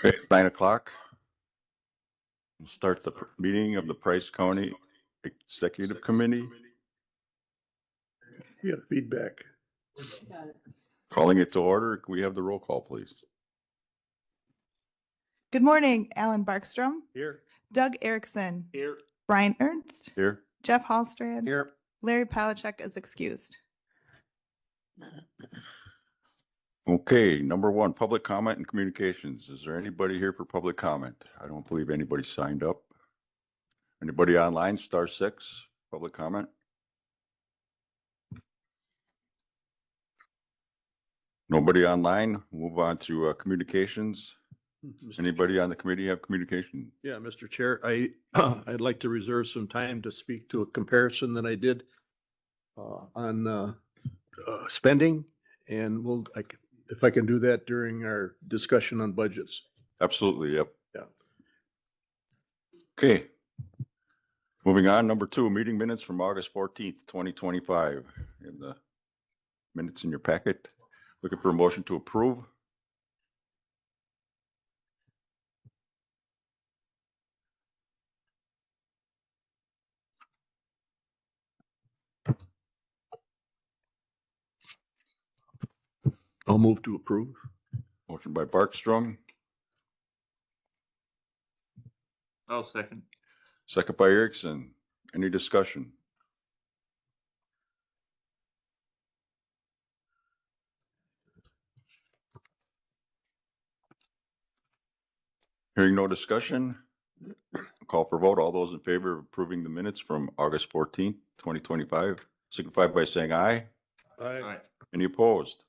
It's 9:00. We'll start the meeting of the Price County Executive Committee. You got feedback. Calling it to order. Can we have the roll call, please? Good morning, Alan Barkstrom, Here. Doug Erickson, Here. Brian Ernst, Here. Jeff Hallstrand, Here. Larry Palachuk is excused. Okay, number one, public comment and communications. Is there anybody here for public comment? I don't believe anybody signed up. Anybody online, *6, public comment? Nobody online. Move on to communications. Anybody on the committee have communication? Yeah, Mr. Chair, I'd like to reserve some time to speak to a comparison that I did on spending, and if I can do that during our discussion on budgets. Absolutely, yep. Yeah. Okay. Moving on, number two, meeting minutes from August 14th, 2025. You have the minutes in your packet. Looking for a motion to approve. I'll move to approve. Motion by Barkstrom, I'll second. second by Erickson. Any discussion? Hearing no discussion, call for vote. All those in favor of approving the minutes from August 14th, 2025, signify by saying aye. Aye. Any opposed?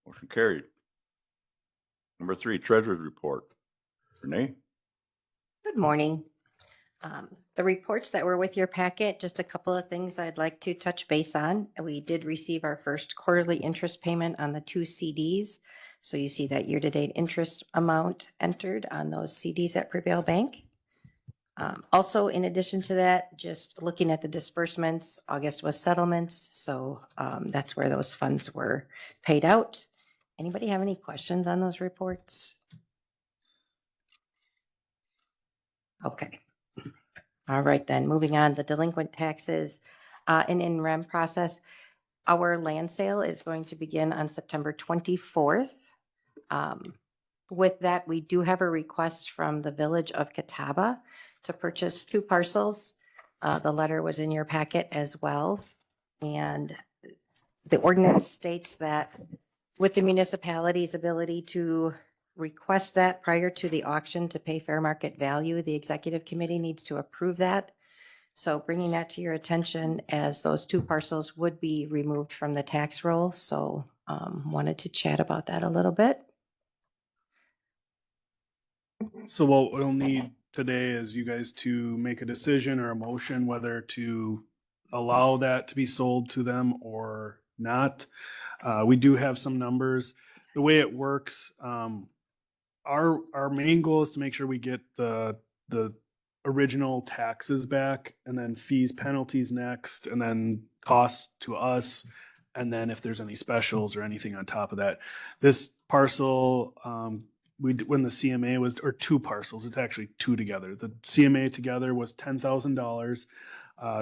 Motion carried. Number three, treasurer's report. Renee? Good morning. The reports that were with your packet, just a couple of things I'd like to touch base on. We did receive our first quarterly interest payment on the 2 CDs. So you see that year-to-date interest amount entered on those CDs at Prevail Bank. Also, in addition to that, just looking at the disbursements, August was settlements. So that's where those funds were paid out. Anybody have any questions on those reports? Okay. All right, then moving on, the delinquent taxes and in REM process. Our land sale is going to begin on September 24th. With that, we do have a request from the Village of Catawba to purchase 2 parcels. The letter was in your packet as well. And the ordinance states that with the municipality's ability to request that prior to the auction to pay fair market value, the executive committee needs to approve that. So bringing that to your attention, as those 2 parcels would be removed from the tax roll. So wanted to chat about that a little bit. So what we'll need today is you guys to make a decision or a motion whether to allow that to be sold to them or not. We do have some numbers. The way it works, our main goal is to make sure we get the original taxes back, and then fees, penalties next, and then costs to us, and then if there's any specials or anything on top of that. This parcel, when the CMA was, or 2 parcels, it's actually 2 together. The CMA together was $10,000.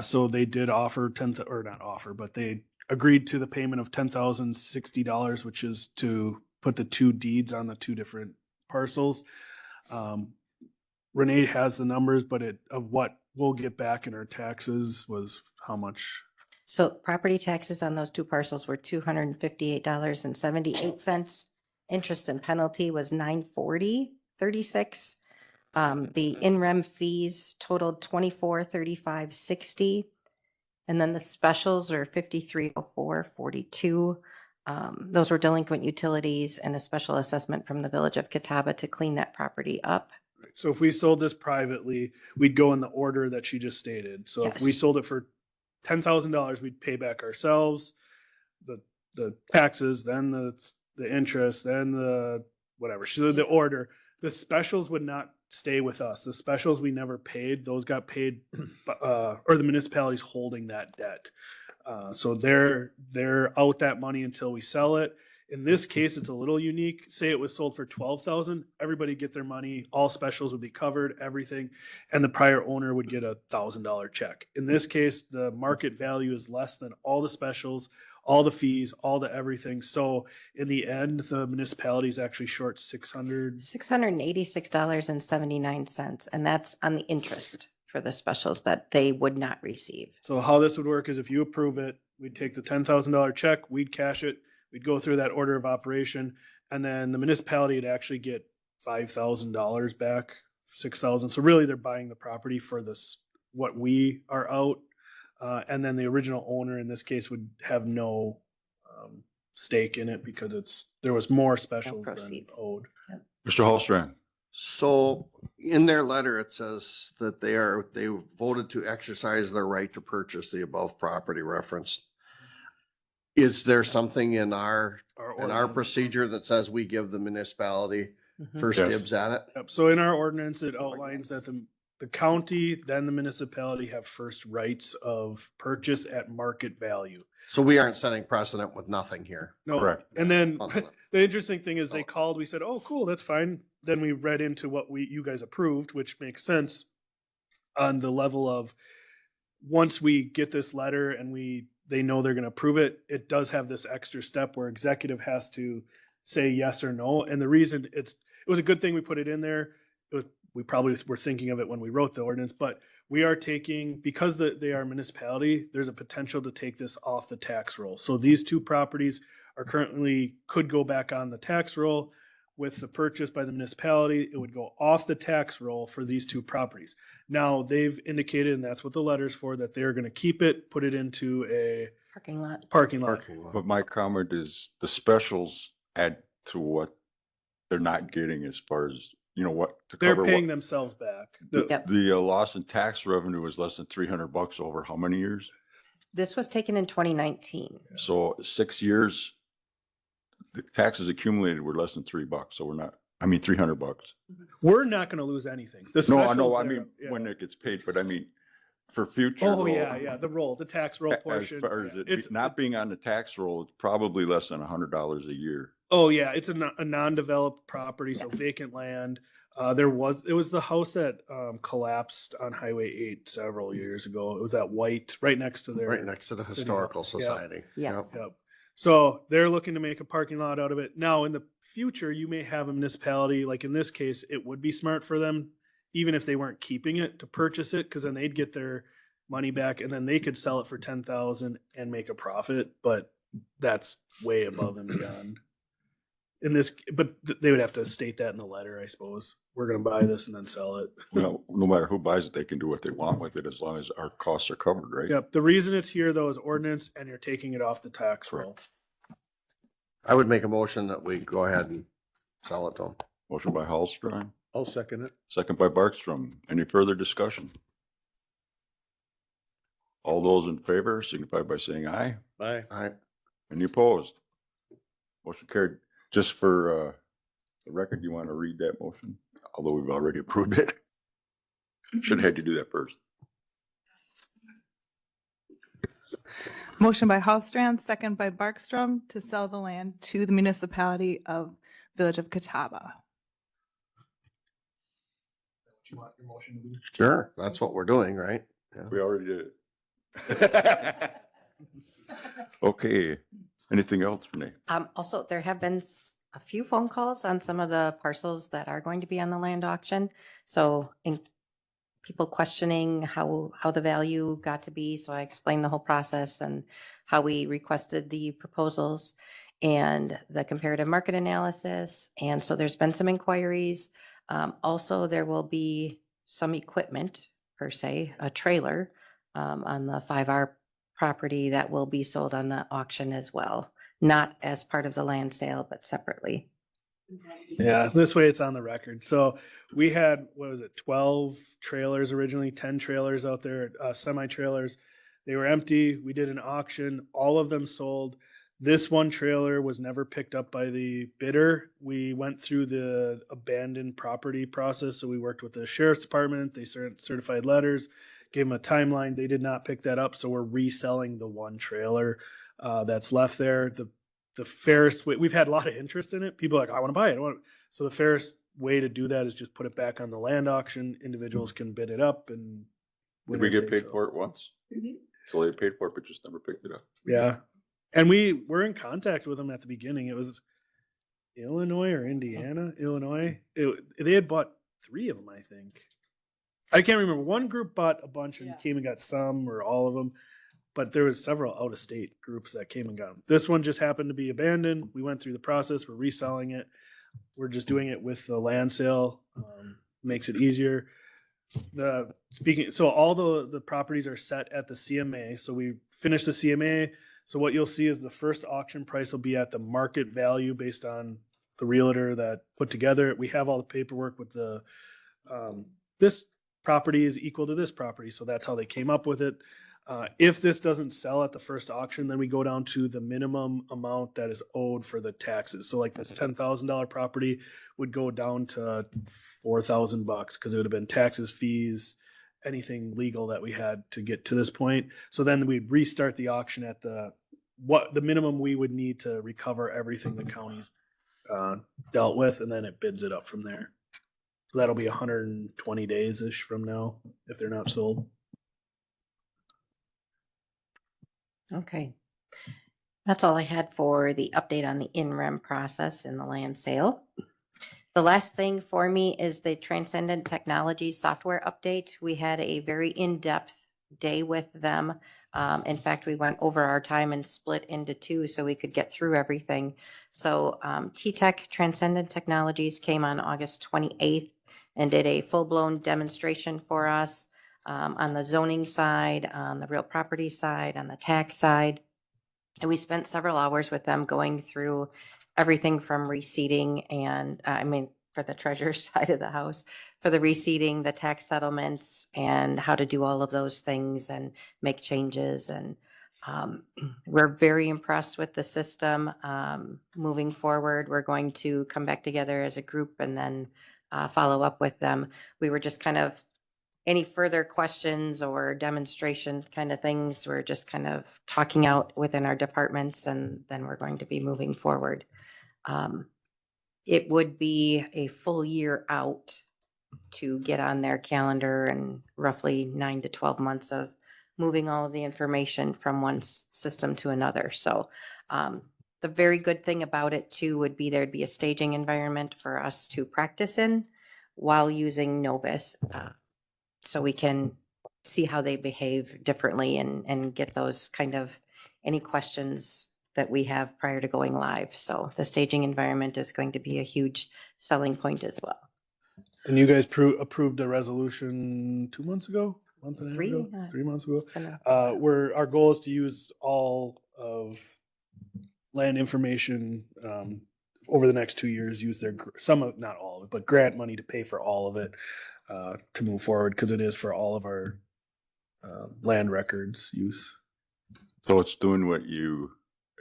So they did offer but they agreed to the payment of $10,060, which is to put the 2 deeds on the 2 different parcels. Renee has the numbers, but of what we'll get back in our taxes was how much? So property taxes on those 2 parcels were $258.78. Interest and penalty was $940.36. The in-rem fees totaled $2435.60. And then the specials are $5304.42. Those were delinquent utilities and a special assessment from the Village of Catawba to clean that property up. So if we sold this privately, we'd go in the order that she just stated. So if we Yes. sold it for $10,000, we'd pay back ourselves the taxes, then the interest, then the whatever. So the order. The specials would not stay with us. The specials we never paid. Those got paid, or the municipality's holding that debt. So they're out that money until we sell it. In this case, it's a little unique. Say it was sold for 12,000, everybody get their money, all specials would be covered, everything, and the prior owner would get $1,000 check. In this case, the market value is less than all the specials, all the fees, all the everything. So in the end, the municipality is actually short 600. $686.79, and that's on the interest for the specials that they would not receive. So how this would work is if you approve it, we'd take the $10,000 check, we'd cash it, we'd go through that order of operation, and then the municipality would actually get $5,000 back, 6,000. So really they're buying the property for this, what we are out. And then the original owner in this case would have no stake in it because there was more specials than proceeds. owed. Mr. Hallstrand, So in their letter, it says that they voted to exercise their right to purchase the above property referenced. Is there something in our ordinance. procedure that says we give the municipality first Yes. dibs at it? Yep. So in our ordinance, it outlines that the county, then the municipality have first rights of purchase at market value. So we aren't setting precedent with nothing here. No, Correct. And then Other than- the interesting thing is they called, we said, oh, cool, that's fine. Then we read into what you guys approved, which makes sense on the level of once we get this letter and they know they're going to approve it, it does have this extra step where executive has to say yes or no. And the reason it was a good thing we put it in there. We probably were thinking of it when we wrote the ordinance, but we are taking, because they are municipality, there's a potential to take this off the tax roll. So these two properties are could go back on the tax roll. With the purchase by the municipality, it would go off the tax roll for these two properties. Now, they've indicated, and that's what the letter's for, that they're going to keep it, put it into a Parking lot. parking lot. Parking lot. but my comment is the specials add to what they're not getting as far as, what to They're cover paying what. themselves back. Yep. The loss in tax revenue is less than $300 over how many years? This was taken in 2019. So 6 years, the taxes accumulated were less than $3. So $300. We're not going to lose anything. The No, I specials know, are- yeah. when it gets paid, but for future. Oh, though, yeah, the tax roll As portion. far as yeah. it not being on the tax roll, it's probably less than $100 a year. Oh, yeah, it's a non-developed property, so Yes. vacant land. It was the house that collapsed on Highway 8 several years ago. It was that white, right next to their. Right next to the city. Historical Yeah. Society. Yes. Yep. So they're looking to make a parking lot out of it. Now, in the future, you may have a municipality, like in this case, it would be smart for them, even if they weren't keeping it, to purchase it, because then they'd get their money back and then they could sell it for 10,000 and make a profit. But that's way above and beyond. They would have to state that in the letter, I suppose. We're going to buy this and then sell it. No matter who buys it, they can do what they want with it as long as our costs are covered, right? Yep. The reason it's here though is ordinance, and you're taking it off the tax roll. I would make a motion that we go ahead and sell it to them. Motion by Hallstrand, I'll second it. second by Barkstrom. Any further discussion? All those in favor signify by saying aye. Bye. All right. Any opposed? Motion carried. Just for the record, you want to read that motion? Although we've already approved it. Should have had you do that first. Motion by Hallstrand, second by Barkstrom to sell the land to the municipality of Village of Catawba. What you want your motion to be? Sure. That's what we're doing, right? We already did it. Okay. Anything else, Renee? Also, there have been a few phone calls on some of the parcels that are going to be on the land auction. So people questioning how the value got to be. So I explained the whole process and how we requested the proposals and the comparative market analysis. And so there's been some inquiries. Also, there will be some equipment per se, a trailer on the 5R property that will be sold on the auction as well, not as part of the land sale, but separately. Yeah, this way it's on the record. So we had, 12 trailers originally, 10 trailers out there, semi-trailers. They were empty. We did an auction. All of them sold. This one trailer was never picked up by the bidder. We went through the abandoned property process. So we worked with the sheriff's department. They certified letters, gave them a timeline. They did not pick that up. So we're reselling the one trailer that's left there. The the fairest way, we've had a lot of interest in it. People are like, I want to buy it. So the fairest way to do that is just put it back on the land auction. Individuals can bid it up and. Did we get whenever they paid sell. for it once? So they paid for it, but just never picked it up. Yeah. And we were in contact with them at the beginning. It was Illinois or Indiana, Illinois. They had bought 3 of them, I think. I can't remember. One group bought a bunch and Yeah. came and got some or all of them, but there was several out of state groups that came and got them. This one just happened to be abandoned. We went through the process. We're reselling it. We're just doing it with the land sale. Makes it easier. So all the properties are set at the CMA. So we finished the CMA. So what you'll see is the first auction price will be at the market value based on the realtor that put together. We have all the paperwork with the this property is equal to this property. So that's how they came up with it. If this doesn't sell at the first auction, then we go down to the minimum amount that is owed for the taxes. So like this $10,000 property would go down to $4,000 because it would have been taxes, fees, anything legal that we had to get to this point. So then we'd restart the auction at the minimum we would need to recover everything the county's dealt with, and then it bids it up from there. So that'll be 120 days ish from now if they're not sold. Okay. That's all I had for the update on the in-rem process in the land sale. The last thing for me is the Transcendent Technologies software update. We had a very in-depth day with them. In fact, we went over our time and split into 2 so we could get through everything. So T-Tech Transcendent Technologies came on August 28th and did a full-blown demonstration for us on the zoning side, on the real property side, on the tax side. And we spent several hours with them going through everything from reseeding and for the treasurer's side of the house, for the reseeding, the tax settlements, and how to do all of those things and make changes. And we're very impressed with the system. Moving forward, we're going to come back together as a group and then follow up with them. We were just kind of, any further questions or demonstration kind of things, we're just kind of talking out within our departments, and then we're going to be moving forward. It would be a full year out to get on their calendar, and roughly 9 to 12 months of moving all of the information from one system to another. So the very good thing about it too would be there'd be a staging environment for us to practice in while using Novus. So we can see how they behave differently and get those kind of any questions that we have prior to going live. So the staging environment is going to be a huge selling point as well. And you guys approved a resolution 2 months ago, month and a half Three, ago, 3 months ago. Gonna- Where our goal is to use all of land information over the next 2 years, use their not all of it, but grant money to pay for all of it to move forward, because it is for all of our land records use. So it's doing what you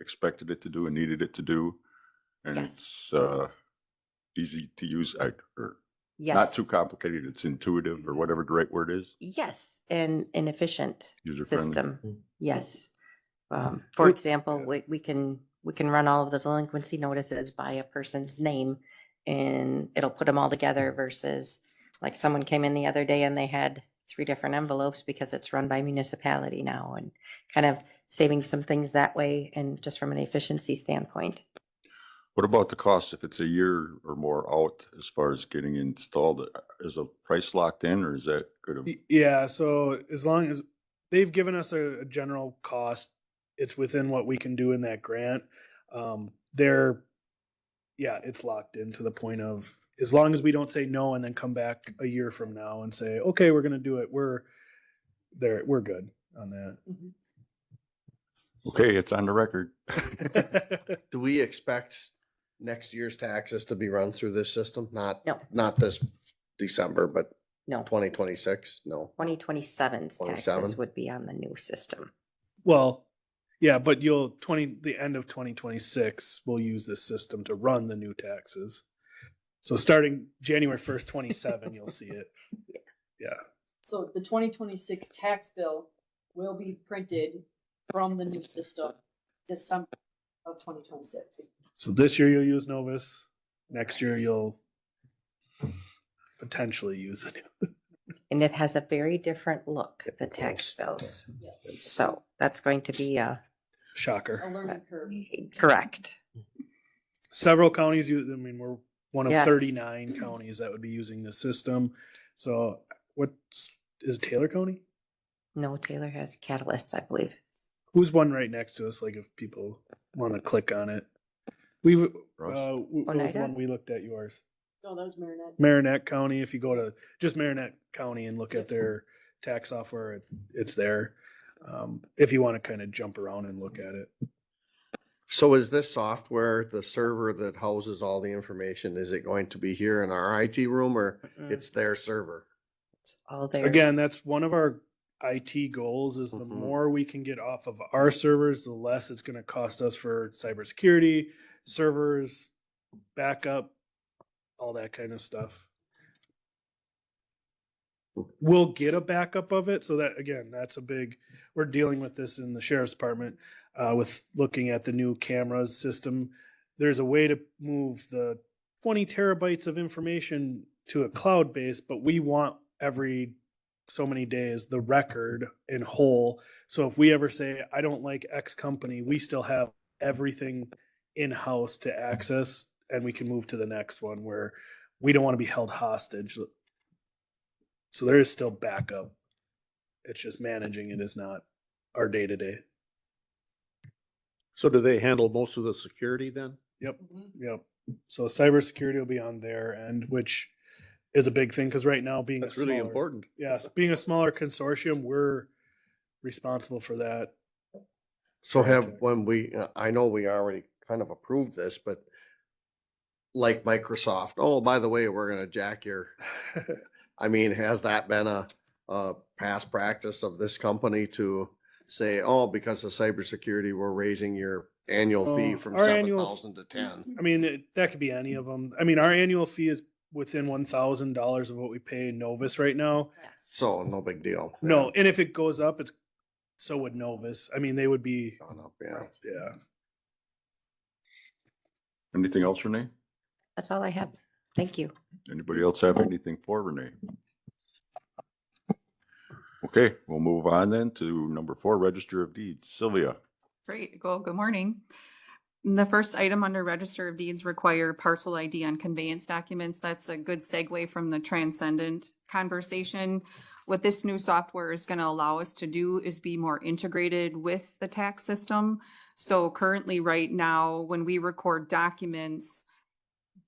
expected it to do and needed it to do. And Yes. it's easy to use, or Yes. not too complicated. It's intuitive, or whatever the right word is. Yes, and an efficient User-friendly. system. Yes. For example, we can run all of the delinquency notices by a person's name, and it'll put them all together versus like someone came in the other day and they had 3 different envelopes because it's run by municipality now, and kind of saving some things that way, and just from an efficiency standpoint. What about the cost if it's a year or more out as far as getting installed? Is the price locked in, or is that good? Yeah, so as long as they've given us a general cost, it's within what we can do in that grant. It's locked in to the point of, as long as we don't say no and then come back a year from now and say, okay, we're going to do it, we're good on Okay, it's on the record. that. Do we expect next year's taxes to be run through this system? No. Not this December, but No, 2026? No. 2027's taxes 27? would be on the new system. Well, yeah, but the end of 2026, we'll use this system to run the new taxes. So starting January 1st, 27, you'll see it. Yeah. So the 2026 tax bill will be printed from the new system December of 2026. So this year you'll use Novus, next year you'll potentially use it. And it has a very different look, the tax bills. So that's going to be A Shocker. learning curve. correct. Several counties use, I mean, we're one of Yes. 39 counties that would be using the system. So is it Taylor County? No, Taylor has Catalyst, I believe. Who's one right next to us? Like if people want to click on it. What was Oneida? one we looked at yours? No, that was Marinette. Marinette County, if you go to just Marinette County and look at their tax software, it's there. If you want to kind of jump around and look at it. So is this software, the server that houses all the information, is it going to be here in our IT room or it's their server? It's all there. Again, that's one of our IT goals is the Mhm. more we can get off of our servers, the less it's going to cost us for cybersecurity, servers, backup, all that kind of stuff. We'll get a backup of it. So that, again, that's a big, we're dealing with this in the sheriff's department with looking at the new cameras system. There's a way to move the 20 terabytes of information to a cloud base, but we want every so many days the record in whole. So if we ever say, I don't like X company, we still have everything in-house to access and we can move to the next one where we don't want to be held hostage. So there is still backup. It's just managing it is not our day to day. So do they handle most of the security then? Yep. Yep. So cybersecurity will be on their end, which is a big thing because right now being That's a really smaller- important. Yes, being a smaller consortium, we're responsible for that. So when we, I know we already kind of approved this, but like Microsoft, oh, by the way, we're gonna jack your, I mean, has that been a past practice of this company to say, oh, because of cybersecurity, we're raising your annual fee Oh, from our 7,000 to 10? I mean, that could be any of them. I mean, our annual fee is within $1,000 of what we pay Novus right now. Yes. So no big deal. No, and if it goes up, so would Novus. I mean, they would be, Yeah, gone up, yeah. yeah. Anything else, Renee? That's all I have. Thank you. Anybody else have anything for Renee? Okay, we'll move on then to number 4, Register of Deeds. Sylvia. Great, good morning. The first item under Register of Deeds require parcel ID on conveyance documents. That's a good segue from the transcendent conversation. What this new software is going to allow us to do is be more integrated with the tax system. So currently right now, when we record documents,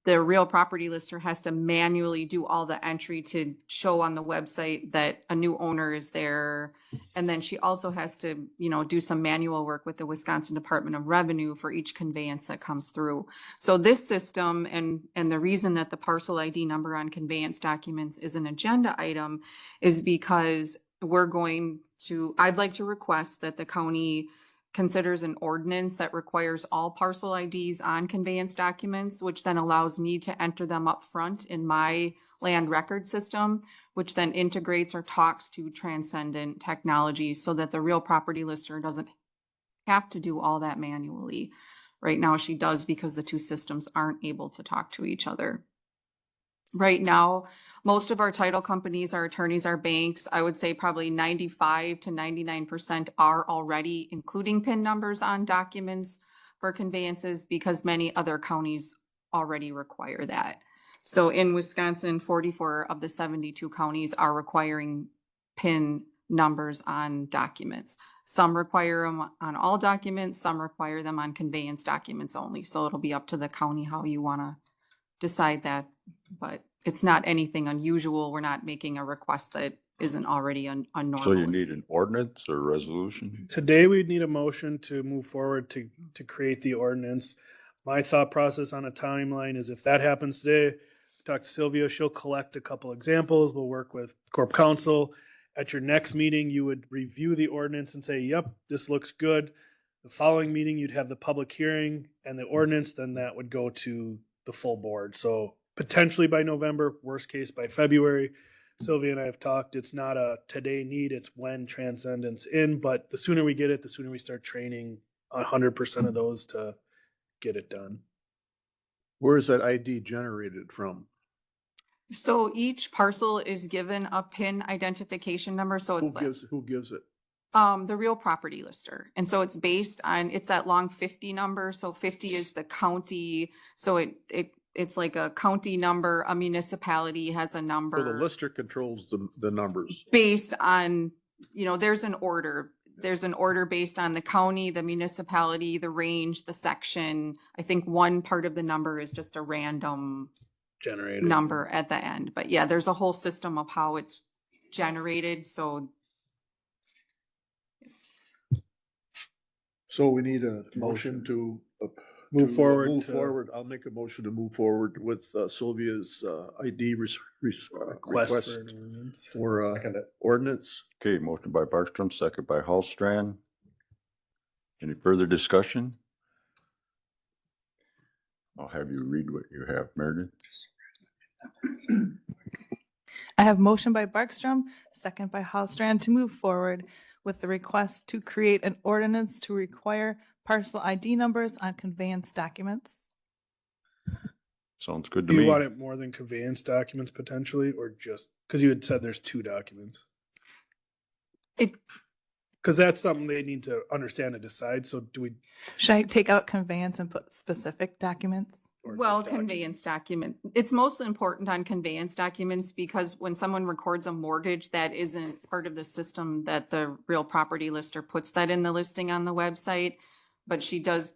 the real property lister has to manually do all the entry to show on the website that a new owner is there. And then she also has to, do some manual work with the Wisconsin Department of Revenue for each conveyance that comes through. So this system and the reason that the parcel ID number on conveyance documents is an agenda item is because I'd like to request that the county considers an ordinance that requires all parcel IDs on conveyance documents, which then allows me to enter them up front in my land record system, which then integrates or talks to transcendent technology so that the real property lister doesn't have to do all that manually. Right now she does because the two systems aren't able to talk to each other. Right now, most of our title companies, our attorneys, our banks, I would say probably 95 to 99% are already including PIN numbers on documents for conveyances because many other counties already require that. So in Wisconsin, 44 of the 72 counties are requiring PIN numbers on documents. Some require them on all documents, some require them on conveyance documents only. So it'll be up to the county how you want to decide that, but it's not anything unusual. We're not making a request that isn't already a normal. So you need an ordinance or resolution? Today, we'd need a motion to move forward to create the ordinance. My thought process on a timeline is if that happens today, talk to Sylvia, she'll collect a couple examples. We'll work with Corp Counsel. At your next meeting, you would review the ordinance and say, yep, this looks good. The following meeting, you'd have the public hearing and the ordinance, then that would go to the full board. So potentially by November, worst case by February. Sylvia and I have talked, it's not a today need, it's when Transcendent's in, but the sooner we get it, the sooner we start training 100% of those to get it done. Where is that ID generated from? So each parcel is given a PIN identification number, so it's Who gives it? the real property lister. And so it's based on, it's that long 50 number. So 50 is the county. So it's like a county number, a municipality has a So the number lister controls the numbers. based on, there's an order. There's an order based on the county, the municipality, the range, the section. I think one part of the number is just a random Generated. number at the end. But yeah, there's a whole system of how it's generated. So So we need a motion to. Move forward Move to- forward. I'll make a motion to move forward with Sylvia's ID Request request for an ordinance. for Second it. ordinance. Okay, motion by Barkstrom, second by Hallstrand. Any further discussion? I'll have you read what you have, Meredith. I have motion by Barkstrom, second by Hallstrand to move forward with the request to create an ordinance to require parcel ID numbers on conveyance documents. Sounds good to Do you me. want it more than conveyance documents potentially, or just, because you had said there's 2 documents? it, Because that's something they need to understand and decide. So do we? Should I take out conveyance and put specific documents? or well, just conveyance document, it's mostly important on conveyance documents because when someone records a mortgage, that isn't part of the system that the real property lister puts that in the listing on the website. But she does,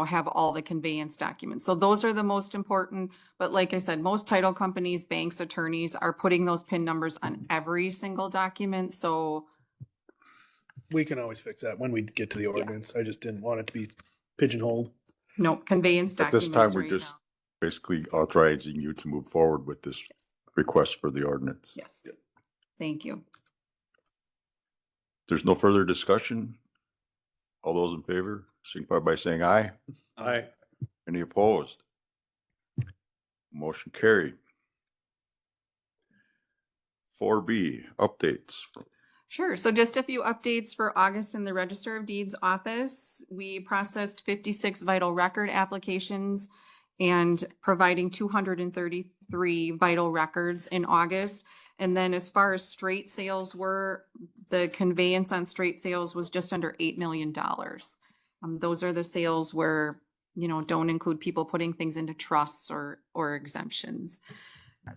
have all the conveyance documents. So those are the most important. But like I said, most title companies, banks, attorneys are putting those PIN numbers on every single document. So We can always fix that when we get to the ordinance. I just didn't want it to be pigeonholed. no, conveyance At this documents time, we're right just now. basically authorizing you to move forward with this request for the ordinance. Yes. Thank you. There's no further discussion. All those in favor, signify by saying aye. Aye. Any opposed? Motion carried. 4B, updates. Sure. So just a few updates for August in the Register of Deeds office. We processed 56 vital record applications and providing 233 vital records in August. And then as far as straight sales were, the conveyance on straight sales was just under $8 million. Those are the sales where, don't include people putting things into trusts or exemptions.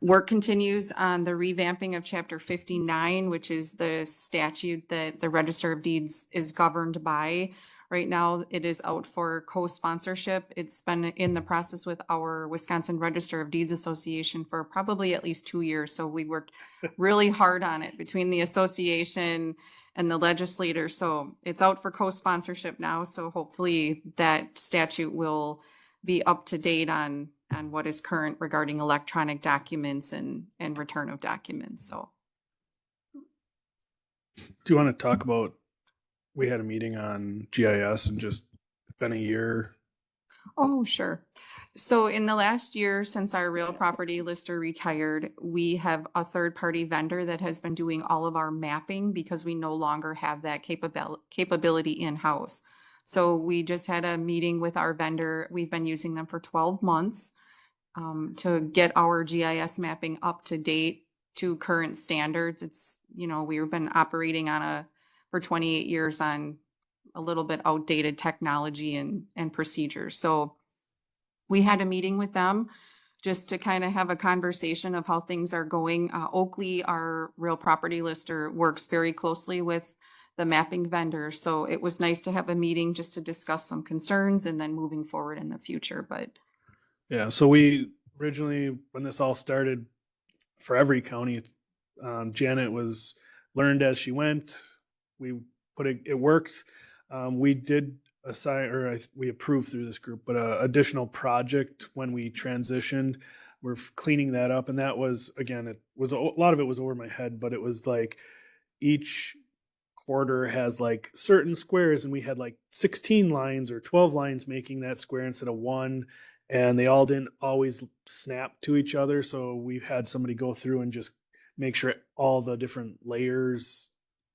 Work continues on the revamping of Chapter 59, which is the statute that the Register of Deeds is governed by. Right now, it is out for co-sponsorship. It's been in the process with our Wisconsin Register of Deeds Association for probably at least 2 years. So we worked really hard on it between the association and the legislator. So it's out for co-sponsorship now. So hopefully that statute will be up to date on what is current regarding electronic documents and return of documents. So Do you want to talk about, we had a meeting on GIS and just it's been a year. oh, sure. So in the last year, since our real property lister retired, we have a third-party vendor that has been doing all of our mapping because we no longer have that capability in-house. So we just had a meeting with our vendor. We've been using them for 12 months to get our GIS mapping up to date to current standards. It's, we've been operating for 28 years on a little bit outdated technology and procedures. So we had a meeting with them just to kind of have a conversation of how things are going. Oakley, our real property lister, works very closely with the mapping vendor. So it was nice to have a meeting just to discuss some concerns and then moving forward in the future. But Yeah, so we originally, when this all started for every county, Janet was learned as she went. We put it worked. We did assign, or we approved through this group, but additional project when we transitioned, we're cleaning that up. And that was, again, it was a lot of it was over my head, but it was like each quarter has like certain squares, and we had like 16 lines or 12 lines making that square instead of one, and they all didn't always snap to each other. So we had somebody go through and just make sure all the different layers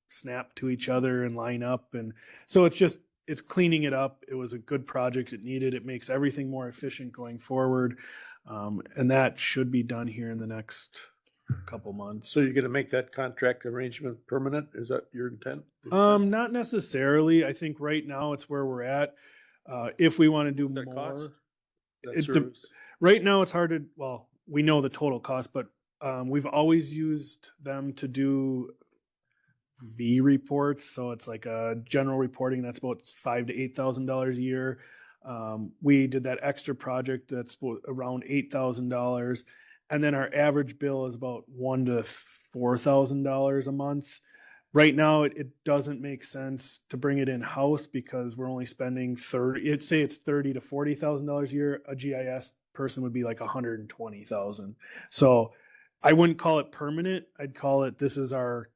snap to each other and line up. And so it's just it's cleaning it up. It was a good project. It needed, it makes everything more efficient going forward. And that should be done here in the next couple months. So you're gonna make that contract arrangement permanent? Is that your intent? Not necessarily. I think right now it's where we're at. If we want to do That cost? more, That it de- service? right now it's hard to, well, we know the total cost, but we've always used them to do V reports. So it's like a general reporting that's about $5,000 to $8,000 a year. We did that extra project that's around $8,000. And then our average bill is about $1,000 to $4,000 a month. Right now, it doesn't make sense to bring it in house because we're only spending it's $30,000 to $40,000 a year. A GIS person would be like $120,000. So I wouldn't call it permanent. I'd call it, this is our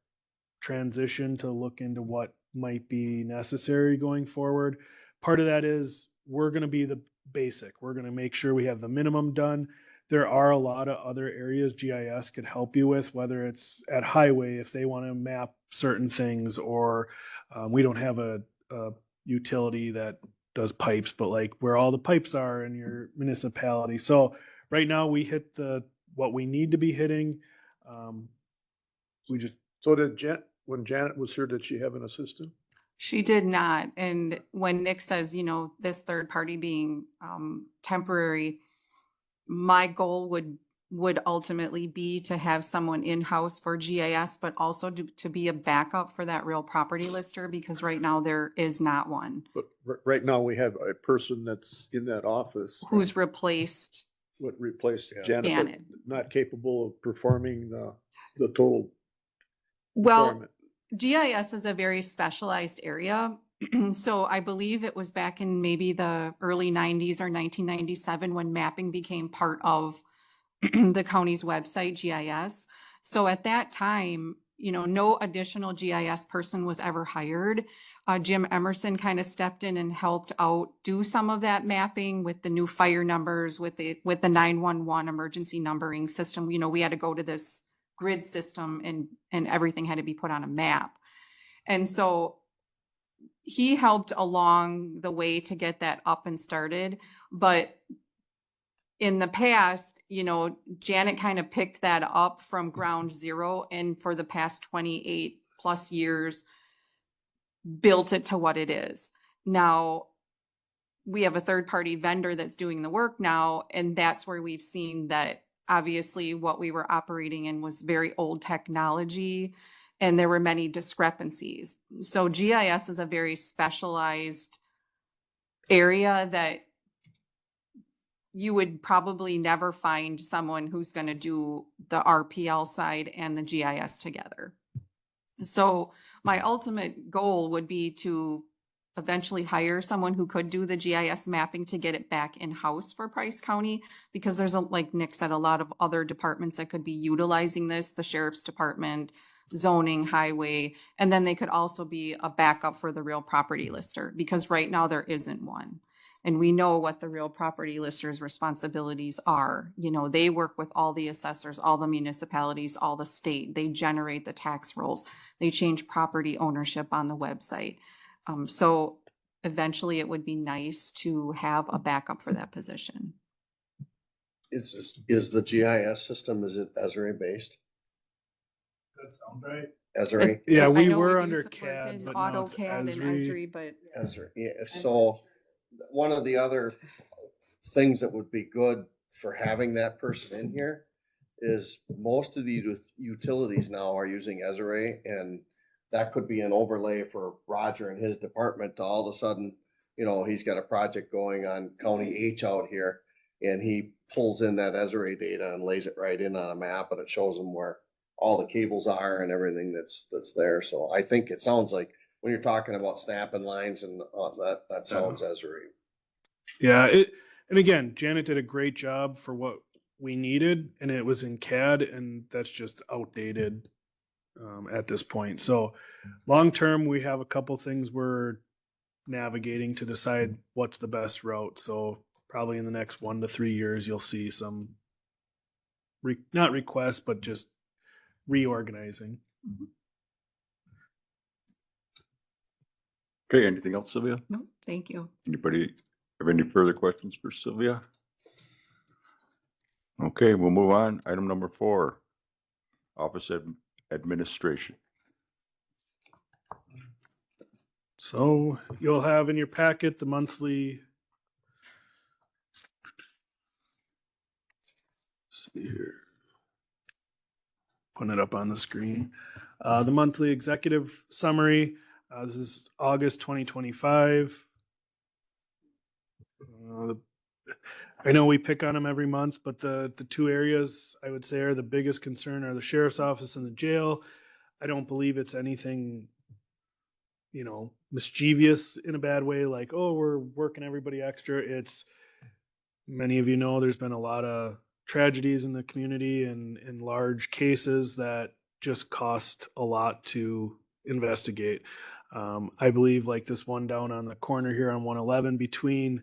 transition to look into what might be necessary going forward. Part of that is we're going to be the basic. We're going to make sure we have the minimum done. There are a lot of other areas GIS could help you with, whether it's at highway, if they want to map certain things, or we don't have a utility that does pipes, but like where all the pipes are in your municipality. So right now we hit what we need to be hitting. So when Janet was here, did she have an assistant? She did not. And when Nick says, this third party being temporary, my goal would ultimately be to have someone in-house for GIS, but also to be a backup for that real property lister, because right now there is not one But right now we have a person that's in that office. who's replaced What replaced Yeah. Janet, but Janet. not capable of performing the total Well, requirement. GIS is a very specialized area. So I believe it was back in maybe the early 90s or 1997 when mapping became part of the county's website, GIS. So at that time, no additional GIS person was ever hired. Jim Emerson kind of stepped in and helped out do some of that mapping with the new fire numbers, with the 911 emergency numbering system. We had to go to this grid system and everything had to be put on a map. And so he helped along the way to get that up and started. But in the past, Janet kind of picked that up from ground zero, and for the past 28 plus years, built it to what it is. Now, we have a third party vendor that's doing the work now, and that's where we've seen that obviously what we were operating in was very old technology, and there were many discrepancies. So GIS is a very specialized area that you would probably never find someone who's going to do the RPL side and the GIS together. So my ultimate goal would be to eventually hire someone who could do the GIS mapping to get it back in-house for Price County, because there's, like Nick said, a lot of other departments that could be utilizing this, the sheriff's department, zoning, highway, and then they could also be a backup for the real property lister, because right now there isn't one. And we know what the real property lister's responsibilities are. They work with all the assessors, all the municipalities, all the state. They generate the tax rolls. They change property ownership on the website. So eventually it would be nice to have a backup for that position. Is the GIS system, is it Esri based? That sounds right. Esri? Yeah, I we know were do under some work CAD, in but now it's AutoCAD and Esri. Esri, but Esri, yeah, so one of the other things that would be good for having that person in here is most of the utilities now are using Esri, and that could be an overlay for Roger and his department to all of a sudden, he's got a project going on County H out here, and he pulls in that Esri data and lays it right in on a map, and it shows them where all the cables are and everything that's there. So I think it sounds like when you're talking about snapping lines and that sounds Esri. Yeah, and again, Janet did a great job for what we needed, and it was in CAD, and that's just outdated at this point. So long term, we have a couple things we're navigating to decide what's the best route. So probably in the next 1 to 3 years, you'll see some not requests, but just reorganizing. Okay, anything else, Sylvia? No, thank you. Anybody have any further questions for Sylvia? Okay, we'll move on. Item number 4, Office Administration. So you'll have in your packet the monthly. Let's see here. Putting it up on the screen. The monthly executive summary. This is August 2025. I know we pick on them every month, but the two areas I would say are the biggest concern are the sheriff's office and the jail. I don't believe it's anything, mischievous in a bad way, like, oh, we're working everybody extra. It's, many of you know, there's been a lot of tragedies in the community and in large cases that just cost a lot to investigate. I believe like this one down on the corner here on 111, between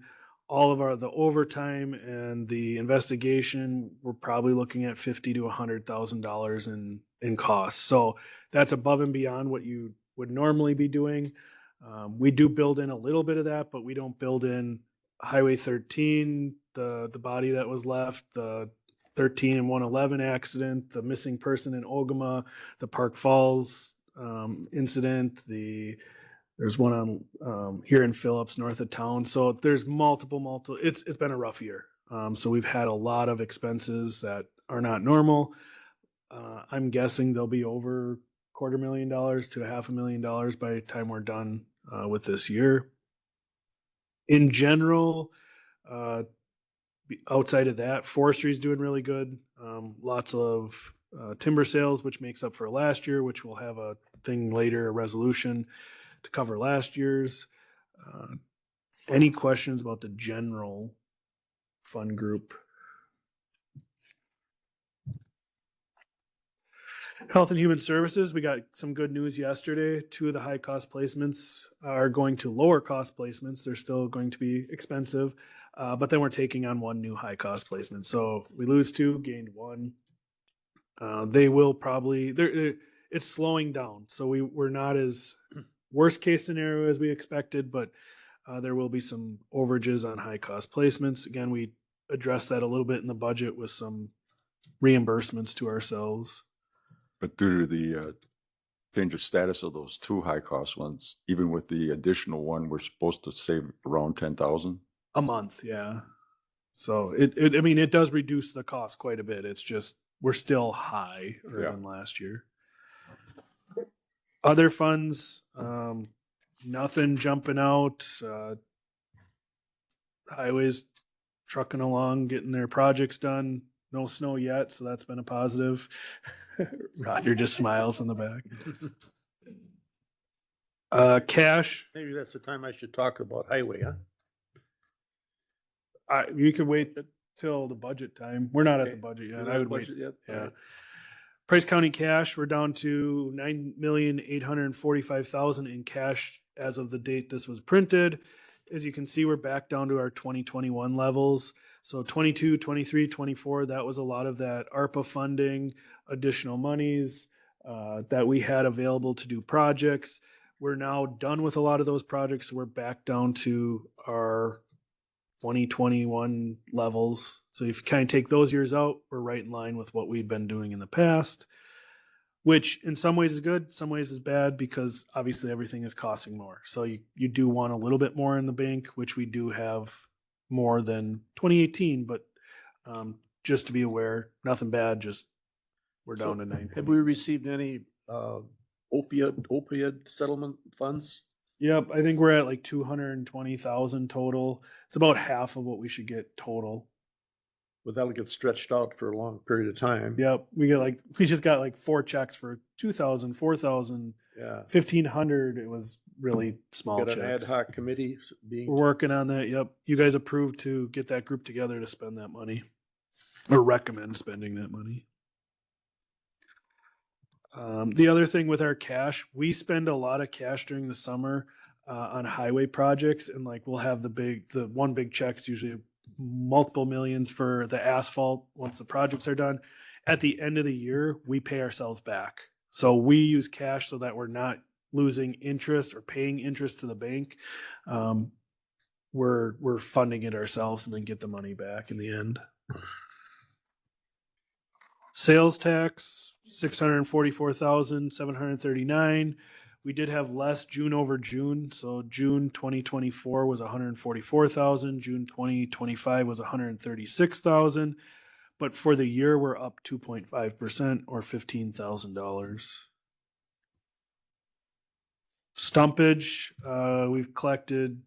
all of the overtime and the investigation, we're probably looking at $50,000 to $100,000 in costs. So that's above and beyond what you would normally be doing. We do build in a little bit of that, but we don't build in Highway 13, the body that was left, the 13 and 111 accident, the missing person in Ogama, the Park Falls incident, there's one on here in Phillips, north of town. So there's multiple. It's been a rough year. So we've had a lot of expenses that are not normal. I'm guessing they'll be over $250,000 to $500,000 by the time we're done with this year. In general, outside of that, forestry is doing really good. Lots of timber sales, which makes up for last year, which we'll have a thing later, a resolution to cover last year's. Any questions about the general fund group? Health and Human Services, we got some good news yesterday. 2 of the high cost placements are going to lower cost placements. They're still going to be expensive, but then we're taking on 1 new high cost placement. So we lose 2, gained 1. They will probably, it's slowing down. So we're not as worst case scenario as we expected, but there will be some overages on high cost placements. Again, we addressed that a little bit in the budget with some reimbursements to ourselves. But due to the change of status of those 2 high cost ones, even with the additional one, we're supposed to save around 10,000 a month. Yeah. So it does reduce the cost quite a bit. It's just, we're still higher than last year. Other funds, nothing jumping out. Highways trucking along, getting their projects done. No snow yet, so that's been a positive. Roger just smiles in the back. Cash, Maybe that's the time I should talk about highway, huh? you could wait till the budget time. We're not at the Okay. budget You're yet. not I would wait. budget yet? Yeah. Alright. Price County cash, we're down to $9,845,000 in cash as of the date this was printed. As you can see, we're back down to our 2021 levels. So 22, 23, 24, that was a lot of that ARPA funding, additional monies that we had available to do projects. We're now done with a lot of those projects. We're back down to our 2021 levels. So if you kind of take those years out, we're right in line with what we've been doing in the past, which in some ways is good, some ways is bad, because obviously everything is costing more. So you do want a little bit more in the bank, which we do have more than 2018, but just to be aware, nothing bad, just we're down to 9. Have we received any opioid settlement funds? Yep, I think we're at like 220,000 total. It's about half of what we should get total. But that'll get stretched out for a long period of time. Yep, we just got like 4 checks for 2,000, 4,000, Yeah. 1,500. It was really small Got an ad checks. hoc committee being. We're working on that. Yep, you guys approved to get that group together to spend that money, or recommend spending that money. The other thing with our cash, we spend a lot of cash during the summer on highway projects, and like we'll have the one big check's usually multiple millions for the asphalt once the projects are done. At the end of the year, we pay ourselves back. So we use cash so that we're not losing interest or paying interest to the bank. We're funding it ourselves and then get the money back in the end. Sales tax, 644,739. We did have less June over June. So June 2024 was 144,000. June 2025 was 136,000. But for the year, we're up 2.5% or $15,000. Stumpage, we've collected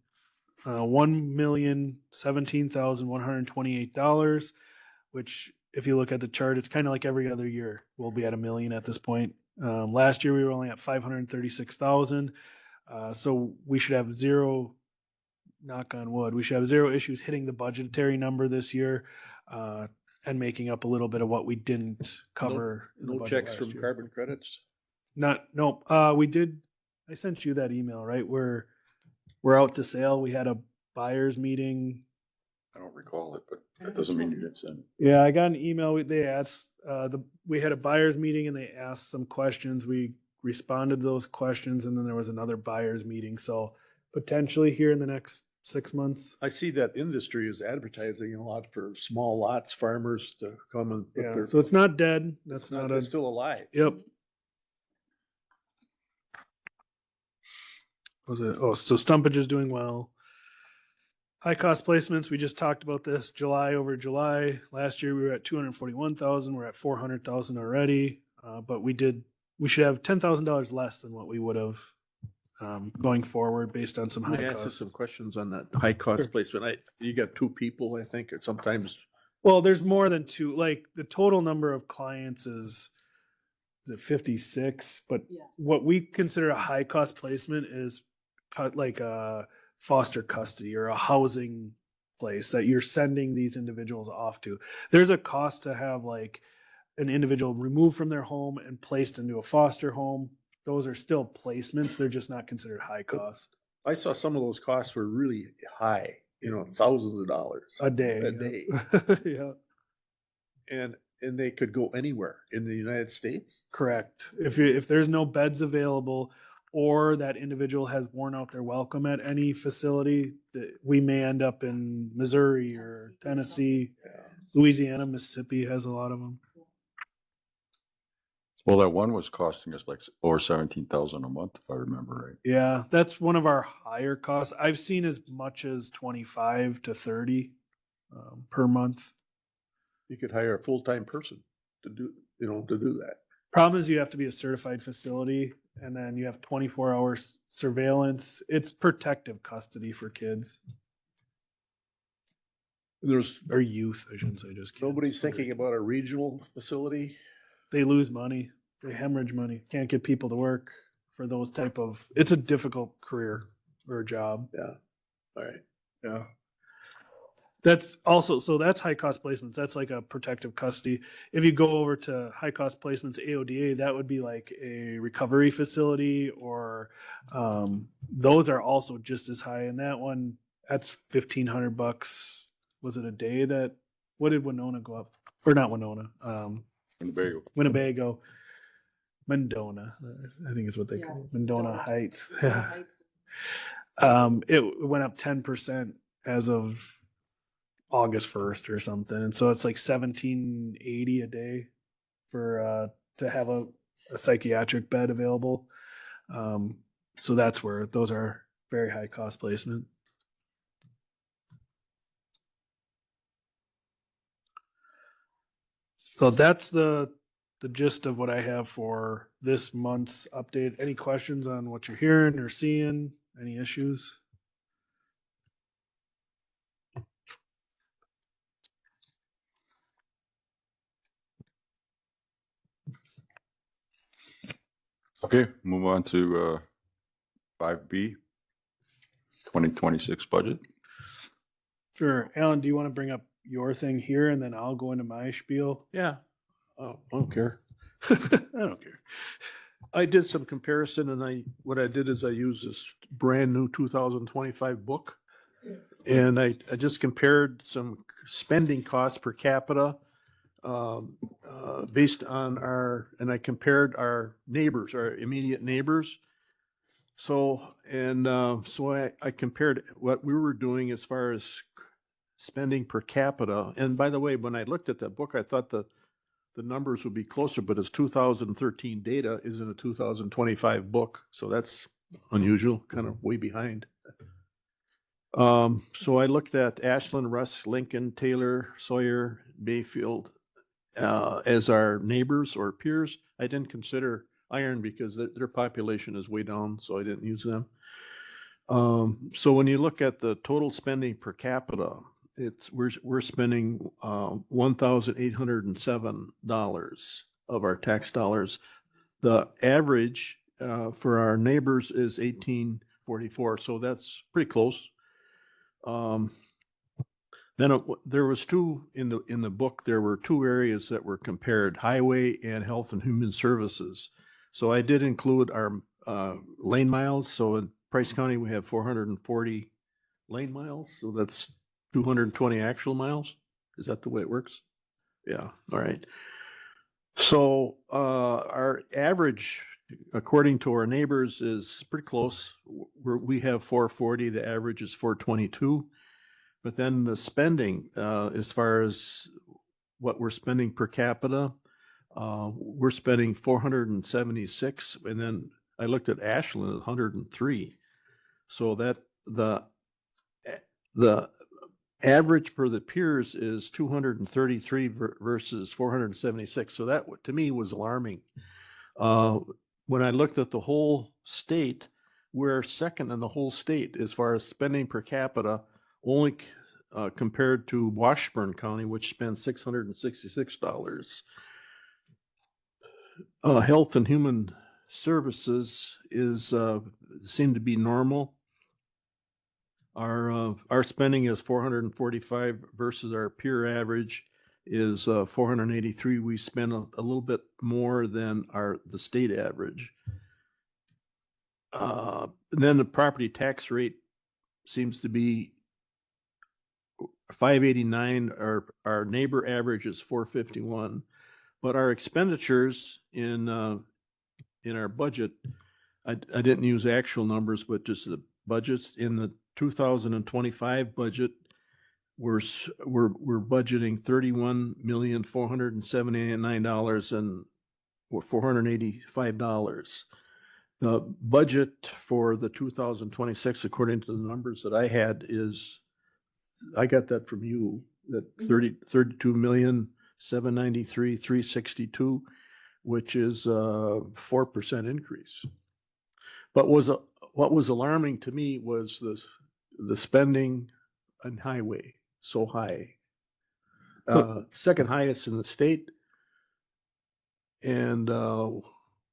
$1,017,128, which if you look at the chart, it's kind of like every other year. We'll be at $1 million at this point. Last year we were only at 536,000. So we should have zero, knock on wood, we should have zero issues hitting the budgetary number this year, and making up a little bit of what we didn't cover. in the No budget checks last from year. carbon credits? No, we did. I sent you that email, right? We're out to sale. We had a buyers meeting. I don't recall it, but that doesn't mean you didn't send it. Yeah, I got an email. They asked, we had a buyers meeting and they asked some questions. We responded to those questions, and then there was another buyers meeting. So potentially here in the next 6 months. I see that industry is advertising a lot for small lots, farmers to come and put Yeah, their. so it's not dead. That's It's not it's a, still alive. yep. Was it? Oh, so stumpage is doing well. High cost placements, we just talked about this, July over July. Last year we were at 241,000. We're at 400,000 already. But we should have $10,000 less than what we would have going forward based on some Let high me ask you costs. some questions on that high cost Sure. placement. You got two people, I think, or sometimes. Well, there's more than two. Like the total number of clients is it 56? But Yes. what we consider a high cost placement is like a foster custody or a housing place that you're sending these individuals off to. There's a cost to have like an individual removed from their home and placed into a foster home. Those are still placements. They're just not considered high cost. I saw some of those costs were really high, thousands of dollars. A day. A day. Yeah. And they could go anywhere in the United States. Correct. If there's no beds available or that individual has worn out their welcome at any facility, we may end up in Missouri or Tennessee, Louisiana, Mississippi has a lot of them. Well, that one was costing us like over 17,000 a month, if I remember right. Yeah, that's one of our higher costs. I've seen as much as 25 to 30 per month. You could hire a full-time person to do that. Problem is you have to be a certified facility, and then you have 24 hours surveillance. It's protective custody for kids There's or youth, I shouldn't say just kids. nobody's thinking about a regional facility. They lose money. They hemorrhage money. Can't get people to work for those type of, it's a difficult career or job. Yeah. All right. Yeah. That's also, so that's high cost placements. That's like a protective custody. If you go over to high cost placements, AODA, that would be like a recovery facility or those are also just as high. And that one, that's $1,500. Was it a day that, what did Winona go up? Or not Winona, Winnebago. Winnebago, Mendona, I think is what they Yeah. call it, Mendona Mendona. Heights. Heights. It went up 10% as of August 1st or something. And so it's like $1,780 a day for to have a psychiatric bed available. So that's where those are very high cost placement. So that's the gist of what I have for this month's update. Any questions on what you're hearing or seeing? Any issues? Okay, move on to 5B, 2026 budget. Sure. Alan, do you want to bring up your thing here and then I'll go into my spiel? Yeah. Oh, I don't care. I don't care. I did some comparison and what I did is I used this brand new 2025 book. And I just compared some spending costs per capita based on and I compared our neighbors, our immediate neighbors. So, so I compared what we were doing as far as spending per capita. And by the way, when I looked at that book, I thought the numbers would be closer, but it's 2013 data is in a 2025 book. So that's unusual, kind of way behind. So I looked at Ashland, Russ, Lincoln, Taylor, Sawyer, Bayfield, as our neighbors or peers. I didn't consider Iron because their population is way down, so I didn't use them. So when you look at the total spending per capita, we're spending $1,807 of our tax dollars. The average for our neighbors is 1844, so that's pretty close. Then there was two in the book. There were two areas that were compared: highway and health and human services. So I did include our lane miles. So in Price County, we have 440 lane miles. So that's 220 actual miles. Is that the way it works? Yeah. All right. So our average, according to our neighbors, is pretty close. We have 440. The average is 422. But then the spending, as far as what we're spending per capita, we're spending 476. And then I looked at Ashland at 103. So that the average for the peers is 233 versus 476. So that to me was alarming. When I looked at the whole state, we're second in the whole state as far as spending per capita, only compared to Washburn County, which spends $666. Health and human services is seem to be normal. Our spending is 445 versus our peer average is 483. We spend a little bit more than the state average. And then the property tax rate seems to be 589. Our neighbor average is 451, but our expenditures in our budget, I didn't use actual numbers, but just the budgets in the 2025 budget. We're budgeting $31,479,000 and $485. The budget for the 2026, according to the numbers that I had, I got that from you, that $32,793,362, which is a 4% increase. But what was alarming to me was the spending on highway so high. Second highest in the state and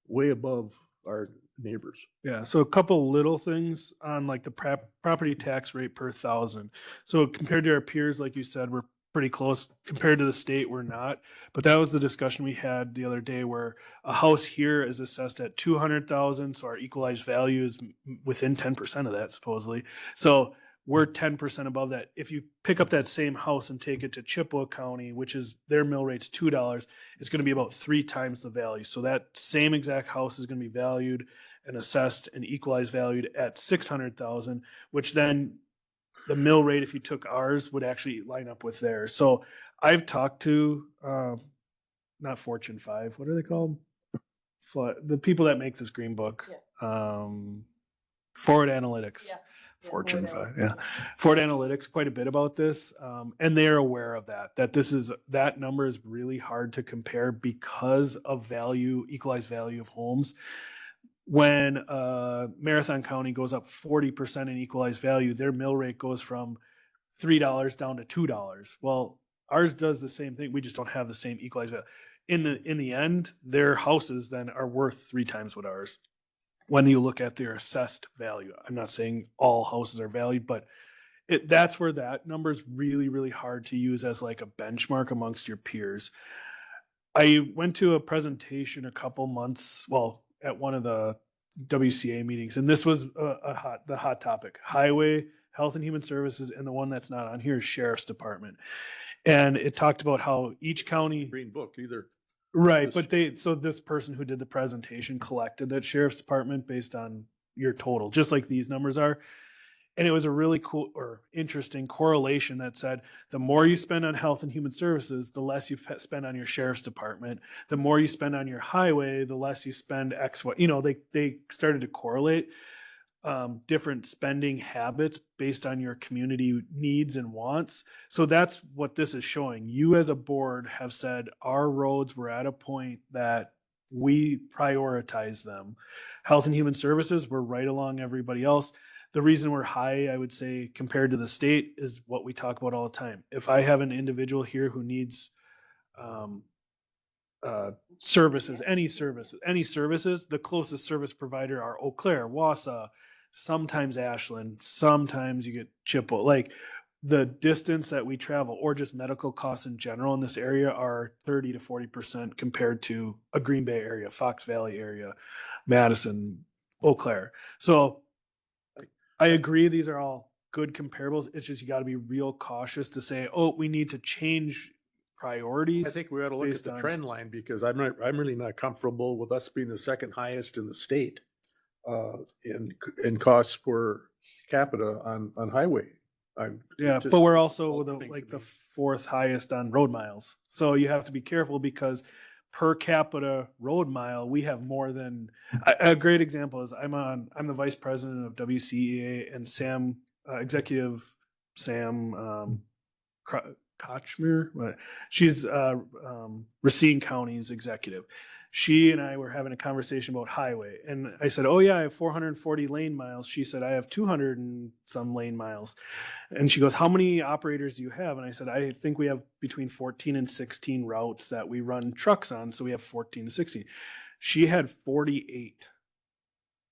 way above our neighbors. Yeah, so a couple little things on like the property tax rate per thousand. So compared to our peers, like you said, we're pretty close. Compared to the state, we're not. But that was the discussion we had the other day, where a house here is assessed at 200,000, so our equalized value is within 10% of that, supposedly. So we're 10% above that. If you pick up that same house and take it to Chippewa County, which is their mill rate's $2, it's going to be about 3 times the value. So that same exact house is going to be valued and assessed and equalized valued at 600,000, which then the mill rate, if you took ours, would actually line up with theirs. So I've talked to not Fortune 5, what are they called? The people that make this green book. Forward Analytics. Yeah. Fortune 5, yeah. Forward Analytics quite a bit about this, and they're aware of that number is really hard to compare because of equalized value of homes. When Marathon County goes up 40% in equalized value, their mill rate goes from $3 down to $2. Well, ours does the same thing. We just don't have the same equalized value. In the end, their houses then are worth 3 times what ours. When you look at their assessed value, I'm not saying all houses are valued, but that's where that number is really, really hard to use as like a benchmark amongst your peers. I went to a presentation a couple months, at one of the WCA meetings, and this was the hot topic: highway, health and human services, and the one that's not on here is sheriff's department. And it talked about how each county Green book either. Right, but so this person who did the presentation collected that sheriff's department based on your total, just like these numbers are. And it was a really cool or interesting correlation that said the more you spend on health and human services, the less you spend on your sheriff's department. The more you spend on your highway, the less you spend X, Y. You know, they started to correlate different spending habits based on your community needs and wants. So that's what this is showing. You as a board have said our roads were at a point that we prioritize them. Health and human services, we're right along everybody else. The reason we're high, I would say, compared to the state is what we talk about all the time. If I have an individual here who needs services, any services, the closest service provider are Eau Claire, Wausau, sometimes Ashland, sometimes you get Chippewa. Like the distance that we travel or just medical costs in general in this area are 30 to 40% compared to a Green Bay area, Fox Valley area, Madison, Eau Claire. So I agree. These are all good comparables. It's just, you got to be real cautious to say, oh, we need to change priorities. I think we ought to look at based the on- trend line because I'm really not comfortable with us being the second highest in the state in costs per capita on highway. Yeah, just but we're also opening to like the me. fourth highest on road miles. So you have to be careful because per capita road mile, we have more than a great example is I'm the vice president of WCEA and Sam, executive Sam Kochmer. She's Racine County's executive. She and I were having a conversation about highway. And I said, oh yeah, I have 440 lane miles. She said, I have 200 and some lane miles. And she goes, how many operators do you have? And I said, I think we have between 14 and 16 routes that we run trucks on. So we have 14 to 16. She had 48.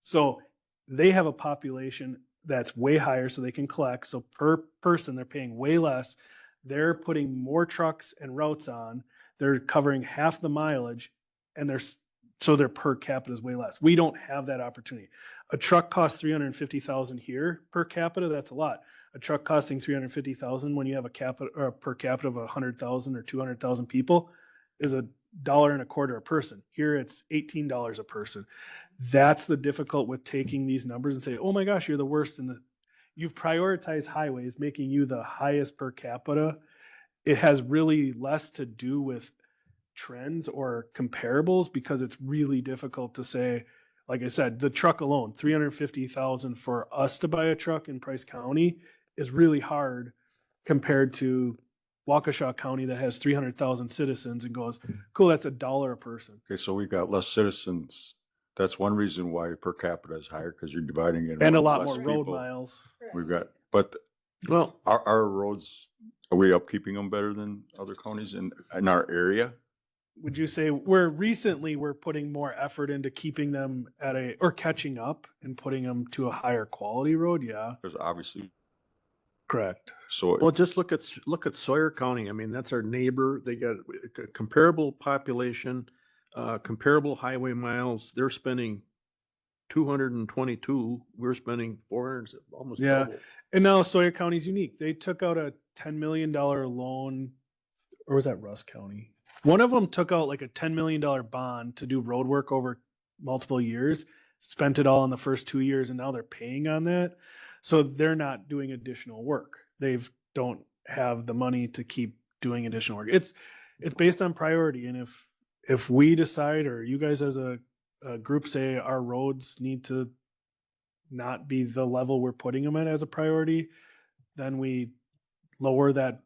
So they have a population that's way higher so they can collect. So per person, they're paying way less. They're putting more trucks and routes on. They're covering half the mileage and their per capita is way less. We don't have that opportunity. A truck costs $350,000 here per capita. That's a lot. A truck costing $350,000 when you have a capita or a per capita of 100,000 or 200,000 people is $1.25 a person. Here it's $18 a person. That's the difficult with taking these numbers and say, oh my gosh, you're the worst you've prioritized highways, making you the highest per capita. It has really less to do with trends or comparables because it's really difficult to say, like I said, the truck alone, $350,000 for us to buy a truck in Price County is really hard compared to Waukesha County that has 300,000 citizens and goes, cool, that's $1 a person. Okay, so we've got less citizens. That's one reason why per capita is higher because you're dividing it. And a among lot less more road people. miles. We've got, but Well, our roads, are we upkeeping them better than other counties in our area? Would you say recently we're putting more effort into keeping them or catching up and putting them to a higher quality road? Yeah. Because obviously, Correct. so well, just look at Sawyer County. I mean, that's our neighbor. They got a comparable population, comparable highway miles. They're spending 222. We're spending 400, almost Yeah. double. And now Sawyer County's unique. They took out a $10 million loan, or was that Russ County? One of them took out like a $10 million bond to do road work over multiple years, spent it all in the first 2 years, and now they're paying on that. So they're not doing additional work. Don't have the money to keep doing additional work. It's based on priority. And if we decide, or you guys as a group say our roads need to not be the level we're putting them at as a priority, then we lower that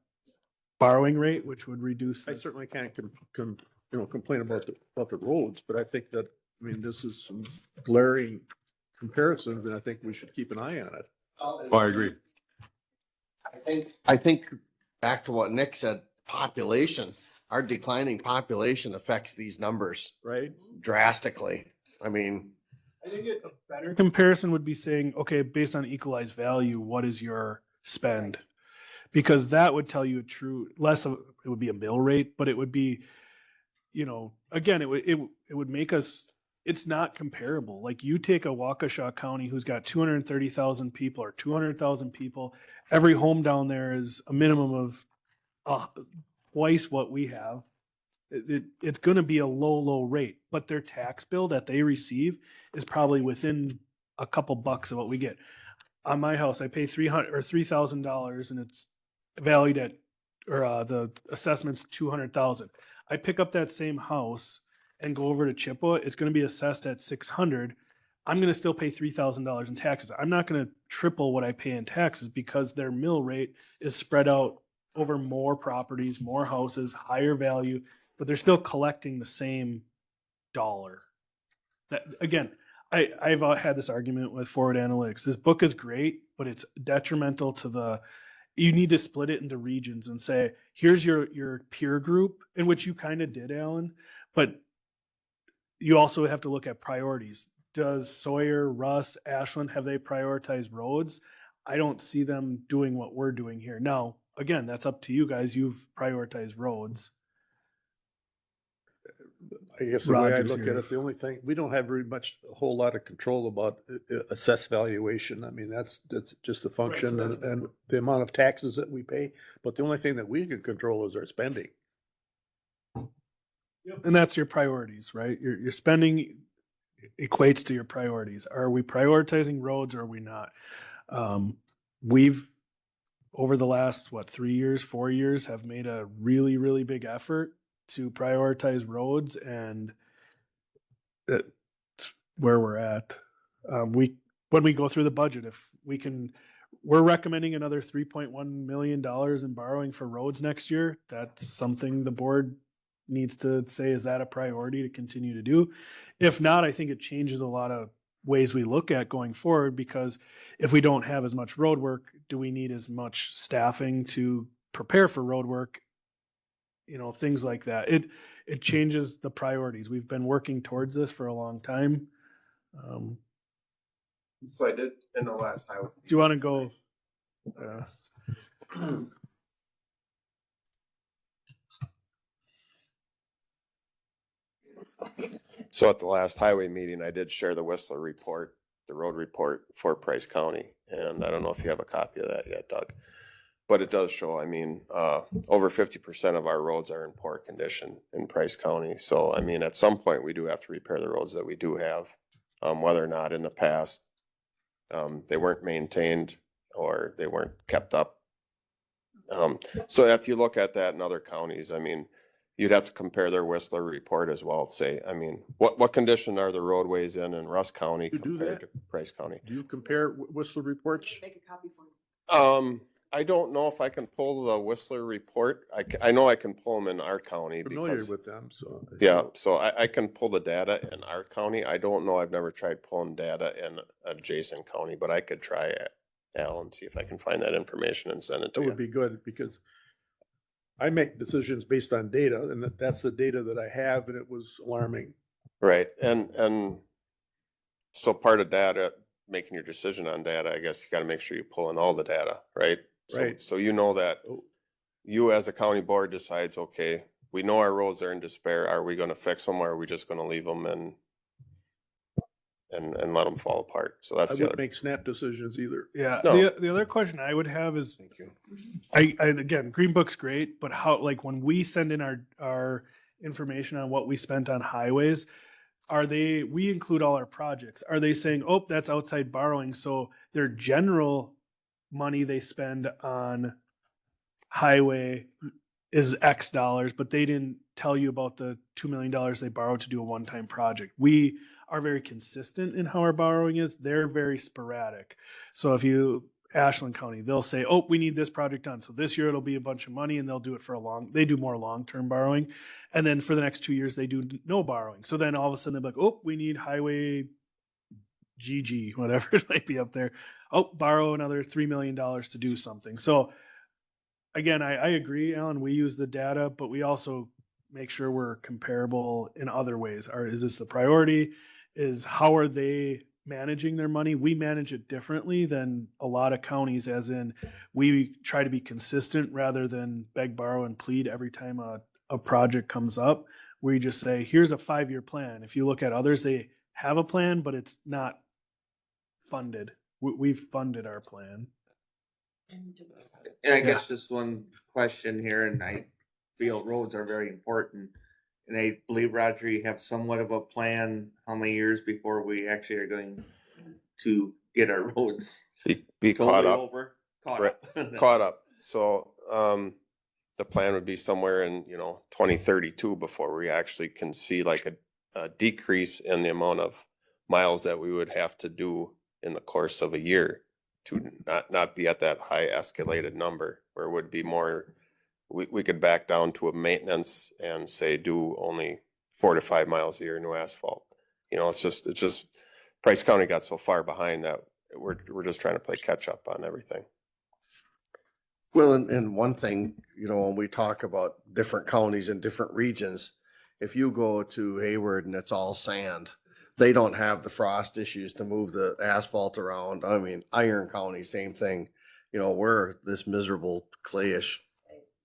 borrowing rate, which would reduce. I certainly can't complain about the roads, but I think that, I mean, this is some glaring comparisons, and I think we should keep an eye on it. Oh, I agree. I think back to what Nick said, population, our declining population affects these numbers Right? drastically. I mean, I think a better comparison would be saying, okay, based on equalized value, what is your spend? Because that would tell you it would be a mill rate, but it would be, again, it would make us, it's not comparable. Like you take a Waukesha County who's got 230,000 people or 200,000 people, every home down there is a minimum of twice what we have. It's going to be a low rate, but their tax bill that they receive is probably within a couple bucks of what we get. On my house, I pay $3,000 and it's valued at, or the assessment's 200,000. I pick up that same house and go over to Chippewa, it's going to be assessed at 600. I'm going to still pay $3,000 in taxes. I'm not going to triple what I pay in taxes because their mill rate is spread out over more properties, more houses, higher value, but they're still collecting the same dollar. That again, I've had this argument with Forward Analytics. This book is great, but it's detrimental to the. You need to split it into regions and say, here's your peer group, in which you kind of did, Alan, but you also have to look at priorities. Does Sawyer, Russ, Ashland, have they prioritized roads? I don't see them doing what we're doing here. Now, again, that's up to you guys. You've prioritized roads. I guess the way I Rogers look at here. it, the only thing, we don't have very much, a whole lot of control about assessed valuation. I mean, that's just a function Right, so and the amount of taxes that we pay. But the only thing that we can control is our spending. And that's your priorities, right? Your spending equates to your priorities. Are we prioritizing roads or are we not? We've, over the last, 3 years, 4 years, have made a really, really big effort to prioritize roads, and that's where we're at. When we go through the budget, if we can, we're recommending another $3.1 million in borrowing for roads next year. That's something the board needs to say, is that a priority to continue to do? If not, I think it changes a lot of ways we look at going forward, because if we don't have as much road work, do we need as much staffing to prepare for road work? Things like that. It changes the priorities. We've been working towards this for a long time. So I did in the last highway. Do you want to go? So at the last highway meeting, I did share the Whistler report, the road report for Price County. And I don't know if you have a copy of that yet, Doug. But it does show, over 50% of our roads are in poor condition in Price County. So, at some point, we do have to repair the roads that we do have, whether or not in the past they weren't maintained or they weren't kept up. So if you look at that in other counties, you'd have to compare their Whistler report as well. Say, what condition are the roadways in Russ County You do compared that? to Price County? Do you compare Whistler reports? Make a copy for you. I don't know if I can pull the Whistler report. I know I can pull them in our county Familiar because, with them, so. yeah, so I can pull the data in our county. I don't know. I've never tried pulling data in adjacent county, but I could try it, Al, and see if I can find that information and send it to That you. would be good, because I make decisions based on data, and that's the data that I have, and it was alarming. Right. And so part of data, making your decision on data, I guess you got to make sure you pull in all the data, right? Right. So you know that Oh. you as a county board decides, okay, we know our roads are in despair. Are we going to fix them, or are we just going to leave them and let them fall apart? So I that's the wouldn't other. make snap decisions either. Yeah. No. The other question I would have is, Thank you. I again, Green Book's great, but how, when we send in our information on what we spent on highways, we include all our projects. Are they saying, oh, that's outside borrowing, so their general money they spend on highway is X dollars, but they didn't tell you about the $2 million they borrowed to do a one-time project? We are very consistent in how our borrowing is. They're very sporadic. So if you, Ashland County, they'll say, oh, we need this project done. So this year it'll be a bunch of money, and they'll do it they do more long-term borrowing. And then for the next 2 years, they do no borrowing. So then all of a sudden they're like, oh, we need highway GG, whatever it might be up there. Oh, borrow another $3 million to do something. So again, I agree, Alan, we use the data, but we also make sure we're comparable in other ways. Is this the priority? How are they managing their money? We manage it differently than a lot of counties, as in we try to be consistent rather than beg, borrow, and plead every time a project comes up. We just say, here's a 5-year plan. If you look at others, they have a plan, but it's not funded. We've funded our plan. And I guess just one question here, and I feel roads are very important. And I believe, Roger, you have somewhat of a plan how many years before we actually are going to get our roads Be caught totally up. over? Caught Right. up. Caught up. So, the plan would be somewhere in, 2032 before we actually can see like a decrease in the amount of miles that we would have to do in the course of a year to not be at that high escalated number, where it would be more, we could back down to a maintenance and say do only 4 to 5 miles a year new asphalt. It's just Price County got so far behind that we're just trying to play catch up on everything. Well, and one thing, when we talk about different counties and different regions, if you go to Hayward and it's all sand, they don't have the frost issues to move the asphalt around. I mean, Iron County, same thing. We're this miserable clayish,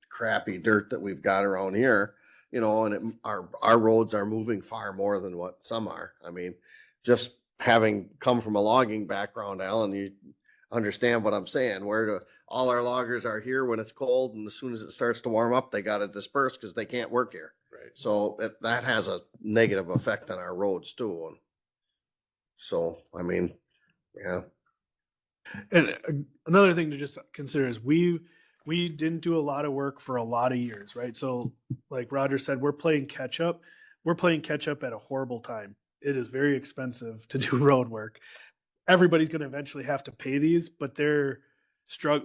crappy dirt that we've got around here, and our roads are moving far more than what some are. I mean, just having come from a logging background, Alan, you understand what I'm saying, all our loggers are here when it's cold, and as soon as it starts to warm up, they got to disperse because they can't work here. Right. So that has a negative effect on our roads too. And so, I mean, yeah. And another thing to just consider is we didn't do a lot of work for a lot of years, right? So like Roger said, we're playing catch up. We're playing catch up at a horrible time. It is very expensive to do road work. Everybody's going to eventually have to pay these, but they're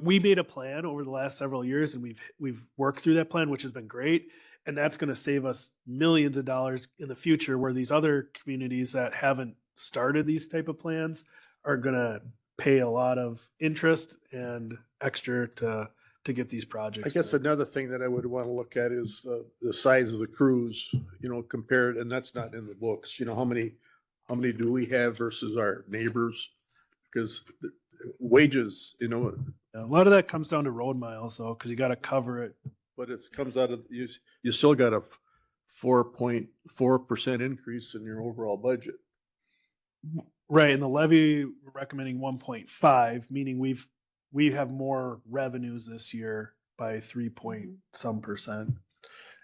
we made a plan over the last several years, and we've worked through that plan, which has been great. And that's going to save us millions of dollars in the future, where these other communities that haven't started these type of plans are going to pay a lot of interest and extra to get these projects. I guess done. another thing that I would want to look at is the size of the crews, compared, and that's not in the books. How many do we have versus our neighbors? Because wages, A lot of that comes down to road miles, though, because you got to cover it. but it comes out of, you still got a 4.4% increase in your overall budget. Right, and the levy we're recommending 1.5, meaning we have more revenues this year by 3 some percent.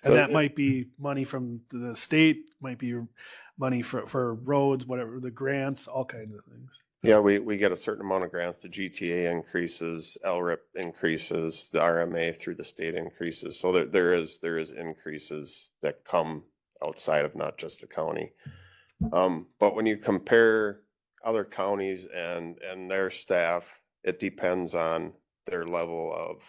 So And that might be money from the state, might be money for roads, whatever, the grants, all kinds of things. Yeah, we get a certain amount of grants. The GTA increases, LRIP increases, the RMA through the state increases. So there is increases that come outside of not just the county. But when you compare other counties and their staff, it depends on their level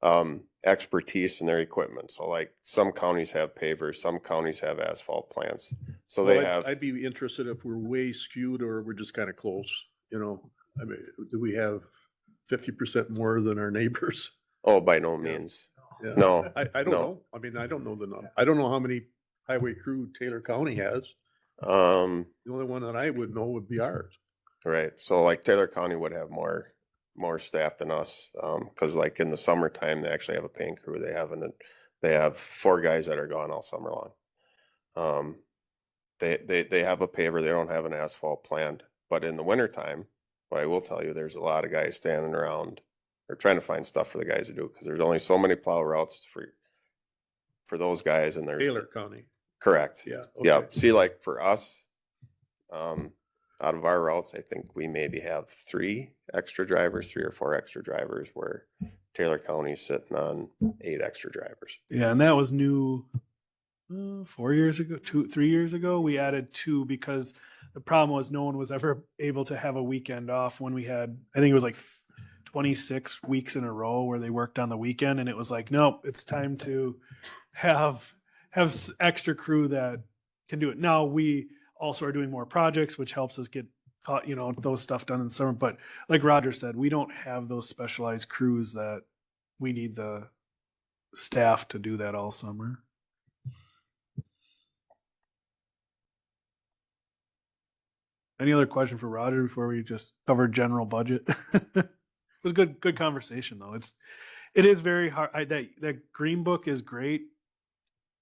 of expertise in their equipment. So like some counties have pavers, some counties have asphalt plants. So they have. I'd be interested if we're way skewed or we're just kind of close, I mean, do we have 50% more than our neighbors? Oh, by no means. Yeah. No. I don't no. know. I mean, I don't know the number. I don't know how many highway crew Taylor County has. The only one that I would know would be ours. Right. So like Taylor County would have more staff than us. Cause like in the summertime, they actually have a paint crew. They have 4 guys that are gone all summer long. They have a paver. They don't have an asphalt plant, but in the wintertime, what I will tell you, there's a lot of guys standing around. They're trying to find stuff for the guys to do, cause there's only so many plow routes for those guys. And there's Taylor County. correct. Yeah. Yeah. okay. See, like for us, out of our routes, I think we maybe have 3 or 4 extra drivers, where Taylor County's sitting on 8 extra drivers. Yeah, and that was new 4 years ago, 3 years ago. We added 2 because the problem was no one was ever able to have a weekend off when we had, I think it was like 26 weeks in a row where they worked on the weekend, and it was like, nope, it's time to have extra crew that can do it. Now we also are doing more projects, which helps us get those stuff done in the summer. But like Roger said, we don't have those specialized crews that we need the staff to do that all summer. Any other question for Roger before we just cover general budget? It was good conversation though. It is very hard. That green book is great,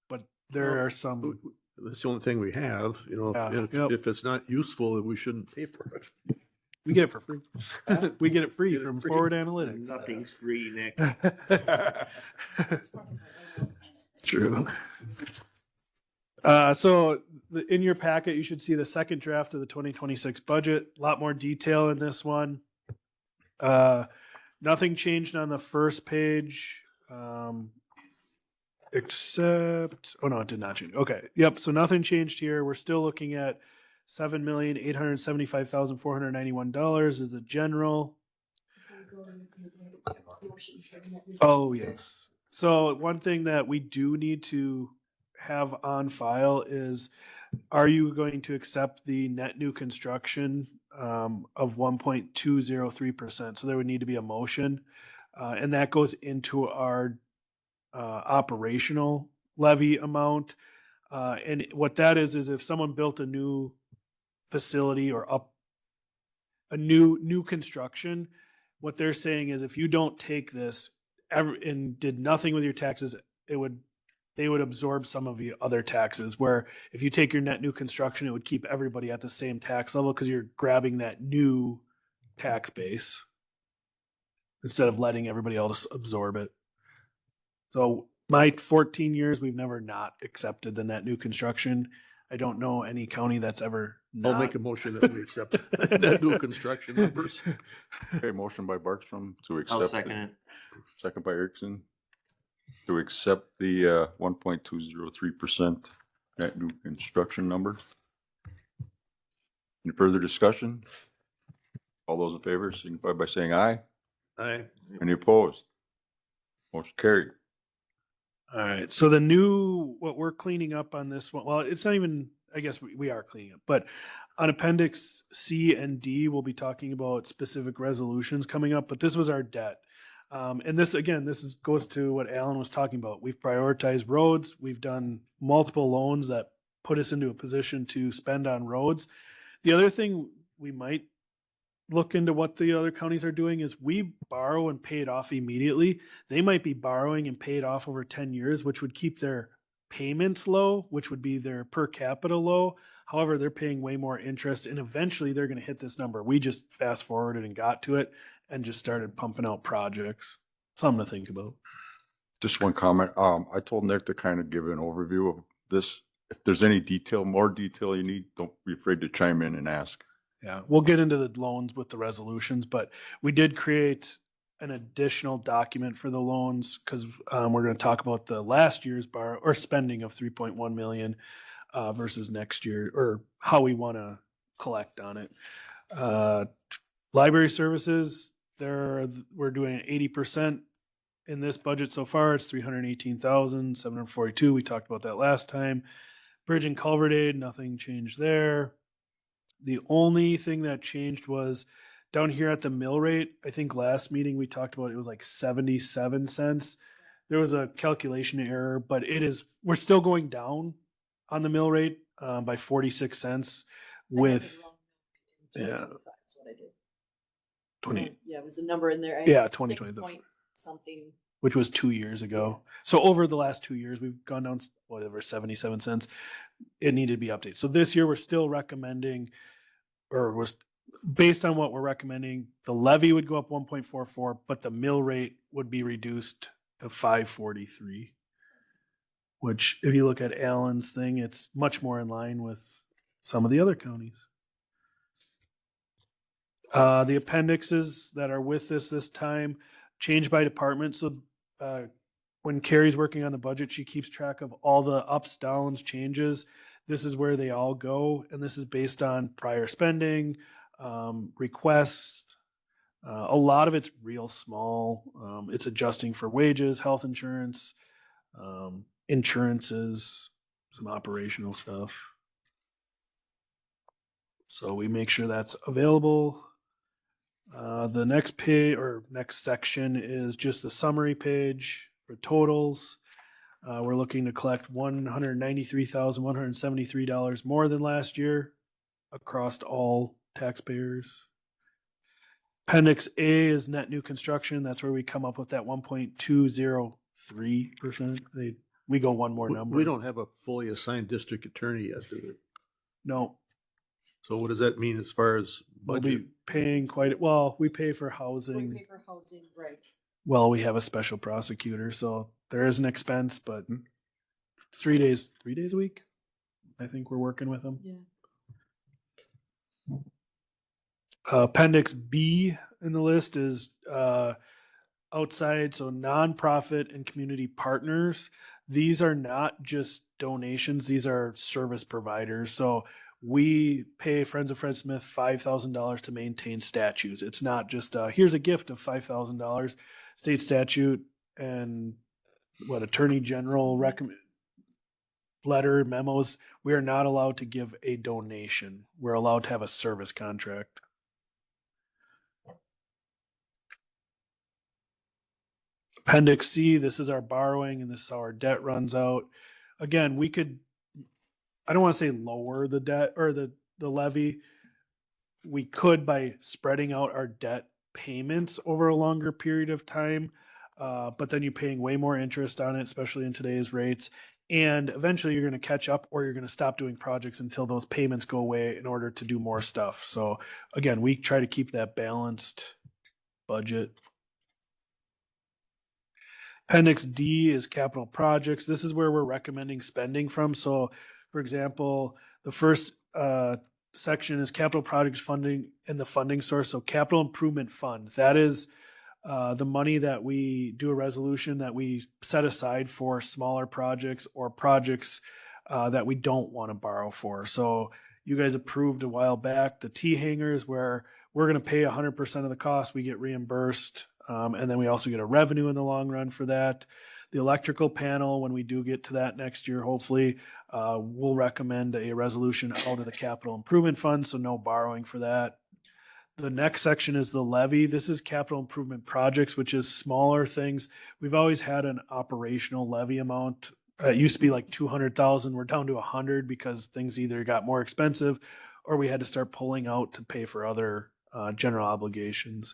but there are some. That's the only thing we have, Yeah, if it's not useful, then we shouldn't pay for it. We get it for free. We get it free from free. Forward Analytics. Nothing's free, Nick. True. In your packet, you should see the second draft of the 2026 budget. A lot more detail in this one. Nothing changed on the first page, except, oh no, it did not change. Okay. Yep. So nothing changed here. We're still looking at $7,875,491 is the general. Oh, yes. So one thing that we do need to have on file is, are you going to accept the net new construction of 1.203%? So there would need to be a motion. And that goes into our operational levy amount. And what that is if someone built a new facility or up a new construction, what they're saying is if you don't take this and did nothing with your taxes, they would absorb some of the other taxes, where if you take your net new construction, it would keep everybody at the same tax level because you're grabbing that new tax base instead of letting everybody else absorb it. So my 14 years, we've never not accepted the net new construction. I don't know any county that's ever I'll not. make a motion that we accept that new construction numbers. Okay, motion by Barkstrom to accept. I'll second it. Second by Erickson to accept the 1.203% net new construction number. Any further discussion? All those in favor signify by saying aye. Aye. Any opposed? Motion carried. All right. So what we're cleaning up on this one, well, it's not even, I guess we are cleaning up, but on Appendix C and D, we'll be talking about specific resolutions coming up, but this was our debt. And this, again, goes to what Alan was talking about. We've prioritized roads. We've done multiple loans that put us into a position to spend on roads. The other thing we might look into what the other counties are doing is we borrow and pay it off immediately. They might be borrowing and pay it off over 10 years, which would keep their payments low, which would be their per capita low. However, they're paying way more interest and eventually they're going to hit this number. We just fast forwarded and got to it and just started pumping out projects. Something to think about. Just one comment. I told Nick to kind of give an overview of this. If there's any more detail you need, don't be afraid to chime in and ask. Yeah, we'll get into the loans with the resolutions, but we did create an additional document for the loans because we're going to talk about the last year's spending of 3.1 million versus next year, or how we want to collect on it. Library services, we're doing 80% in this budget so far. It's 318,742. We talked about that last time. Bridge and culvert aid, nothing changed there. The only thing that changed was down here at the mill rate. I think last meeting we talked about it was like 77 cents. There was a calculation error, but we're still going down on the mill rate by 46 cents with, yeah. That's what I did. 20. Yeah, it was a number in there. Yeah, It's 2020. 6 point something. Which was 2 years ago. So over the last 2 years, we've gone down, 77 cents. It needed to be updated. So this year we're still recommending, or was based on what we're recommending, the levy would go up 1.44, but the mill rate would be reduced to 5.43, which if you look at Allen's thing, it's much more in line with some of the other counties. The appendixes that are with this time change by department. So when Carrie's working on the budget, she keeps track of all the ups, downs, changes. This is where they all go. And this is based on prior spending, requests. A lot of it's real small. It's adjusting for wages, health insurance, insurances, some operational stuff. So we make sure that's available. The next page or next section is just the summary page for totals. We're looking to collect $193,173 more than last year across all taxpayers. Appendix A is net new construction. That's where we come up with that 1.203%. We go one more number. We don't have a fully assigned district attorney yet, do we? No. So what does that mean as far as We'll budget? be paying we pay for housing. We pay for housing, right. Well, we have a special prosecutor, so there is an expense, but 3 days a week. I think we're working with them. Yeah. Appendix B in the list is outside, so nonprofit and community partners. These are not just donations, these are service providers. So we pay Friends of Fred Smith $5,000 to maintain statues. It's not just here's a gift of $5,000. State statute and what Attorney General recommend letter memos. We are not allowed to give a donation. We're allowed to have a service contract. Appendix C, this is our borrowing and this is how our debt runs out. Again, we could, I don't want to say lower the debt or the levy. We could by spreading out our debt payments over a longer period of time. But then you're paying way more interest on it, especially in today's rates. And eventually you're going to catch up or you're going to stop doing projects until those payments go away in order to do more stuff. So again, we try to keep that balanced budget. Appendix D is capital projects. This is where we're recommending spending from. So for example, the first section is capital projects funding and the funding source. So capital improvement fund, that is the money that we do a resolution that we set aside for smaller projects or projects that we don't want to borrow for. So you guys approved a while back the T hangers where we're going to pay 100% of the cost. We get reimbursed. And then we also get a revenue in the long run for that. The electrical panel, when we do get to that next year, hopefully, we'll recommend a resolution out of the capital improvement fund. So no borrowing for that. The next section is the levy. This is capital improvement projects, which is smaller things. We've always had an operational levy amount. It used to be like 200,000. We're down to 100 because things either got more expensive or we had to start pulling out to pay for other general obligations.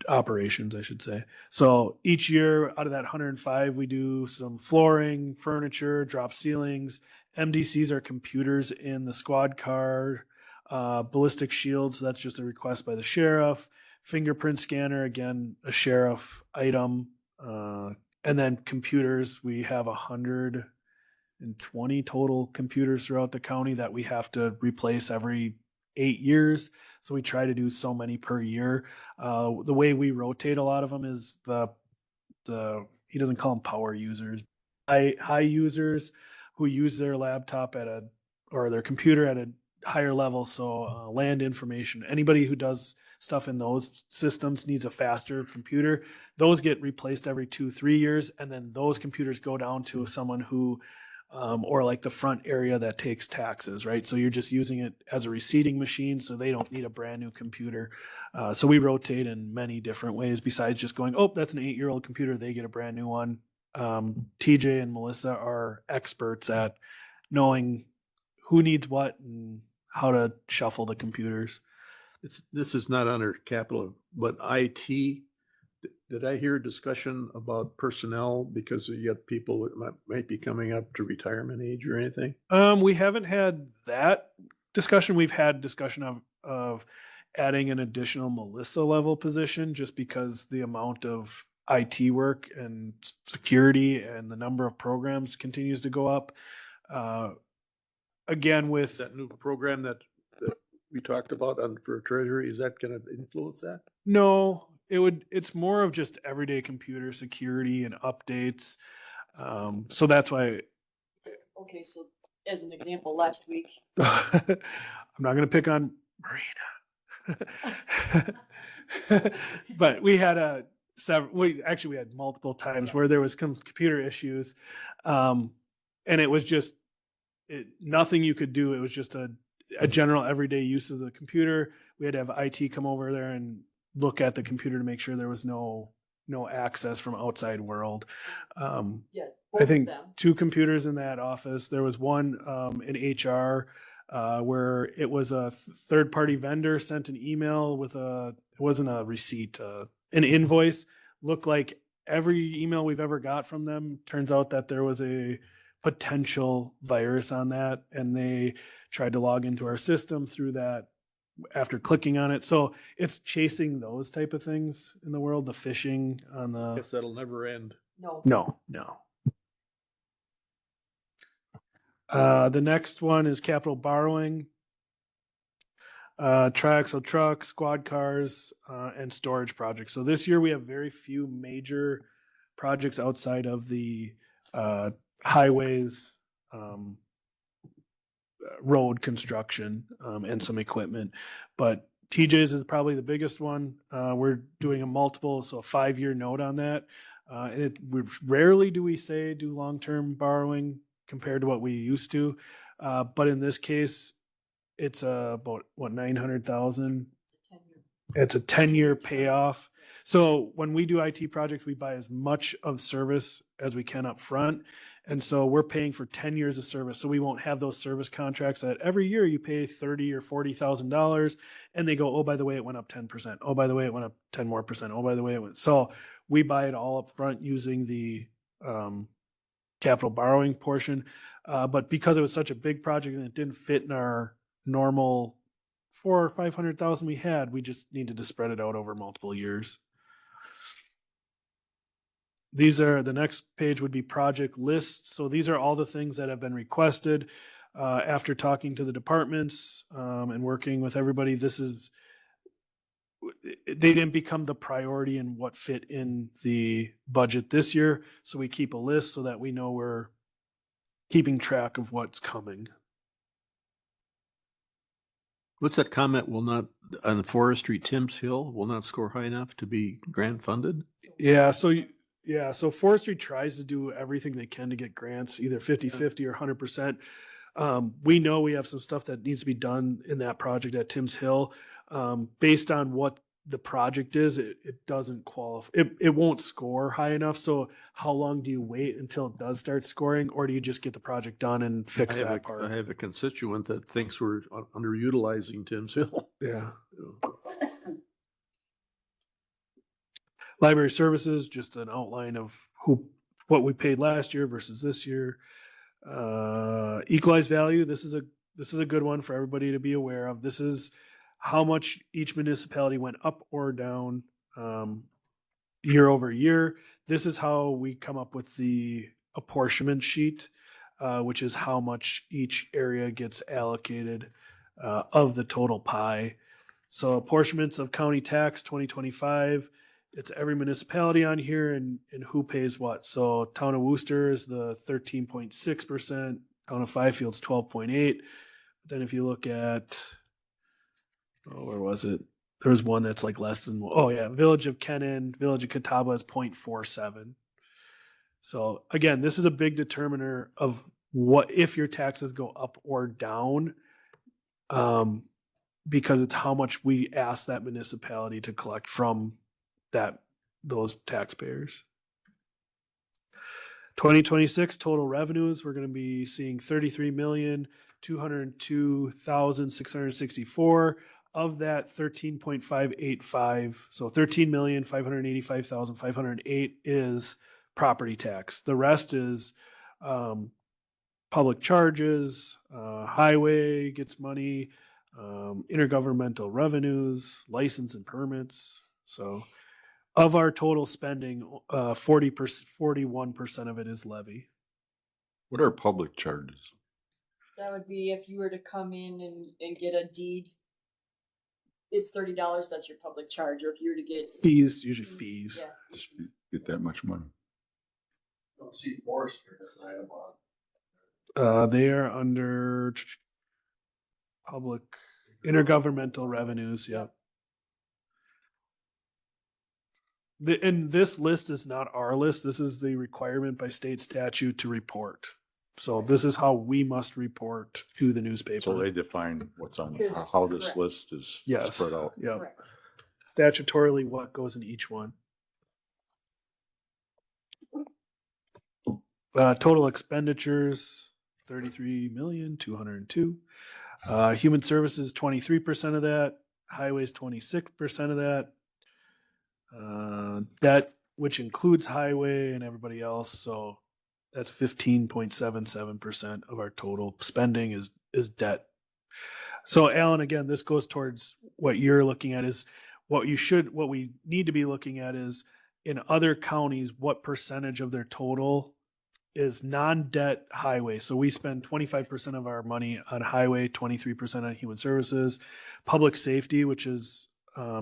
Operations, I should say. So each year out of that 105, we do some flooring, furniture, drop ceilings. MDCs are computers in the squad car, ballistic shields. That's just a request by the sheriff. Fingerprint scanner, again, a sheriff item. And then computers, we have 120 total computers throughout the county that we have to replace every 8 years. So we try to do so many per year. The way we rotate a lot of them is the he doesn't call them power users, high users who use their laptop or their computer at a higher level. So land information, anybody who does stuff in those systems needs a faster computer. Those get replaced every 2-3 years. And then those computers go down to someone who or like the front area that takes taxes, right? So you're just using it as a receipting machine, so they don't need a brand new computer. So we rotate in many different ways besides just going, oh, that's an 8-year-old computer, they get a brand new one. TJ and Melissa are experts at knowing who needs what and how to shuffle the computers. This is not under capital, but IT. Did I hear a discussion about personnel because you got people that might be coming up to retirement age or anything? We haven't had that discussion. We've had discussion of adding an additional Melissa level position just because the amount of IT work and security and the number of programs continues to go up. Again, with That new program that we talked about for Treasury, is that going to influence that? No, it's more of just everyday computer security and updates. So that's why Okay, so as an example, last week, I'm not going to pick on Marina. But we had we had multiple times where there was computer issues. And it was just nothing you could do. It was just a general everyday use of the computer. We had to have IT come over there and look at the computer to make sure there was no access from outside world. yeah. I think 2 computers in that office. There was one in HR where it was a third-party vendor sent an email with it wasn't a receipt, an invoice. Looked like every email we've ever got from them. Turns out that there was a potential virus on that, and they tried to log into our system through that after clicking on it. So it's chasing those type of things in the world, the phishing on I the guess that'll never end. No. no. The next one is capital borrowing. Trucks, squad cars, and storage projects. So this year we have very few major projects outside of the highways, road construction, and some equipment. But TJ's is probably the biggest one. We're doing a multiple, so a 5-year note on that. And rarely do we do long-term borrowing compared to what we used to. But in this case, it's about what, 900,000. It's a 10-year payoff. So when we do IT projects, we buy as much of service as we can up front. And so we're paying for 10 years of service. So we won't have those service contracts that every year you pay $30,000 or $40,000 and they go, oh, by the way, it went up 10%. Oh, by the way, it went up 10 more percent. Oh, by the way, it went. So we buy it all up front using the capital borrowing portion. But because it was such a big project and it didn't fit in our normal 400,000 or 500,000 we had, we just needed to spread it out over multiple years. These are, the next page would be project lists. So these are all the things that have been requested after talking to the departments and working with everybody. They didn't become the priority in what fit in the budget this year. So we keep a list so that we know we're keeping track of what's coming. What's that comment? Will not, on forestry, Timms Hill will not score high enough to be grant funded? Yeah. So forestry tries to do everything they can to get grants, either 50-50 or 100%. We know we have some stuff that needs to be done in that project at Timms Hill. Based on what the project is, it doesn't qualify. It won't score high enough. So how long do you wait until it does start scoring, or do you just get the project done and fix that part? I have a constituent that thinks we're underutilizing Timms Hill. Yeah. Library services, just an outline of what we paid last year versus this year. Equalized value. This is a good one for everybody to be aware of. This is how much each municipality went up or down year over year. This is how we come up with the apportionment sheet, which is how much each area gets allocated of the total pie. So apportionments of county tax 2025. It's every municipality on here and who pays what. So town of Worcester is the 13.6%, town of Fifields 12.8%. But then if you look at, where was it? There was one that's like less than, Village of Kennan, Village of Catawba is 0.47. So again, this is a big determiner of what if your taxes go up or down, because it's how much we ask that municipality to collect from those taxpayers. 2026 total revenues, we're going to be seeing 33,202,664. Of that, 13.585, so 13,585,508 is property tax. The rest is public charges, highway gets money, intergovernmental revenues, license and permits. So of our total spending, 41% of it is levy. What are public charges? That would be if you were to come in and get a deed. It's $30, that's your public charge, or if you were to get Fees, usually fees. Yeah. Just get that much money. Don't see forestry as an item on. They are under public intergovernmental revenues. Yep. And this list is not our list. This is the requirement by state statute to report. So this is how we must report to the newspaper. So they define what's on, how this Correct. list is Yes. spread out. Yeah. Correct. Statutorily, what goes in each one. Total expenditures, 33,202,000. Human services, 23% of that. Highways, 26% of that. Debt, which includes highway and everybody else. So that's 15.77% of our total spending is debt. So Alan, again, this goes towards what you're looking at is what we need to be looking at is in other counties, what percentage of their total is non-debt highway. So we spend 25% of our money on highway, 23% on human services, public safety, which is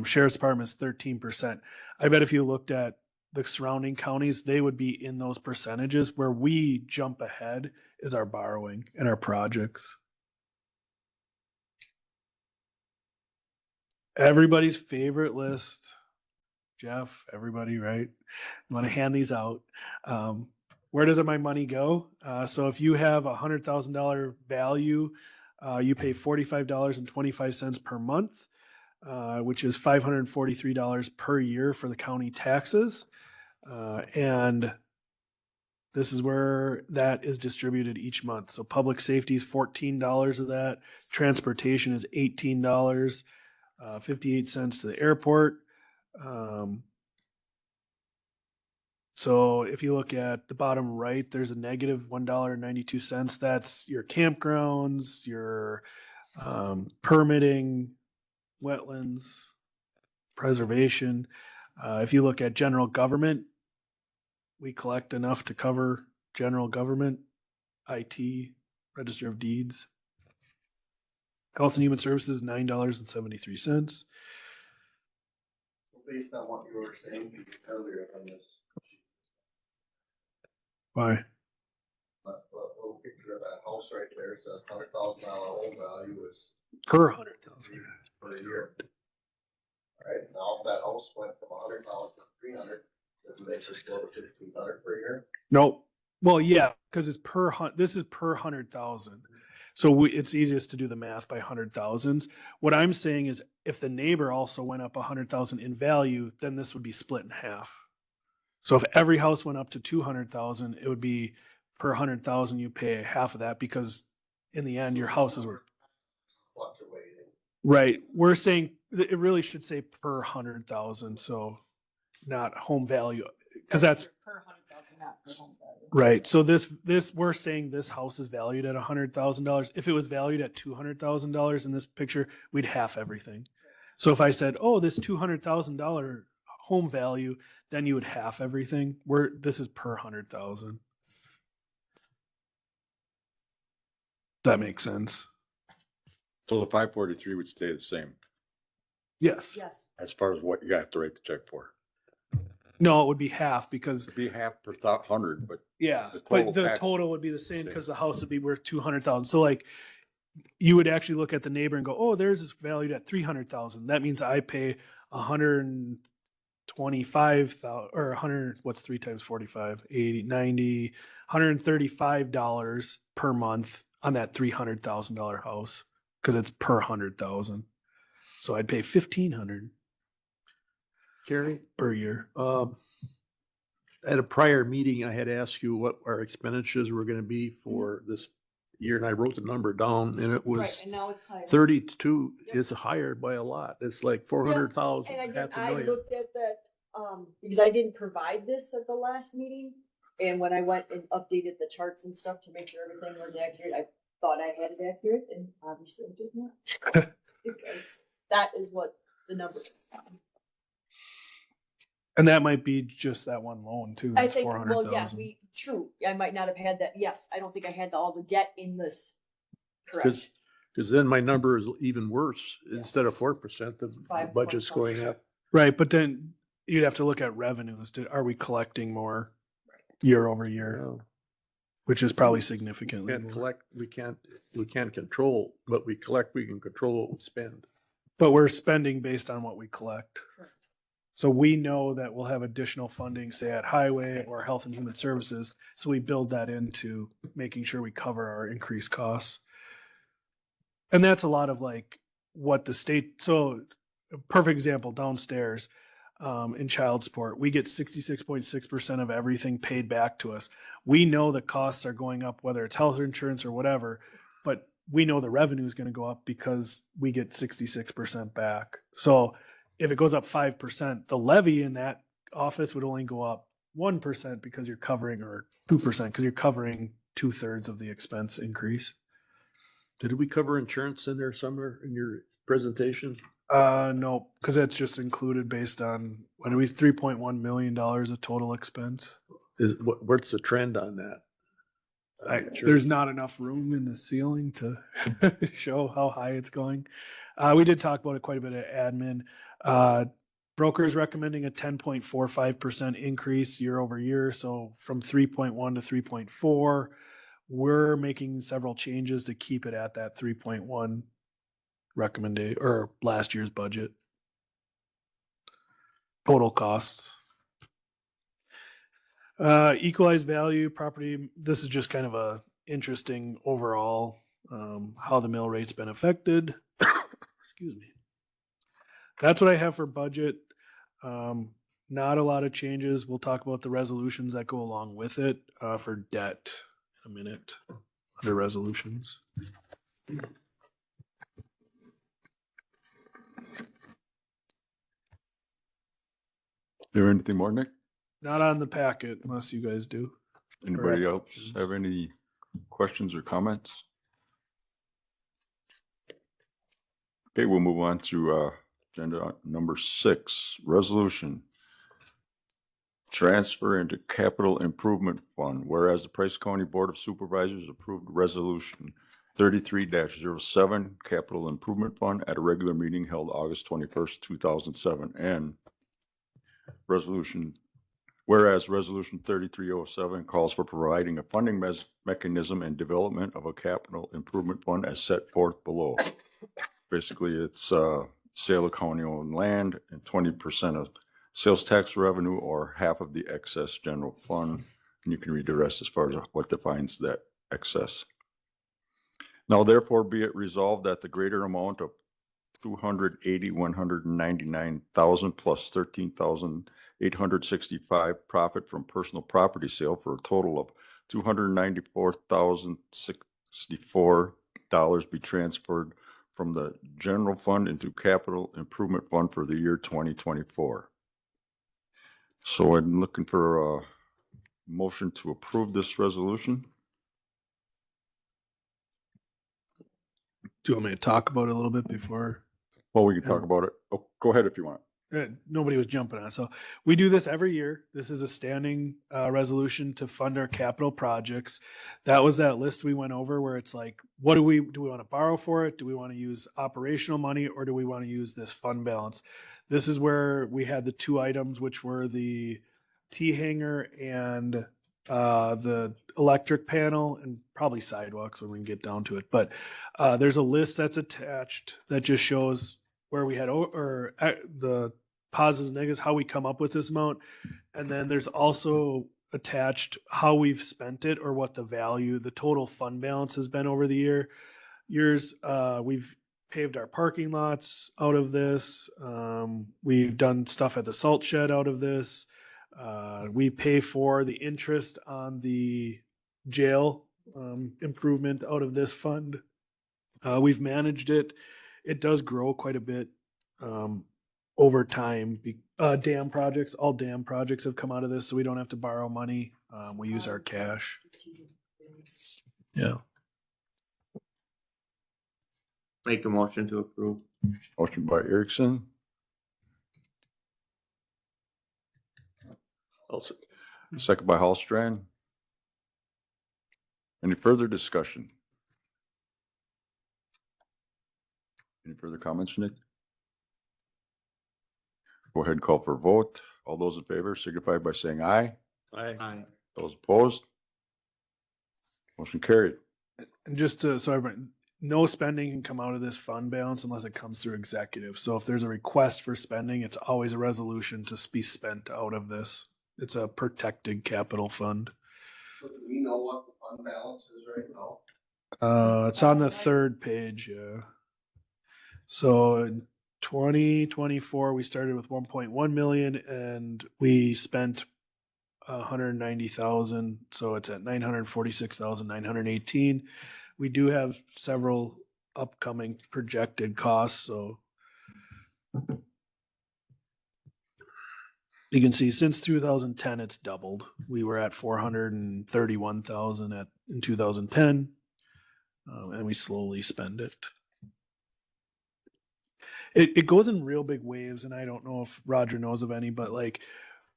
sheriff's department is 13%. I bet if you looked at the surrounding counties, they would be in those percentages. Where we jump ahead is our borrowing and our projects. Everybody's favorite list. Jeff, everybody, right? You want to hand these out. Where does my money go? So if you have $100,000 value, you pay $45.25 per month, which is $543 per year for the county taxes. And this is where that is distributed each month. So public safety is $14 of that. Transportation is $18, 58 cents to the airport. So if you look at the bottom right, there's a negative $1.92. That's your campgrounds, your permitting, wetlands, preservation. If you look at general government, we collect enough to cover general government, IT, Register of Deeds. Health and Human Services, $9.73. Based on what you were saying earlier on this, Why? that little picture of that house right there says $100,000 home value is Per 100,000. per year. All right, now if that house went from 100,000 to 300, it makes us go to 1,500 per year. Nope. Well, yeah, because it's this is per 100,000. So it's easiest to do the math by 100,000s. What I'm saying is if the neighbor also went up 100,000 in value, then this would be split in half. So if every house went up to 200,000, it would be per 100,000 you pay half of that, because in the end your houses were Fluctuating. right. We're saying it really should say per 100,000, so not home value, because that's Per 100,000, not per home value. right. So this we're saying this house is valued at $100,000. If it was valued at $200,000 in this picture, we'd half everything. So if I said, oh, this $200,000 home value, then you would half everything. This is per 100,000. Does that make sense? So the 543 would stay the same Yes. Yes. as far as what you have to write the check for. No, it would be half because It'd be half per 100, but yeah, The but total the tax total would be the same same. because the house would be worth 200,000. So like you would actually look at the neighbor and go, oh, theirs is valued at 300,000. That means I pay 125,000 or 100, what's 3 times 45, 80, 90, $135 per month on that $300,000 house because it's per 100,000. So I'd pay 1,500 Carrie, per year. at a prior meeting, I had asked you what our expenditures were gonna be for this year, and I wrote the number down, and it Right, was and now it's higher. 32 Yep. is higher by a lot. It's like 400,000, And half a I million. looked at that, because I didn't provide this at the last meeting. And when I went and updated the charts and stuff to make sure everything was accurate, I thought I had it accurate, and obviously I did not. Because that is what the number is. And that might be just that one loan too. I It's think, well, yeah, 400,000. true, I might not have had that, yes, I don't think I had all the debt in this. Cause, Correct. 'cause then my number is even worse. Instead of 4%, the 5 budget's point going up. Right, but then you'd have to look at revenues. Are we collecting more year over year, Well, which is probably We significantly can't more. collect, we can't control what we collect, we can control what we spend. But we're spending based on what we collect. Correct. So we know that we'll have additional funding, say at highway or health and human services. So we build that into making sure we cover our increased costs. And that's a lot of like what the state, so a perfect example downstairs in child support, we get 66.6% of everything paid back to us. We know the costs are going up, whether it's health insurance or whatever, but we know the revenue is going to go up because we get 66% back. So if it goes up 5%, the levy in that office would only go up 1% because you're covering, or 2% because you're covering 2/3 of the expense increase. Did we cover insurance in there somewhere in your presentation? No, because that's just included based on when we $3.1 million of total expense. What's the trend on that? There's not enough room in the ceiling to show how high it's going. We did talk about it quite a bit at admin. Brokers recommending a 10.45% increase year over year. So from 3.1 to 3.4, we're making several changes to keep it at that 3.1 recommendation or last year's budget. Total costs. Equalized value property. This is just kind of a interesting overall, how the mill rate's been affected. Excuse me. That's what I have for budget. Not a lot of changes. We'll talk about the resolutions that go along with it, for debt in a minute under resolutions. There anything more, Nick? Not on the packet unless you guys do. Anybody else have any questions or comments? Okay, we'll move on to agenda number 6, resolution. Transfer into capital improvement fund, whereas the Price County Board of Supervisors approved resolution 33-07 capital improvement fund at a regular meeting held August 21st, 2007, and whereas resolution 3307 calls for providing a funding mechanism and development of a capital improvement fund as set forth below. Basically, it's sale of county-owned land and 20% of sales tax revenue or half of the excess general fund. And you can read the rest as far as what defines that excess. Now, therefore, be it resolved that the greater amount of $280,199,000 plus $13,865 profit from personal property sale for a total of $294,064 be transferred from the general fund into capital improvement fund for the year 2024. So I'm looking for a motion to approve this resolution. Do you want me to talk about it a little bit before? Well, we can talk about it. Oh, go ahead if you want. Nobody was jumping on it. So we do this every year. This is a standing resolution to fund our capital projects. That was that list we went over where it's like, what do we want to borrow for it? Do we want to use operational money or do we want to use this fund balance? This is where we had the two items, which were the T-hanger and the electric panel and probably sidewalks when we can get down to it. But there's a list that's attached that just shows where we had the positives and negatives, how we come up with this amount. And then there's also attached how we've spent it or what the total fund balance has been over the years. We've paved our parking lots out of this. We've done stuff at the salt shed out of this. We pay for the interest on the jail improvement out of this fund. We've managed it. It does grow quite a bit over time. All dam projects have come out of this, so we don't have to borrow money. We use our cash. Yeah. Make a motion to approve. Motion by Erickson. Second by Hallstrand. Any further discussion? Any further comments, Nick? Go ahead and call for a vote. All those in favor signify by saying aye. Aye. Those opposed? Motion carried. And just so everybody, no spending can come out of this fund balance unless it comes through executive. So if there's a request for spending, it's always a resolution to be spent out of this. It's a protected capital fund. So do we know what the fund balance is right now? It's on the third page. Yeah. So in 2024, we started with 1.1 million and we spent 190,000. So it's at 946,918. We do have several upcoming projected costs. So you can see since 2010, it's doubled. We were at 431,000 in 2010, and we slowly spend it. It goes in real big waves, and I don't know if Roger knows of any, but like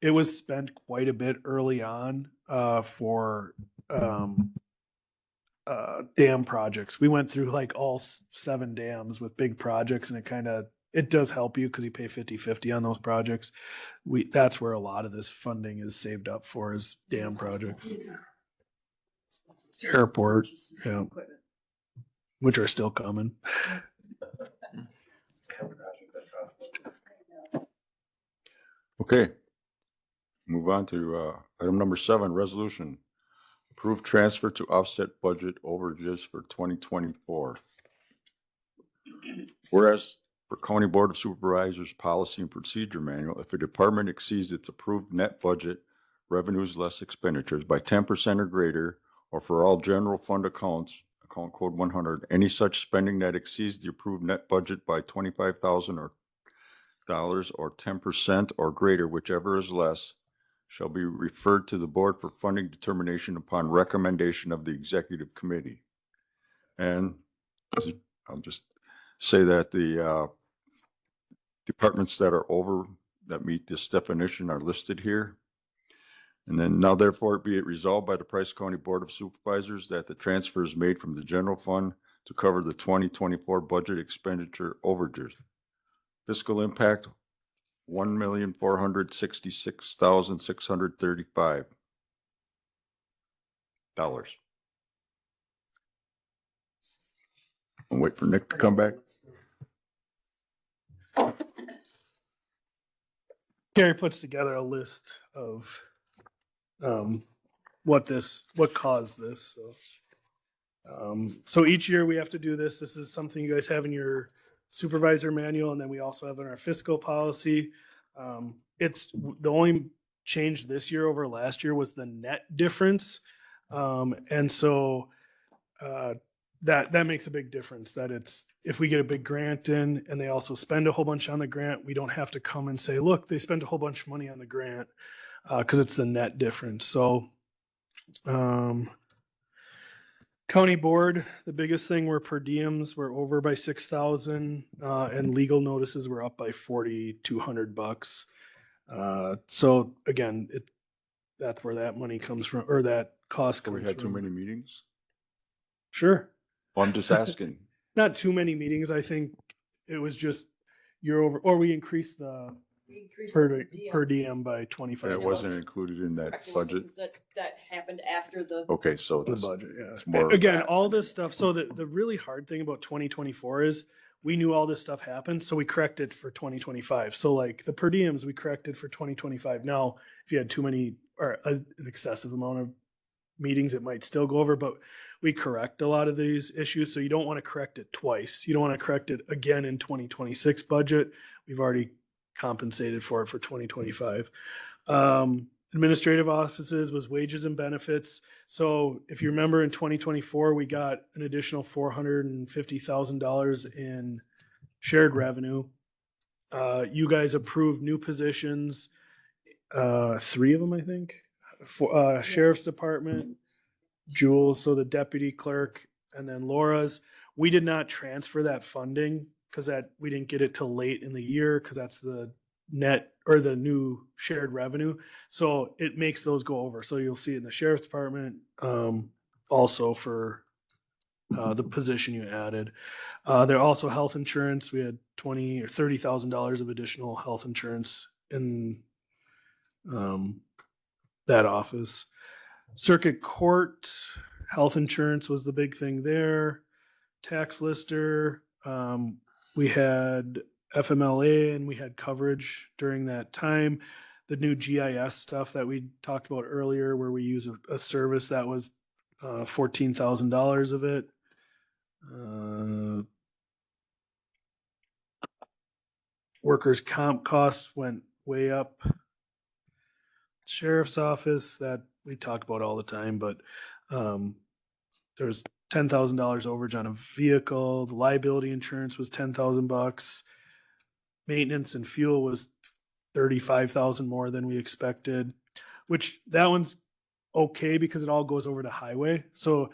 it was spent quite a bit early on for dam projects. We went through like all 7 dams with big projects, and it does help you because you pay 50/50 on those projects. That's where a lot of this funding is saved up for, is dam projects. Airport, yeah, which are still coming. Okay. Move on to item number 7, resolution. Approve transfer to offset budget overages for 2024. Whereas for County Board of Supervisors Policy and Procedure Manual, if a department exceeds its approved net budget revenues less expenditures by 10% or greater, or for all general fund accounts, account code 100, any such spending that exceeds the approved net budget by $25,000 or 10% or greater, whichever is less, shall be referred to the board for funding determination upon recommendation of the executive committee. And I'll just say that the departments that are over, that meet this definition, are listed here. And then now therefore be it resolved by the Price County Board of Supervisors that the transfer is made from the general fund to cover the 2024 budget expenditure overages. Fiscal impact, $1,466,635. I'll wait for Nick to come back. Gary puts together a list of what caused this. So each year we have to do this. This is something you guys have in your supervisor manual, and then we also have in our fiscal policy. It's the only change this year over last year was the net difference. And so that makes a big difference, that it's, if we get a big grant in and they also spend a whole bunch on the grant, we don't have to come and say, look, they spent a whole bunch of money on the grant, because it's the net difference. So county board, the biggest thing were per diems were over by 6,000, and legal notices were up by $4,200. So again, that's where that money comes from, or that cost comes We from. had too many meetings? Sure. Well, I'm just asking. Not too many meetings. I think it was just you're over, or we increased the We increased per the DM. per diem by 25. That wasn't included in that Actual budget? things That happened after the. Okay, so The this, budget, yeah. it's more of Again, that. all this stuff. So the really hard thing about 2024 is we knew all this stuff happened, so we corrected for 2025. So like the per diems, we corrected for 2025. Now, if you had too many or an excessive amount of meetings, it might still go over, but we correct a lot of these issues. So you don't want to correct it twice. You don't want to correct it again in 2026 budget. We've already compensated for it for 2025. Administrative offices was wages and benefits. So if you remember in 2024, we got an additional $450,000 in shared revenue. You guys approved new positions, 3 of them, I think, for sheriff's department, Jules, so the deputy clerk, and then Laura's. We did not transfer that funding because we didn't get it till late in the year, because that's the net or the new shared revenue. So it makes those go over. So you'll see it in the sheriff's department, also for the position you added. There also health insurance. We had $20,000 or $30,000 of additional health insurance in that office. Circuit court health insurance was the big thing there. Tax lister, we had FMLA and we had coverage during that time. The new GIS stuff that we talked about earlier, where we use a service, that was $14,000 of it. Workers' comp costs went way up. Sheriff's office, that we talk about all the time, but there's $10,000 overage on a vehicle. The liability insurance was $10,000. Maintenance and fuel was $35,000 more than we expected, which that one's okay because it all goes over to highway. So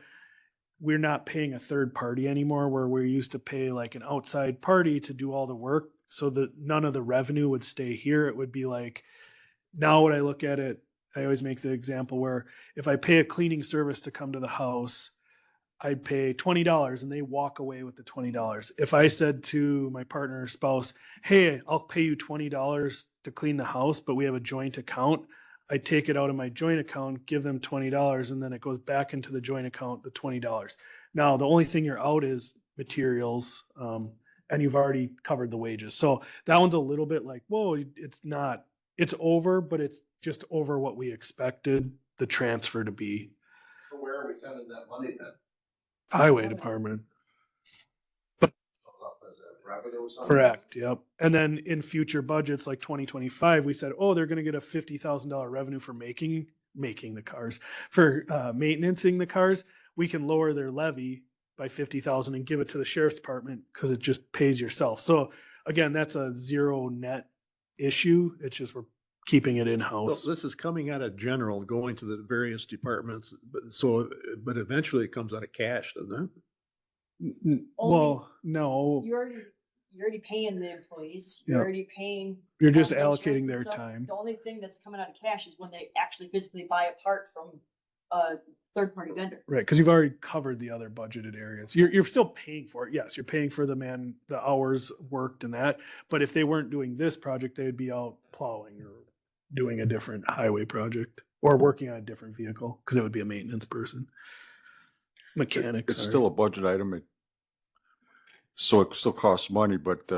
we're not paying a third party anymore, where we used to pay like an outside party to do all the work, so that none of the revenue would stay here. It would be like, now when I look at it, I always make the example where if I pay a cleaning service to come to the house, I'd pay $20 and they walk away with the $20. If I said to my partner or spouse, hey, I'll pay you $20 to clean the house, but we have a joint account, I take it out of my joint account, give them $20, and then it goes back into the joint account, the $20. Now, the only thing you're out is materials, and you've already covered the wages. So that one's a little bit like, whoa, it's over, but it's just over what we expected the transfer to be. So where are we sending that money then? Highway department. Up as a revenue or something? Correct. Yep. And then in future budgets like 2025, we said, oh, they're going to get a $50,000 revenue for making the cars, for maintaining the cars. We can lower their levy by 50,000 and give it to the sheriff's department because it just pays yourself. So again, that's a zero net issue. It's just we're keeping it in Well, house. this is coming out of general, going to the various departments, but eventually it comes out of cash, doesn't it? Well, no, You're already paying the employees, Yeah. you're already paying. you're just health insurance allocating and their stuff. time. The only thing that's coming out of cash is when they actually physically buy a part from a third-party vendor. Right, because you've already covered the other budgeted areas. You're still paying for it. Yes, you're paying for the hours worked and that. But if they weren't doing this project, they would be out plowing or doing a different highway project or working on a different vehicle because it would be a maintenance person, mechanic. It's sorry. still a budget item. So it still costs money, but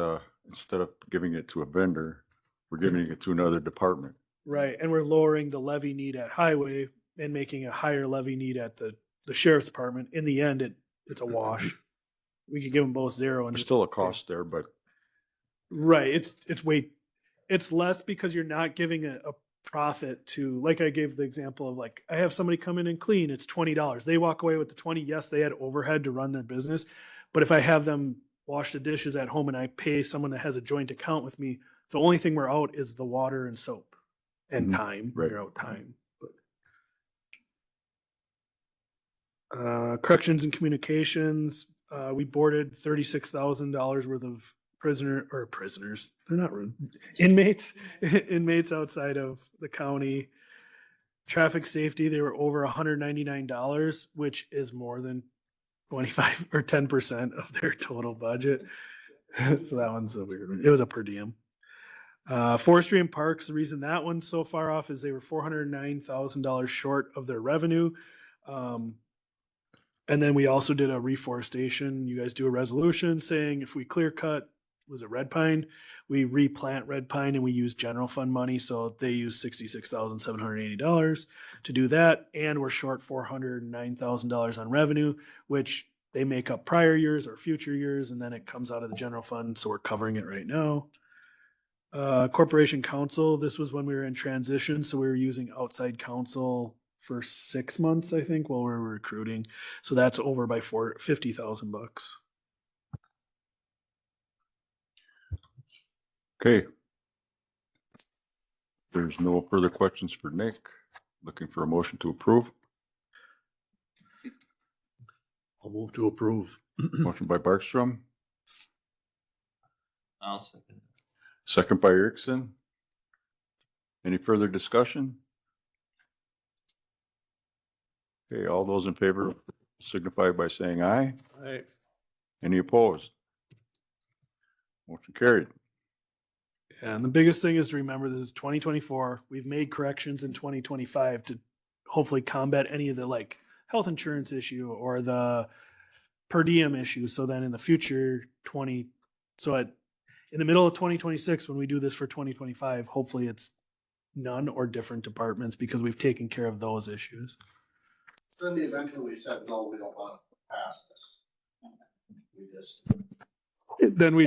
instead of giving it to a vendor, we're giving it to another department. Right, and we're lowering the levy need at highway and making a higher levy need at the sheriff's department. In the end, it's a wash. We could give them both zero and There's just still a cost there, but right. It's less because you're not giving a profit to, like I gave the example of like, I have somebody come in and clean, it's $20. They walk away with the 20. Yes, they had overhead to run their business. But if I have them wash the dishes at home and I pay someone that has a joint account with me, the only thing we're out is the water and soap and Mhm. time. Right. You're out time. Corrections and communications, we boarded $36,000 worth of prisoners. They're not inmates outside of the county. Traffic safety, they were over $199, which is more than 25 or 10% of their total budget. So that one's a weird one. It was a per diem. Forestry and parks, the reason that one's so far off is they were $409,000 short of their revenue. And then we also did a reforestation. You guys do a resolution saying if we clear cut, was it red pine? We replant red pine and we use general fund money. So they use $66,780 to do that. And we're short $409,000 on revenue, which they make up prior years or future years. And then it comes out of the general fund. So we're covering it right now. Corporation counsel, this was when we were in transition. So we were using outside counsel for 6 months, I think, while we were recruiting. So that's over by $50,000. okay. There's no further questions for Nick. Looking for a motion to approve. I'll move to approve. Motion by Barkstrom, I'll second. second by Erickson. Any further discussion? Okay, all those in favor signify by saying aye. Aye. Any opposed? Motion carried. And the biggest thing is to remember this is 2024. We've made corrections in 2025 to hopefully combat any of the like health insurance issue or the per diem issue. So then in the future, in the middle of 2026, when we do this for 2025, hopefully it's none or different departments because we've taken care of those issues. So in the event that we said, no, we don't want to pass this. We just, Then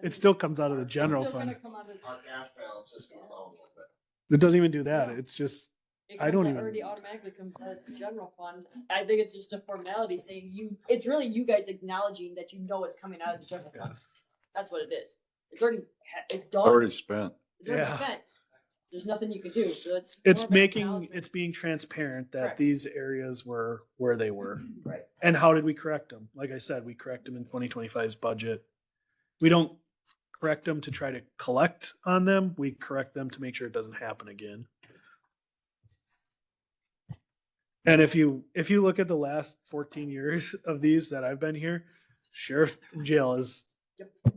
it still comes out of the general It's still fund. gonna come out of- our cash balance just goes down a little bit. It doesn't even do that. It's just, It I don't comes out- even- already automatically comes out of the general fund. I think it's just a formality saying it's really you guys acknowledging that you know it's coming out of the general fund. That's what it is. It's already, it's done. Already spent. It's already Yeah. spent. There's nothing you can do, so it's. it's more of an making, acknowledgement. it's being transparent that Correct. these areas were where they were. Right. And how did we correct them? Like I said, we correct them in 2025's budget. We don't correct them to try to collect on them. We correct them to make sure it doesn't happen again. And if you look at the last 14 years of these that I've been here, sheriff and jail is,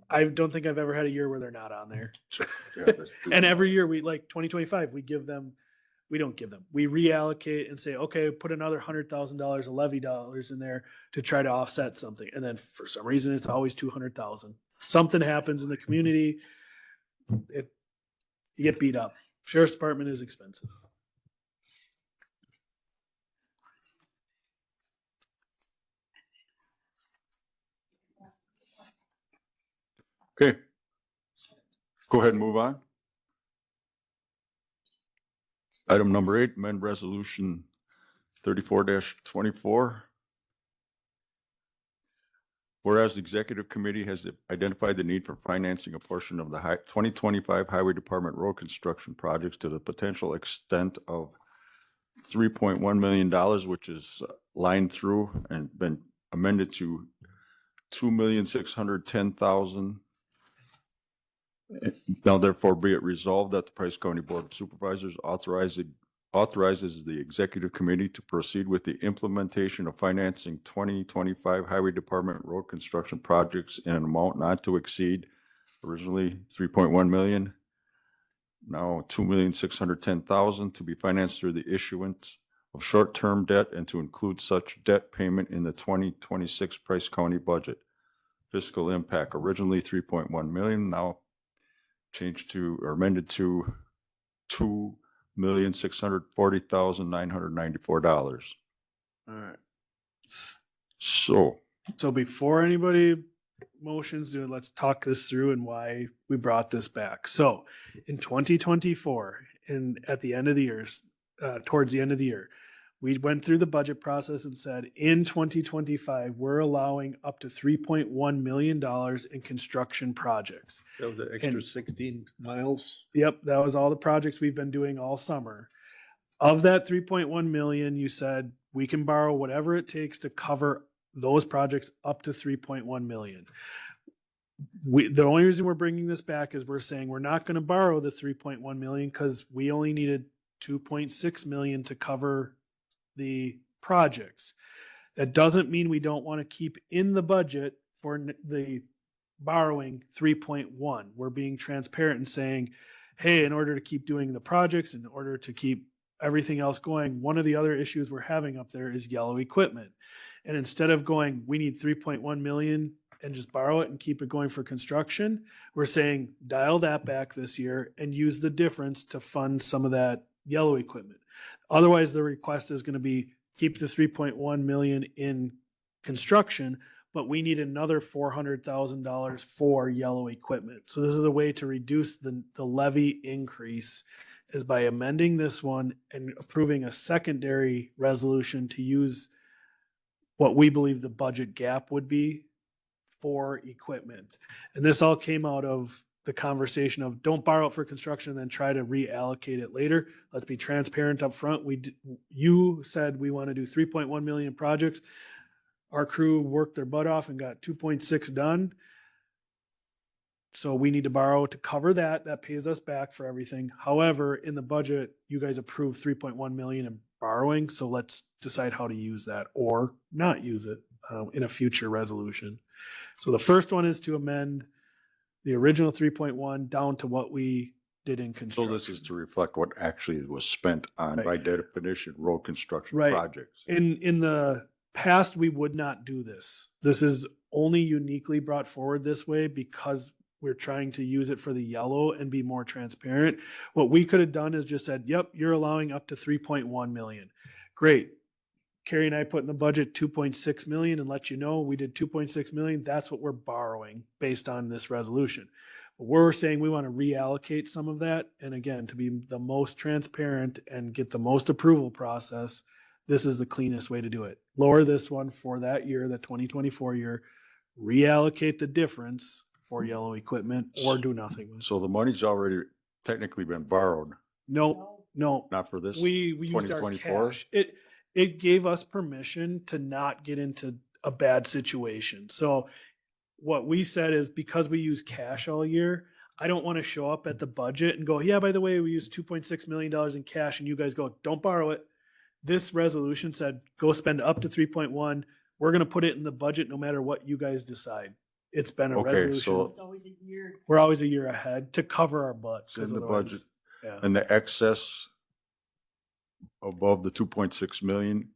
I don't think I've ever had a year where they're not on there. Yeah, that's the- And every year we, like 2025, we reallocate and say, okay, put another $100,000 of levy dollars in there to try to offset something. And then for some reason, it's always 200,000. Something happens in the community, you get beat up. Sheriff's Department is expensive. Okay. Go ahead and move on. Item number 8, amend resolution 34-24. Whereas the executive committee has identified the need for financing a portion of the 2025 Highway Department road construction projects to the potential extent of $3.1 million, which is lined through and been amended to $2,610,000. Now therefore be it resolved that the Price County Board of Supervisors authorizes the executive committee to proceed with the implementation of financing 2025 Highway Department road construction projects in an amount not to exceed originally $3.1 million, now $2,610,000, to be financed through the issuance of short-term debt and to include such debt payment in the 2026 Price County budget. Fiscal impact originally $3.1 million, now changed to or amended to $2,640,994. All right. So So before anybody motions, let's talk this through and why we brought this back. So in 2024, at the end of the year, towards the end of the year, we went through the budget process and said in 2025, we're allowing up to $3.1 million in construction projects. That was the extra And- 16 miles. Yep, that was all the projects we've been doing all summer. Of that 3.1 million, you said we can borrow whatever it takes to cover those projects up to 3.1 million. The only reason we're bringing this back is we're saying we're not going to borrow the 3.1 million because we only needed 2.6 million to cover the projects. That doesn't mean we don't want to keep in the budget for the borrowing 3.1. We're being transparent and saying, hey, in order to keep doing the projects, in order to keep everything else going, one of the other issues we're having up there is yellow equipment. And instead of going, we need 3.1 million and just borrow it and keep it going for construction, we're saying dial that back this year and use the difference to fund some of that yellow equipment. Otherwise, the request is going to be keep the 3.1 million in construction, but we need another $400,000 for yellow equipment. So this is a way to reduce the levy increase, is by amending this one and approving a secondary resolution to use what we believe the budget gap would be for equipment. And this all came out of the conversation of don't borrow it for construction and then try to reallocate it later. Let's be transparent up front. You said we want to do 3.1 million projects. Our crew worked their butt off and got 2.6 done. So we need to borrow to cover that. That pays us back for everything. However, in the budget, you guys approved 3.1 million in borrowing. So let's decide how to use that or not use it in a future resolution. So the first one is to amend the original 3.1 down to what we did in So construction. this is to reflect what actually was spent on, by Right. definition, road construction Right. projects. In the past, we would not do this. This is only uniquely brought forward this way because we're trying to use it for the yellow and be more transparent. What we could have done is just said, yep, you're allowing up to 3.1 million. Great. Carrie and I put in the budget 2.6 million and let you know we did 2.6 million. That's what we're borrowing based on this resolution. But we're saying we want to reallocate some of that. And again, to be the most transparent and get the most approval process, this is the cleanest way to do it. Lower this one for that year, the 2024 year, reallocate the difference for yellow equipment or do nothing with it. So the money's already technically been borrowed, No, not for this. we used our 2024? cash. It gave us permission to not get into a bad situation. So what we said is because we use cash all year, I don't want to show up at the budget and go, yeah, by the way, we used $2.6 million in cash and you guys go, don't borrow it. This resolution said, go spend up to 3.1. We're going to put it in the budget no matter what you guys decide. It's been a Okay, resolution. so- It's always a year. We're always a year ahead to cover our butts. It's 'cause in the otherwise- budget. Yeah. And the excess above the 2.6 million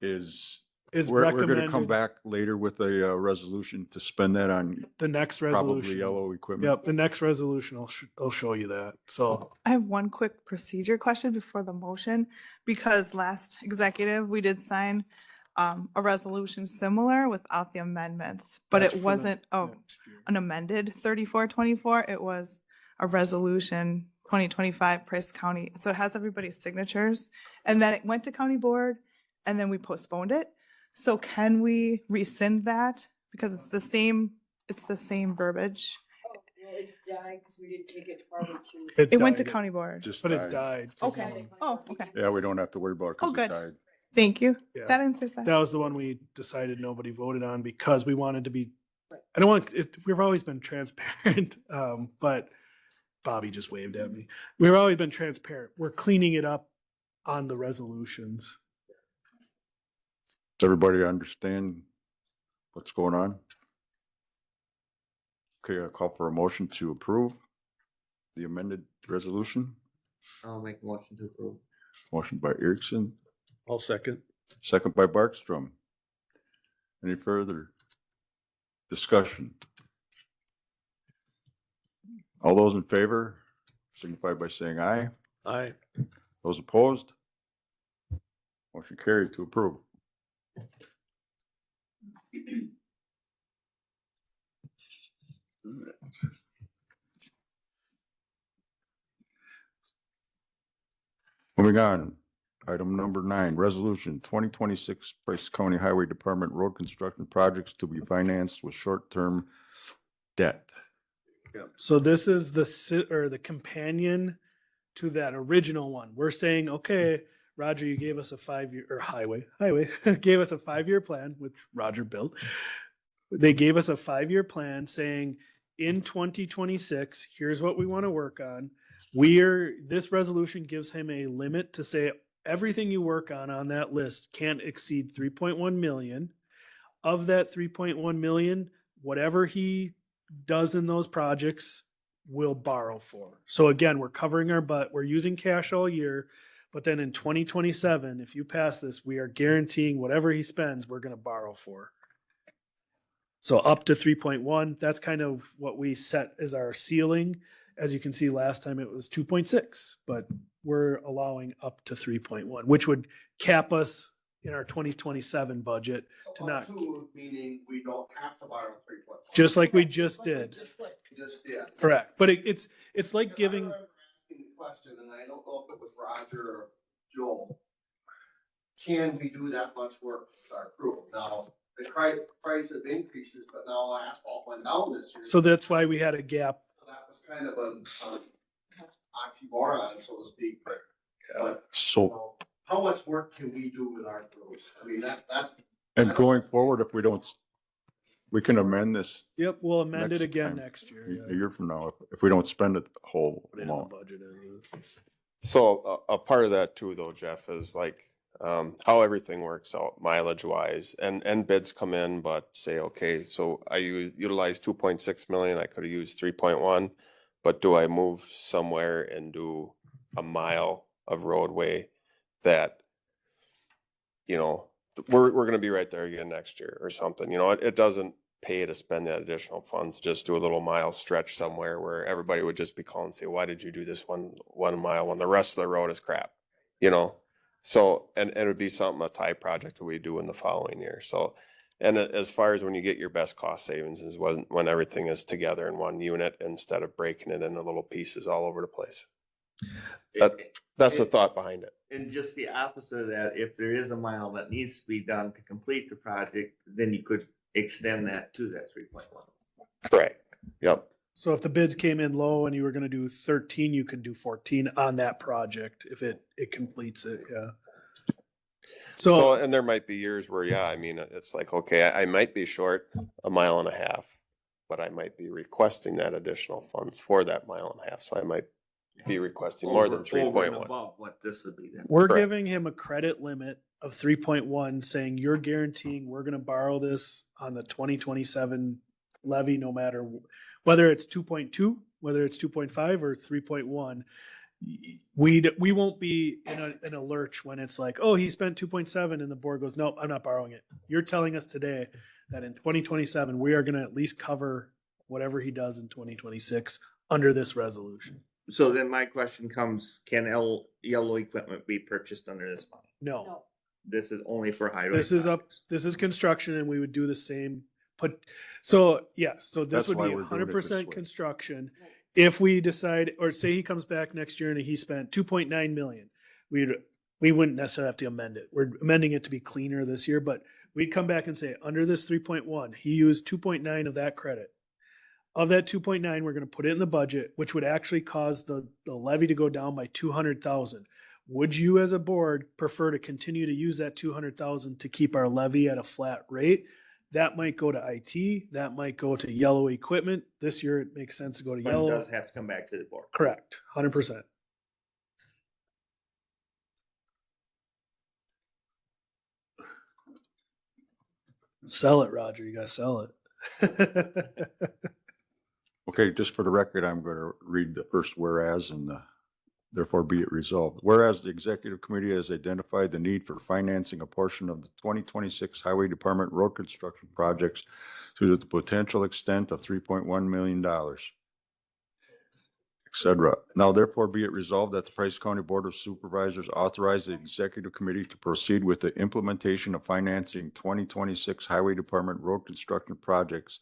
is, Is we're gonna come recommended back later with a resolution to spend that on the next probably resolution. yellow equipment. Yep, the next resolution will show you that. So I have one quick procedure question before the motion, because last executive, we did sign a resolution similar without the amendments, but that's it for the wasn't next year. an amended 3424. It was a resolution 2025 Price County. So it has everybody's signatures, and then it went to county board, and then we postponed it. So can we rescind that? Because it's the same verbiage. Oh, well, it died because we didn't take it farther to. It went to died. county board. Just But it died. died. Okay. Oh, okay. Yeah, we don't have to worry about it Oh, because it good. died. Thank you. Yeah. That answers that. That was the one we decided nobody voted on because we wanted to be, Right. I don't want, we've always been transparent, but Bobby just waved at me. We've always been transparent. We're cleaning it up on the resolutions. Does everybody understand what's going on? Okay, I'll call for a motion to approve the amended resolution. I'll make a motion to approve. Motion by Erickson, I'll second. second by Barkstrom. Any further discussion? All those in favor signify by saying aye. Aye. Those opposed? Motion carried to approve. Moving on, item number 9, resolution 2026 Price County Highway Department road construction projects to be financed with short-term debt. So this is the companion to that original one. We're saying, okay, Roger, you gave us a 5-year, or highway gave us a 5-year plan, which Roger built. They gave us a 5-year plan saying in 2026, here's what we want to work on. This resolution gives him a limit to say everything you work on that list can't exceed 3.1 million. Of that 3.1 million, whatever he does in those projects, we'll borrow for. So again, we're covering our butt. We're using cash all year. But then in 2027, if you pass this, we are guaranteeing whatever he spends, we're going to borrow for. So up to 3.1, that's kind of what we set as our ceiling. As you can see, last time it was 2.6, but we're allowing up to 3.1, which would cap us in our 2027 budget to not, Meaning we don't have to borrow 3.1. just like we just did. Just did. Correct. But it's like giving, Asking the question, and I don't know if it was Roger or Joel. Can we do that much work with our crew? Now, the price of increases, but now asphalt went down this year. so that's why we had a gap. So that was kind of an oxymoron, so to speak. But, So, how much work can we do with our crews? I mean, that's. and going forward, if we don't, we can amend this Yep, we'll amend it Next again time. next year. a year from now, if we don't spend it the whole Put it in the amount. budget. So a part of that too, though, Jeff, is like, how everything works out mileage wise and bids come in, but say, okay, so I utilized 2.6 million, I could have used 3.1, but do I move somewhere and do a mile of roadway that, we're going to be right there again next year or something, it doesn't pay to spend that additional funds, just do a little mile stretch somewhere where everybody would just be calling and say, why did you do this one mile when the rest of the road is crap, So, and it would be something, a tie project that we do in the following year. So, and as far as when you get your best cost savings is when everything is together in one unit instead of breaking it into little pieces all over the place. That's the thought behind it. And just the opposite of that, if there is a mile that needs to be done to complete the project, then you could extend that to that 3.1. Correct. Yep. So if the bids came in low and you were gonna do 13, you could do 14 on that project if it completes it, yeah. So, and there might be years where, it's like, okay, I might be short a mile and a half, but I might be requesting that additional funds for that mile and a half. So I might be requesting more than Over- three over and point one. Above what this would be then. We're Correct. giving him a credit limit of 3.1, saying you're guaranteeing we're gonna borrow this on the 2027 levy, no matter whether it's 2.2, whether it's 2.5 or 3.1. We won't be in a lurch when it's like, oh, he spent 2.7 and the board goes, nope, I'm not borrowing it. You're telling us today that in 2027, we are gonna at least cover whatever he does in 2026 under this resolution. So then my question comes, can yellow equipment be purchased under this money? No. No. This is only for highway. This is projects. this is construction and we would do the same, so yes, so this That's would why be we're doing it this 100% way. construction. If we decide, or say he comes back next year and he spent 2.9 million, we wouldn't necessarily have to amend it. We're amending it to be cleaner this year, but we'd come back and say, under this 3.1, he used 2.9 of that credit. Of that 2.9, we're going to put it in the budget, which would actually cause the levy to go down by 200,000. Would you as a board prefer to continue to use that 200,000 to keep our levy at a flat rate? That might go to IT, that might go to yellow equipment. This year it makes sense to go to But it yellow. does have to come back to the board. Correct, 100%. Sell it, Roger, you gotta sell it. Okay, just for the record, I'm going to read the first whereas and therefore be it resolved. Whereas the executive committee has identified the need for financing a portion of the 2026 Highway Department road construction projects to the potential extent of $3.1 million, et cetera. Now therefore be it resolved that the Price County Board of Supervisors authorize the executive committee to proceed with the implementation of financing 2026 Highway Department road construction projects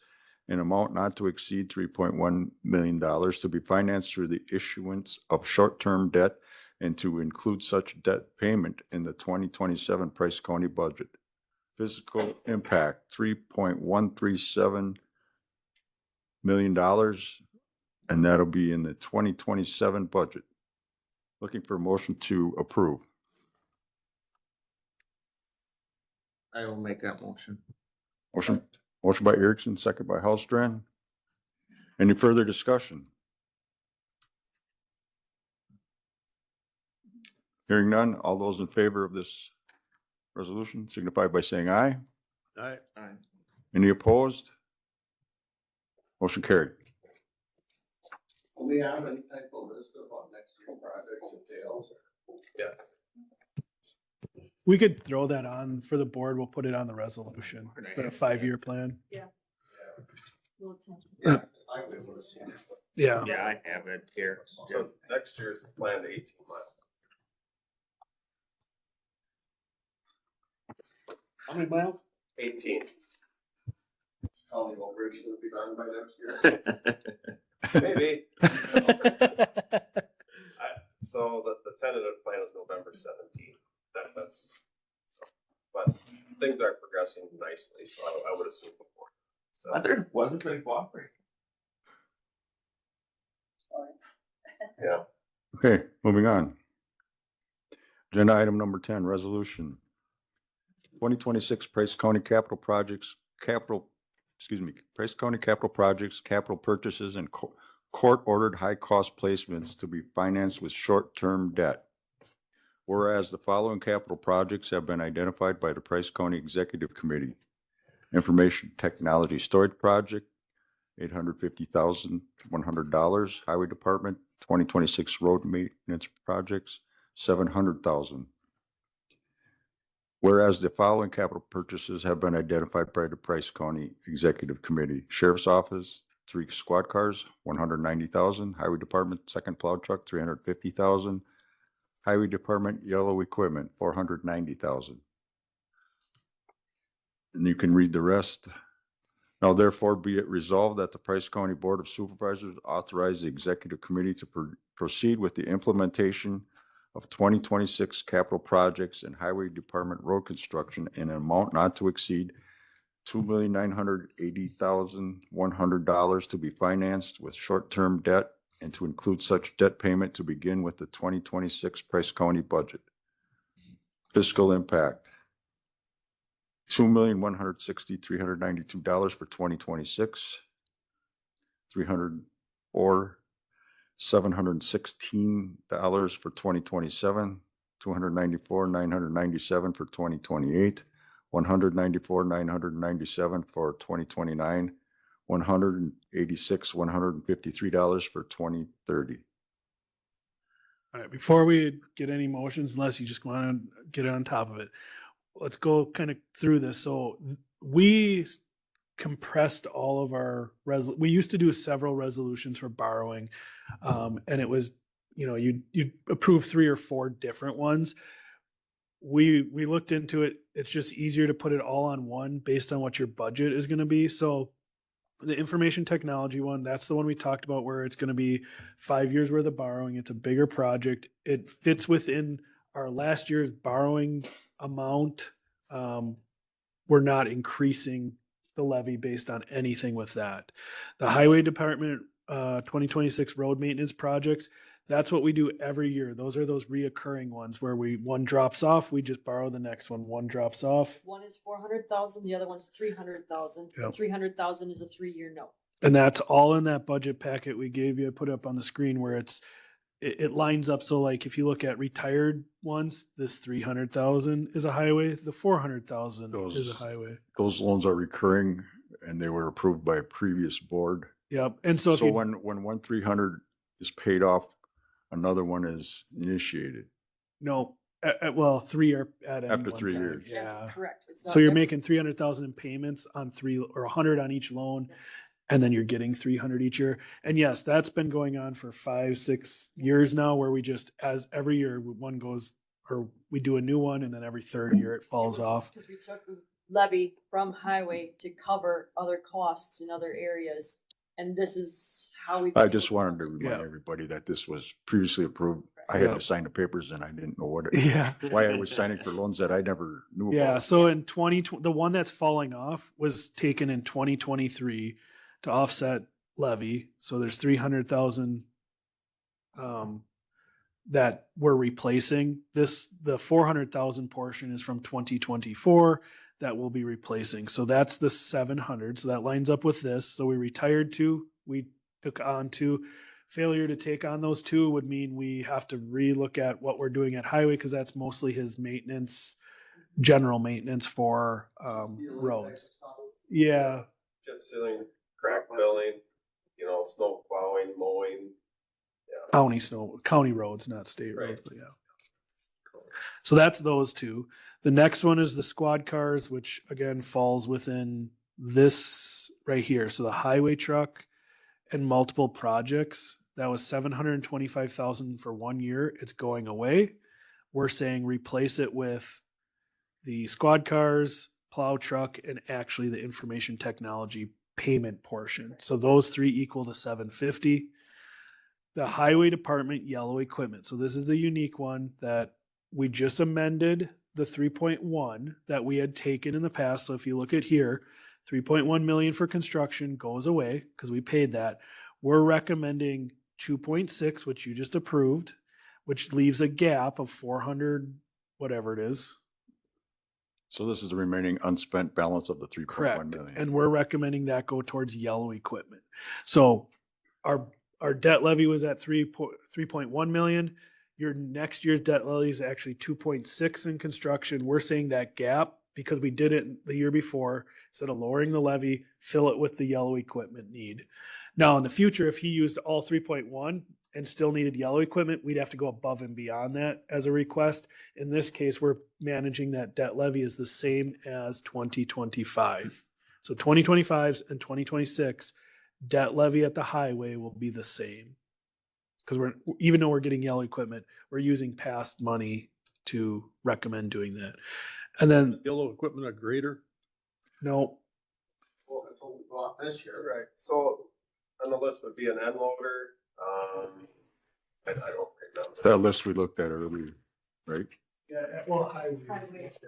in amount not to exceed $3.1 million to be financed through the issuance of short-term debt and to include such debt payment in the 2027 Price County budget. Fiscal impact, $3.137 million, and that'll be in the 2027 budget. Looking for a motion to approve. I will make that motion. Motion by Erickson, second by Hellstrand. Any further discussion? Hearing none, all those in favor of this resolution signify by saying aye. All right. All right. Any opposed? Motion carried. Do we have any type of list of what next year projects entails? We could throw that on for the board. We'll put it on the resolution, the 5-year plan. Little attention. Yeah, I was gonna see it. Yeah. Yeah, I have it here. So next year's planned 18 months. How many miles? 18. County Old Bridge will be done by next year. Maybe. So the tentative plan is November 17th. That's, but things are progressing nicely, so I would assume before. So Weather wasn't very cooperative. yeah. Okay, moving on. Agenda item number 10, resolution 2026 Price County Capital Projects, Price County Capital Projects, capital purchases and court-ordered high-cost placements to be financed with short-term debt. Whereas the following capital projects have been identified by the Price County Executive Committee. Information Technology Storage Project, $850,100. Highway Department 2026 Road Maintenance Projects, $700,000. Whereas the following capital purchases have been identified by the Price County Executive Committee. Sheriff's Office, 3 squad cars, $190,000. Highway Department second plow truck, $350,000. Highway Department yellow equipment, $490,000. And you can read the rest. Now therefore be it resolved that the Price County Board of Supervisors authorize the Executive Committee to proceed with the implementation of 2026 capital projects and Highway Department road construction in an amount not to exceed $2,980,100 to be financed with short-term debt and to include such debt payment to begin with the 2026 Price County budget. Fiscal impact, $2,160,392 for 2026, $304,000 $716 for 2027, $294,997 for 2028, $194,997 for 2029, $186,153 for 2030. All right, before we get any motions, unless you just want to get it on top of it, let's go kind of through this. So we compressed all of our we used to do several resolutions for borrowing. And it was, you approve 3 or 4 different ones. We looked into it. It's just easier to put it all on one based on what your budget is going to be. So the information technology one, that's the one we talked about where it's going to be 5 years worth of borrowing. It's a bigger project. It fits within our last year's borrowing amount. We're not increasing the levy based on anything with that. The highway department 2026 road maintenance projects, that's what we do every year. Those are those reoccurring ones where one drops off, we just borrow the next one. One drops off. One is 400,000, the other one's 300,000. Yep. 300,000 is a 3-year note. And that's all in that budget packet we gave you. I put up on the screen where it lines up. So like if you look at retired ones, this 300,000 is a highway. The 400,000 is a highway. Those loans are recurring and they were approved by a previous board. Yep. And so if So you, when one 300 is paid off, another one is initiated. no, well, 3 are at any After one 3 time. years. Yeah. Correct. It's So not you're every- making 300,000 in payments on 3 or 100 on each loan, and then you're getting 300 each year. And yes, that's been going on for 5-6 years now, where we just, as every year one goes, or we do a new one, and then every third year it falls off. Because we took levy from highway to cover other costs in other areas. And this is how we. I just wanted to remind Yeah. everybody that this was previously approved. I had Yeah. to sign the papers and I didn't know Yeah. why I was signing for loans that I never knew Yeah. about. So in the one that's falling off was taken in 2023 to offset levy. So there's 300,000 that we're replacing. The 400,000 portion is from 2024 that we'll be replacing. So that's the 700. So that lines up with this. So we retired 2, we took on 2. Failure to take on those 2 would mean we have to relook at what we're doing at highway, because that's mostly his maintenance, general maintenance for roads. Yeah. Chip sealing, crack filling, snow plowing, mowing. County roads, not state Right. roads, but yeah. So that's those 2. The next one is the squad cars, which again falls within this right here. So the highway truck and multiple projects, that was 725,000 for 1 year. It's going away. We're saying replace it with the squad cars, plow truck, and actually the information technology payment portion. So those 3 equal to 750. The highway department yellow equipment. So this is the unique one that we just amended the 3.1 that we had taken in the past. So if you look at here, 3.1 million for construction goes away because we paid that. We're recommending 2.6, which you just approved, which leaves a gap of 400, whatever it is. So this is the remaining unspent balance of the 3.1 Correct. million. And we're recommending that go towards yellow equipment. So our debt levy was at 3.1 million. Your next year's debt levy is actually 2.6 in construction. We're saying that gap, because we did it the year before, instead of lowering the levy, fill it with the yellow equipment need. Now, in the future, if he used all 3.1 and still needed yellow equipment, we'd have to go above and beyond that as a request. In this case, we're managing that debt levy as the same as 2025. So 2025's and 2026 debt levy at the highway will be the same. Because even though we're getting yellow equipment, we're using past money to recommend doing that. And then Yellow equipment, a grader. no, Well, that's what we bought this year. Right. So on the list would be an end loader. I don't remember. That list we looked at earlier, right? well,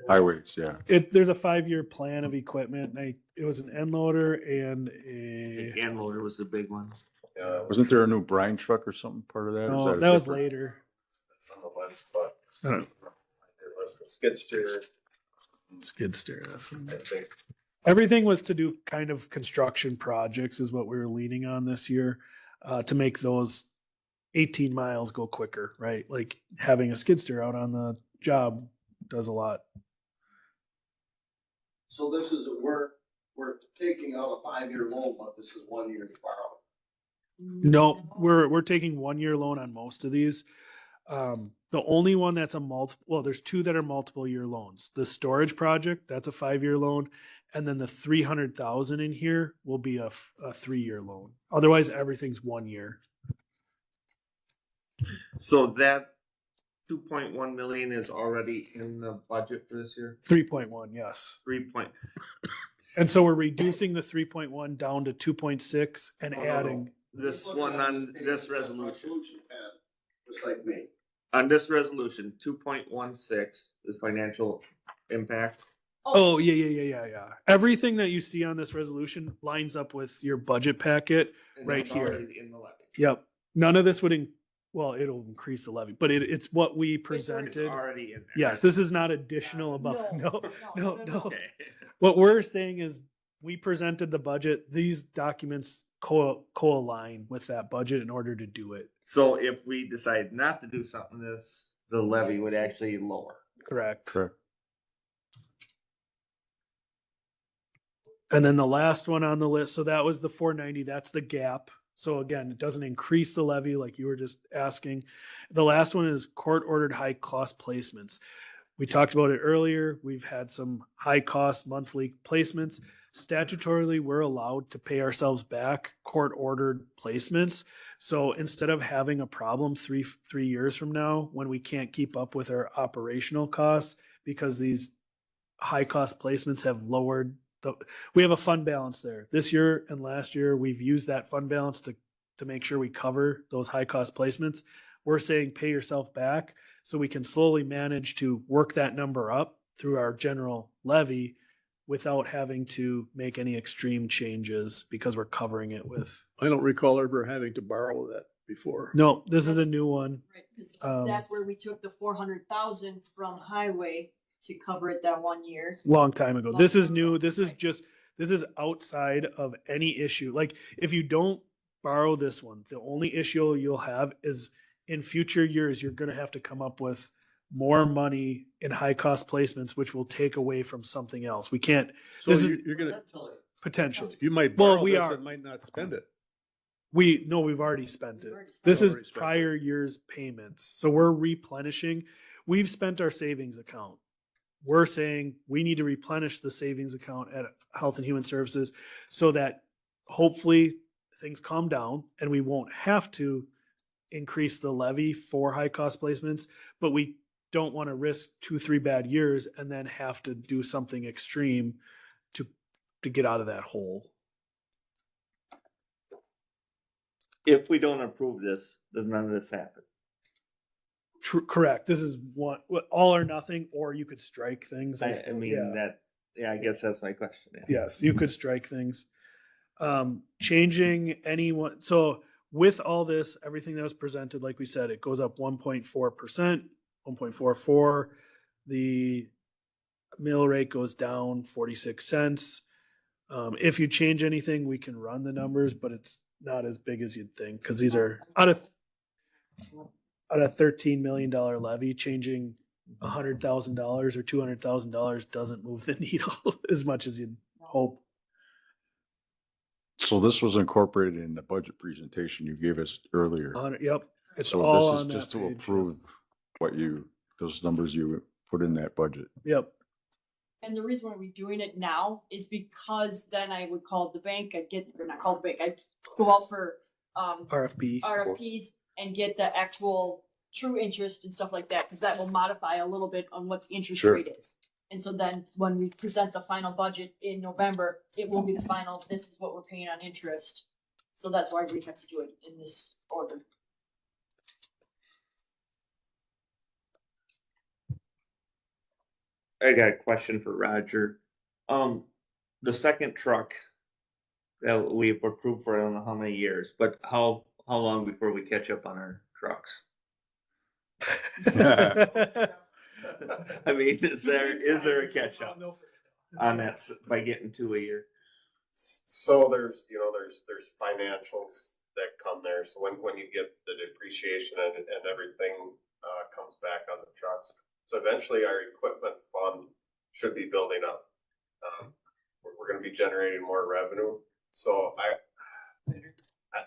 Highways, yeah. there's a 5-year plan of equipment. It was an end loader and a Hand loader was the big one. Yeah, Wasn't there a new brine truck or something part of that? Or is no, a that was different- later. that's on the list, but I don't know. there was the skid steer, Skid steer. That's what I think. everything was to do kind of construction projects is what we were leaning on this year, to make those 18 miles go quicker, right? Like having a skid steer out on the job does a lot. So this is, we're taking out a 5-year loan, but this is 1 year to borrow. No, we're taking 1 year loan on most of these. The only one that's a multiple, well, there's two that are multiple year loans. The storage project, that's a 5-year loan. And then the 300,000 in here will be a 3-year loan. Otherwise, everything's 1 year. So that 2.1 million is already in the budget for this year? 3.1, yes. 3 point, And so we're reducing the 3.1 down to 2.6 and adding. this one on this resolution. Pat, just like me. On this resolution, 2.16 is financial impact. Oh, yeah. Everything that you see on this resolution lines up with your budget packet. And Right that's here. already in the levy. Yep. None of this would, well, it'll increase the levy, but it's what we It's presented. already in there. Yes, this is not additional above, no. No. Okay. What we're saying is we presented the budget. These documents co-align with that budget in order to do it. So if we decide not to do something, the levy would actually lower. Correct. Correct. And then the last one on the list, so that was the 490, that's the gap. So again, it doesn't increase the levy like you were just asking. The last one is court ordered high cost placements. We talked about it earlier. We've had some high cost monthly placements. Statutorily, we're allowed to pay ourselves back court ordered placements. So instead of having a problem three years from now when we can't keep up with our operational costs because these high cost placements have lowered we have a fund balance there. This year and last year, we've used that fund balance to make sure we cover those high cost placements. We're saying pay yourself back so we can slowly manage to work that number up through our general levy without having to make any extreme changes because we're covering it with. I don't recall ever having to borrow that before. No, this is a new one. Right, because Um, that's where we took the 400,000 from highway to cover it that 1 year. Long time ago. This is Long time new. ago, This is right. just, this is outside of any issue. Like if you don't borrow this one, the only issue you'll have is in future years, you're going to have to come up with more money in high cost placements, which will take away from something else. We can't, So this is you're gonna, potentially. you might Well, borrow we this are. and might not spend it. We've already spent We've it. already spent This it. is Already spent it. prior year's payments. So we're replenishing. We've spent our savings account. We're saying we need to replenish the savings account at Health and Human Services so that hopefully things calm down and we won't have to increase the levy for high cost placements, but we don't want to risk 2-3 bad years and then have to do something extreme to get out of that hole. If we don't approve this, does none of this happen? Correct. This is all or nothing, or you could strike things. I suppose. mean, I guess that's my question. Yeah. Yes, you could strike things. Changing anyone. So with all this, everything that was presented, like we said, it goes up 1.4%, 1.44. The mill rate goes down 46 cents. If you change anything, we can run the numbers, but it's not as big as you'd think because these are out of $13 million levy. Changing $100,000 or $200,000 doesn't move the needle as much as you'd hope. So this was incorporated in the budget presentation you gave us earlier. Yep, it's So all this on is just that to page. approve those numbers you put in that budget. Yep. And the reason why we're doing it now is because then I would call the bank, or not call the bank, I'd go out for RFP. RFPs and get the actual true interest and stuff like that, because that will modify a little bit on what the interest Sure. rate is. And so then when we present the final budget in November, it will be the final, this is what we're paying on interest. So that's why we have to do it in this order. I got a question for Roger. The second truck that we've approved for I don't know how many years, but how long before we catch up on our trucks? I mean, is there a catch up on that by getting 2 a year? So there's financials that come there. So when you get the depreciation and everything, comes back on the trucks. So eventually our equipment fund should be building up. We're gonna be generating more revenue. So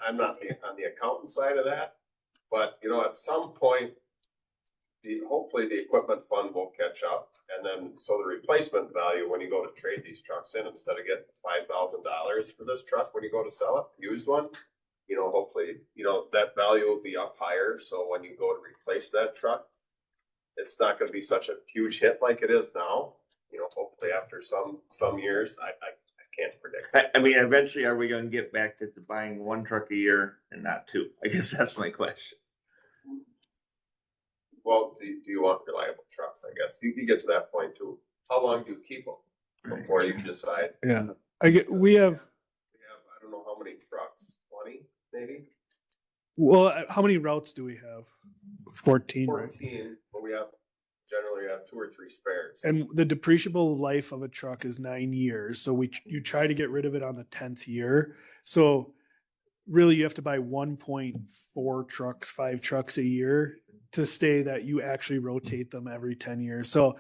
I'm not on the accountant side of that, but you know, at some point, hopefully the equipment fund will catch up. And then, so the replacement value, when you go to trade these trucks in, instead of getting $5,000 for this truck, when you go to sell it, used one, you know, hopefully, you know, that value will be up higher. So when you go to replace that truck, it's not gonna be such a huge hit like it is now. You know, hopefully after some years, I can't predict. I mean, eventually, are we gonna get back to buying one truck a year and not two? I guess that's my question. Well, do you want reliable trucks? I guess you get to that point too. How long do you keep them before you decide? Yeah, we have, I don't know how many trucks, 20 maybe? well, how many routes do we have? 14, right? 14, but generally we have 2 or 3 spares. And the depreciable life of a truck is 9 years. So you try to get rid of it on the 10th year. So really you have to buy 1.4 trucks, 5 trucks a year to stay that you actually rotate them every 10 years. So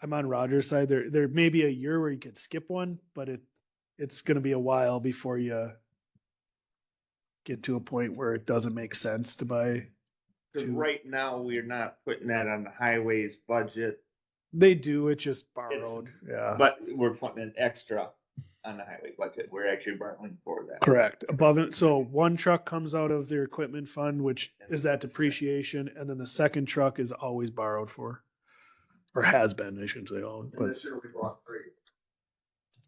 I'm on Roger's side. There may be a year where you could skip one, but it's going to be a while before you get to a point where it doesn't make sense to buy. Because right now, we're not putting that on the highways budget, They do, it's just borrowed. Yeah. but we're putting an extra on the highway budget. We're actually borrowing for that. Correct. Above it. So one truck comes out of their equipment fund, which is that depreciation. And then the second truck is always borrowed for, or has been, I shouldn't say owned, And but this year we bought 3.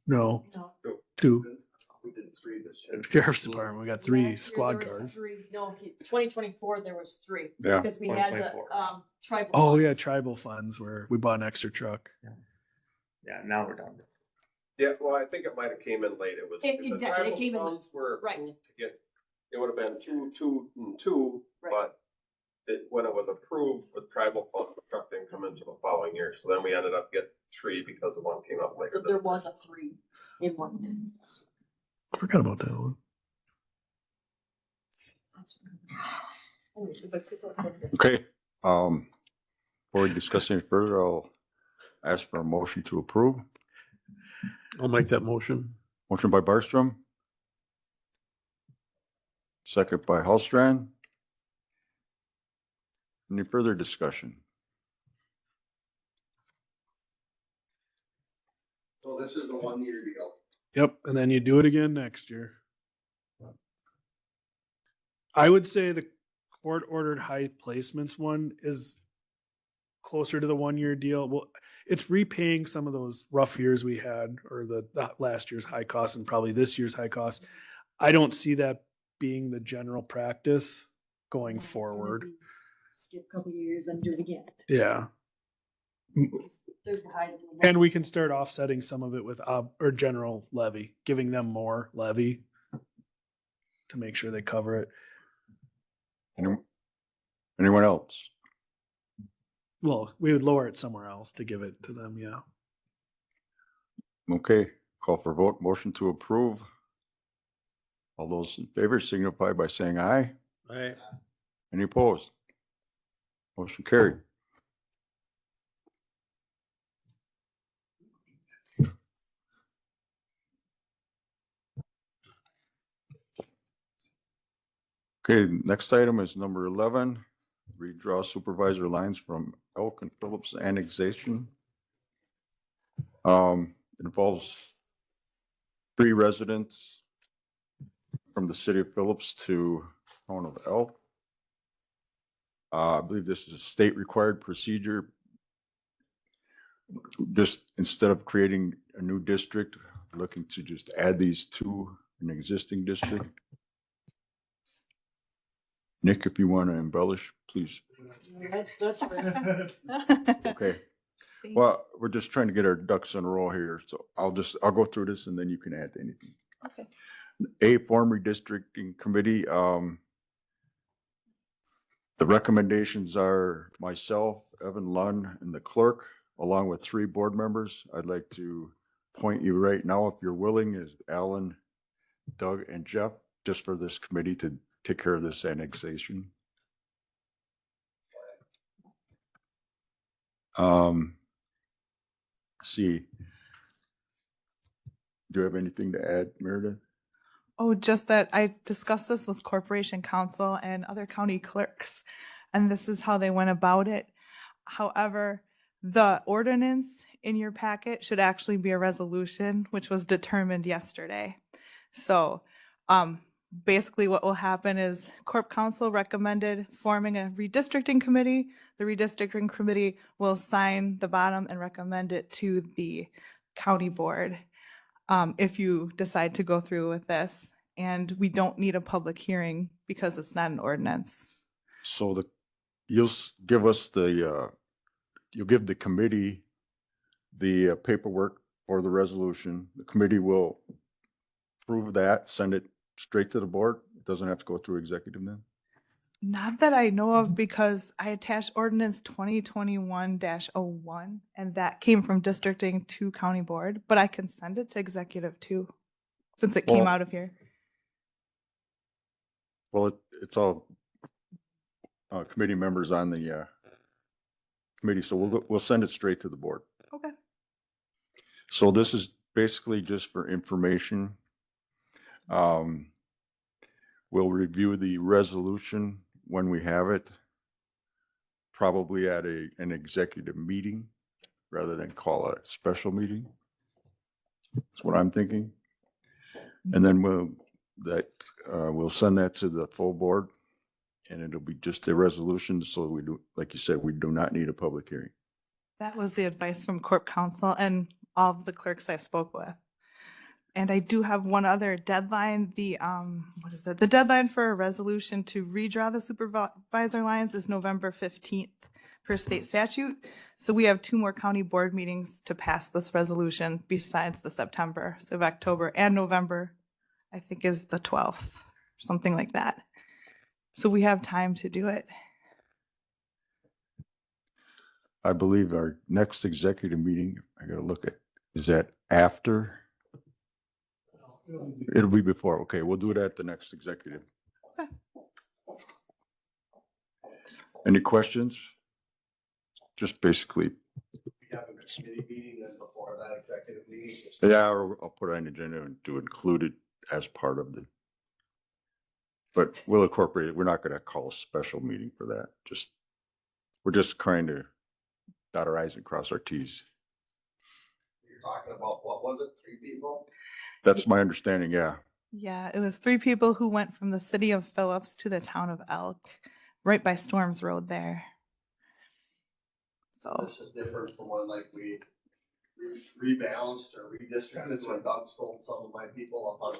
no, No. 2. We did 3 this year. Sheriff's Department, we got 3 Last year squad there was cars. 3. No, 2024, there was 3. Yeah. Because we had the, 2024. tribal. Oh yeah, funds. tribal funds where we bought an extra truck. Yeah, now we're done. Yeah, well, I think it might have came in late. It was. the Exactly, it tribal came in funds were right. approved to get, it would have been 2, and 2, Right. but when it was approved with tribal fund, the truck didn't come into the following year. So then we ended up getting 3 because the one came up later. So there was a 3 in one. I forgot about that one. Okay, before we discuss any further, I'll ask for a motion to approve. I'll make that motion. Motion by Barstrom. Second by Hallstrand. Any further discussion? So this is the 1-year deal. Yep, and then you do it again next year. I would say the court ordered high placements one is closer to the 1-year deal. Well, it's repaying some of those rough years we had, or the last year's high cost and probably this year's high cost. I don't see that being the general practice going forward. Skip a couple years and do it again. Yeah. There's the highs. And we can start offsetting some of it with or general levy, giving them more levy to make sure they cover it. Anyone else? Well, we would lower it somewhere else to give it to them. Yeah. Okay, call for vote. Motion to approve. All those in favor signify by saying aye. Aye. Any opposed? Motion carried. Okay, next item is number 11. Redraw supervisor lines from Elk and Phillips annexation. It involves 3 residents from the city of Phillips to town of Elk. I believe this is a state required procedure. Just instead of creating a new district, looking to just add these to an existing district. Nick, if you want to embellish, please. That's Okay. Well, we're just trying to get our ducks in a row here, so I'll go through this and then you can add anything. Okay. A form redistricting committee, the recommendations are myself, Evan Lunn, and the clerk, along with 3 board members. I'd like to point you right now, if you're willing, is Alan, Doug, and Jeff just for this committee to take care of this annexation. See. Do you have anything to add, Meredith? Oh, just that I discussed this with Corporation Counsel and other county clerks, and this is how they went about it. However, the ordinance in your packet should actually be a resolution, which was determined yesterday. So, basically what will happen is Corp Council recommended forming a redistricting committee. The redistricting committee will sign the bottom and recommend it to the county board. If you decide to go through with this, and we don't need a public hearing because it's not an ordinance. So you'll give us you'll give the committee the paperwork for the resolution. The committee will approve that, send it straight to the board. It doesn't have to go through executive then? Not that I know of, because I attached ordinance 2021-01, and that came from districting to county board, but I can send it to executive too, since it came Well- out of here. Well, it's all committee members on the committee, so we'll send it straight to the board. Okay. So this is basically just for information. We'll review the resolution when we have it, probably at an executive meeting rather than call a special meeting. That's what I'm thinking. And then we'll send that to the full board, and it'll be just a resolution. So we do, like you said, we do not need a public hearing. That was the advice from Corp Council and all of the clerks I spoke with. And I do have one other deadline. What is it? The deadline for a resolution to redraw the supervisor lines is November 15th per state statute. So we have 2 more county board meetings to pass this resolution besides the September. So of October and November, I think, is the 12th, something like that. So we have time to do it. I believe our next executive meeting, I gotta look at, is that after? It'll be before. Okay, we'll do it at the next executive. Okay. Any questions? Just basically, We have a committee meeting then before that executive meeting. yeah, or I'll put it on the agenda and to include it as part of the. But we'll incorporate it. We're not gonna call a special meeting for that. We're just trying to dot our i's and cross our t's. You're talking about, what was it, 3 people? That's my understanding, yeah. Yeah, it was 3 people who went from the city of Phillips to the town of Elk, right by Storms Road there. So, This is different from when like we rebalanced or redistricted when Doug stole some of my people up on.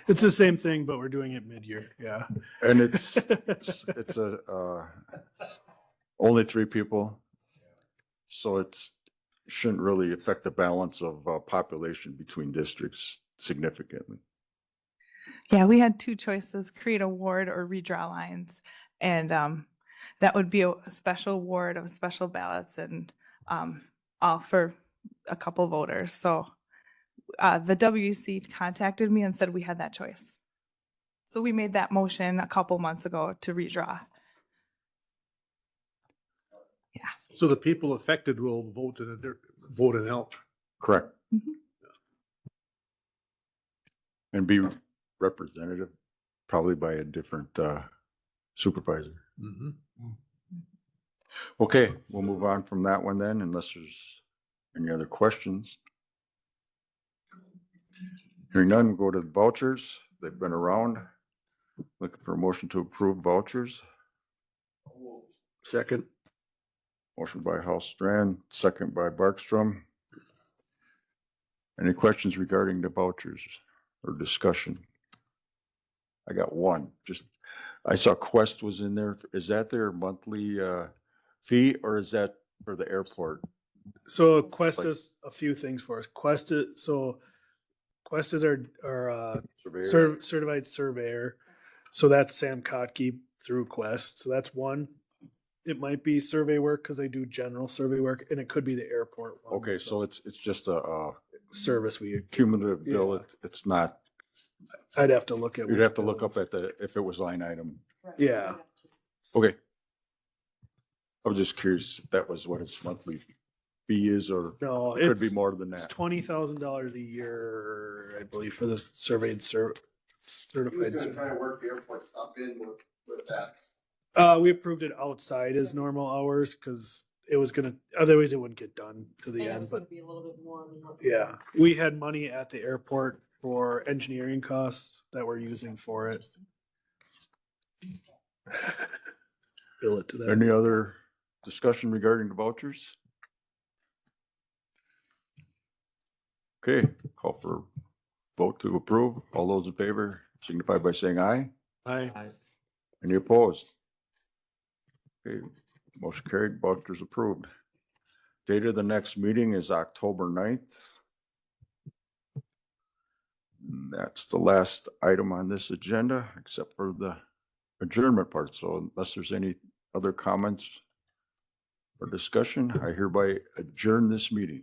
It's the same thing, but we're doing it mid-year. Yeah. And it's only 3 people. So shouldn't really affect the balance of population between districts significantly. yeah, we had 2 choices, create a ward or redraw lines. And that would be a special ward of special ballots and all for a couple voters. So the WC contacted me and said we had that choice. So we made that motion a couple months ago to redraw. So the people affected will vote in help. Correct. Mhm. And be representative, probably by a different supervisor. Mm-hmm. Okay, we'll move on from that one then, unless there's any other questions. Hearing none, we'll go to the vouchers. They've been around. Looking for a motion to approve vouchers. Second. Motion by Strand, second by Barkstrom. Any questions regarding the vouchers or discussion? I got one. I saw Quest was in there. Is that their monthly fee, or is that for the airport? So Quest Like- does a few things for us. Quest is our Surveyor? certified surveyor. So that's Sam Kotke through Quest. So that's one. It might be survey work because they do general survey work, and it could be the airport one. Okay, so it's just a service we cumulative bill. Yeah. It's not I'd have to look at. You'd which have to look bills. up at if it was line item. Yeah. Okay. I was just curious if that was what its monthly fee is, or No, it could be it's, more than it's that. $20,000 a year, I believe, for the surveyed Who's certified. gonna try and work the airport stuff in with that? We approved it outside as normal hours because it was gonna, otherwise it wouldn't get done to the And it end, was but gonna be a little bit more than what. yeah, we had money at the airport for engineering costs that we're using for it. Bill it to that. Any other discussion regarding the vouchers? Okay, call for vote to approve. All those in favor signify by saying aye. Aye. Any opposed? Okay, motion carried, vouchers approved. Date of the next meeting is October 9th. And that's the last item on this agenda, except for the adjournment part. So unless there's any other comments or discussion, I hereby adjourn this meeting.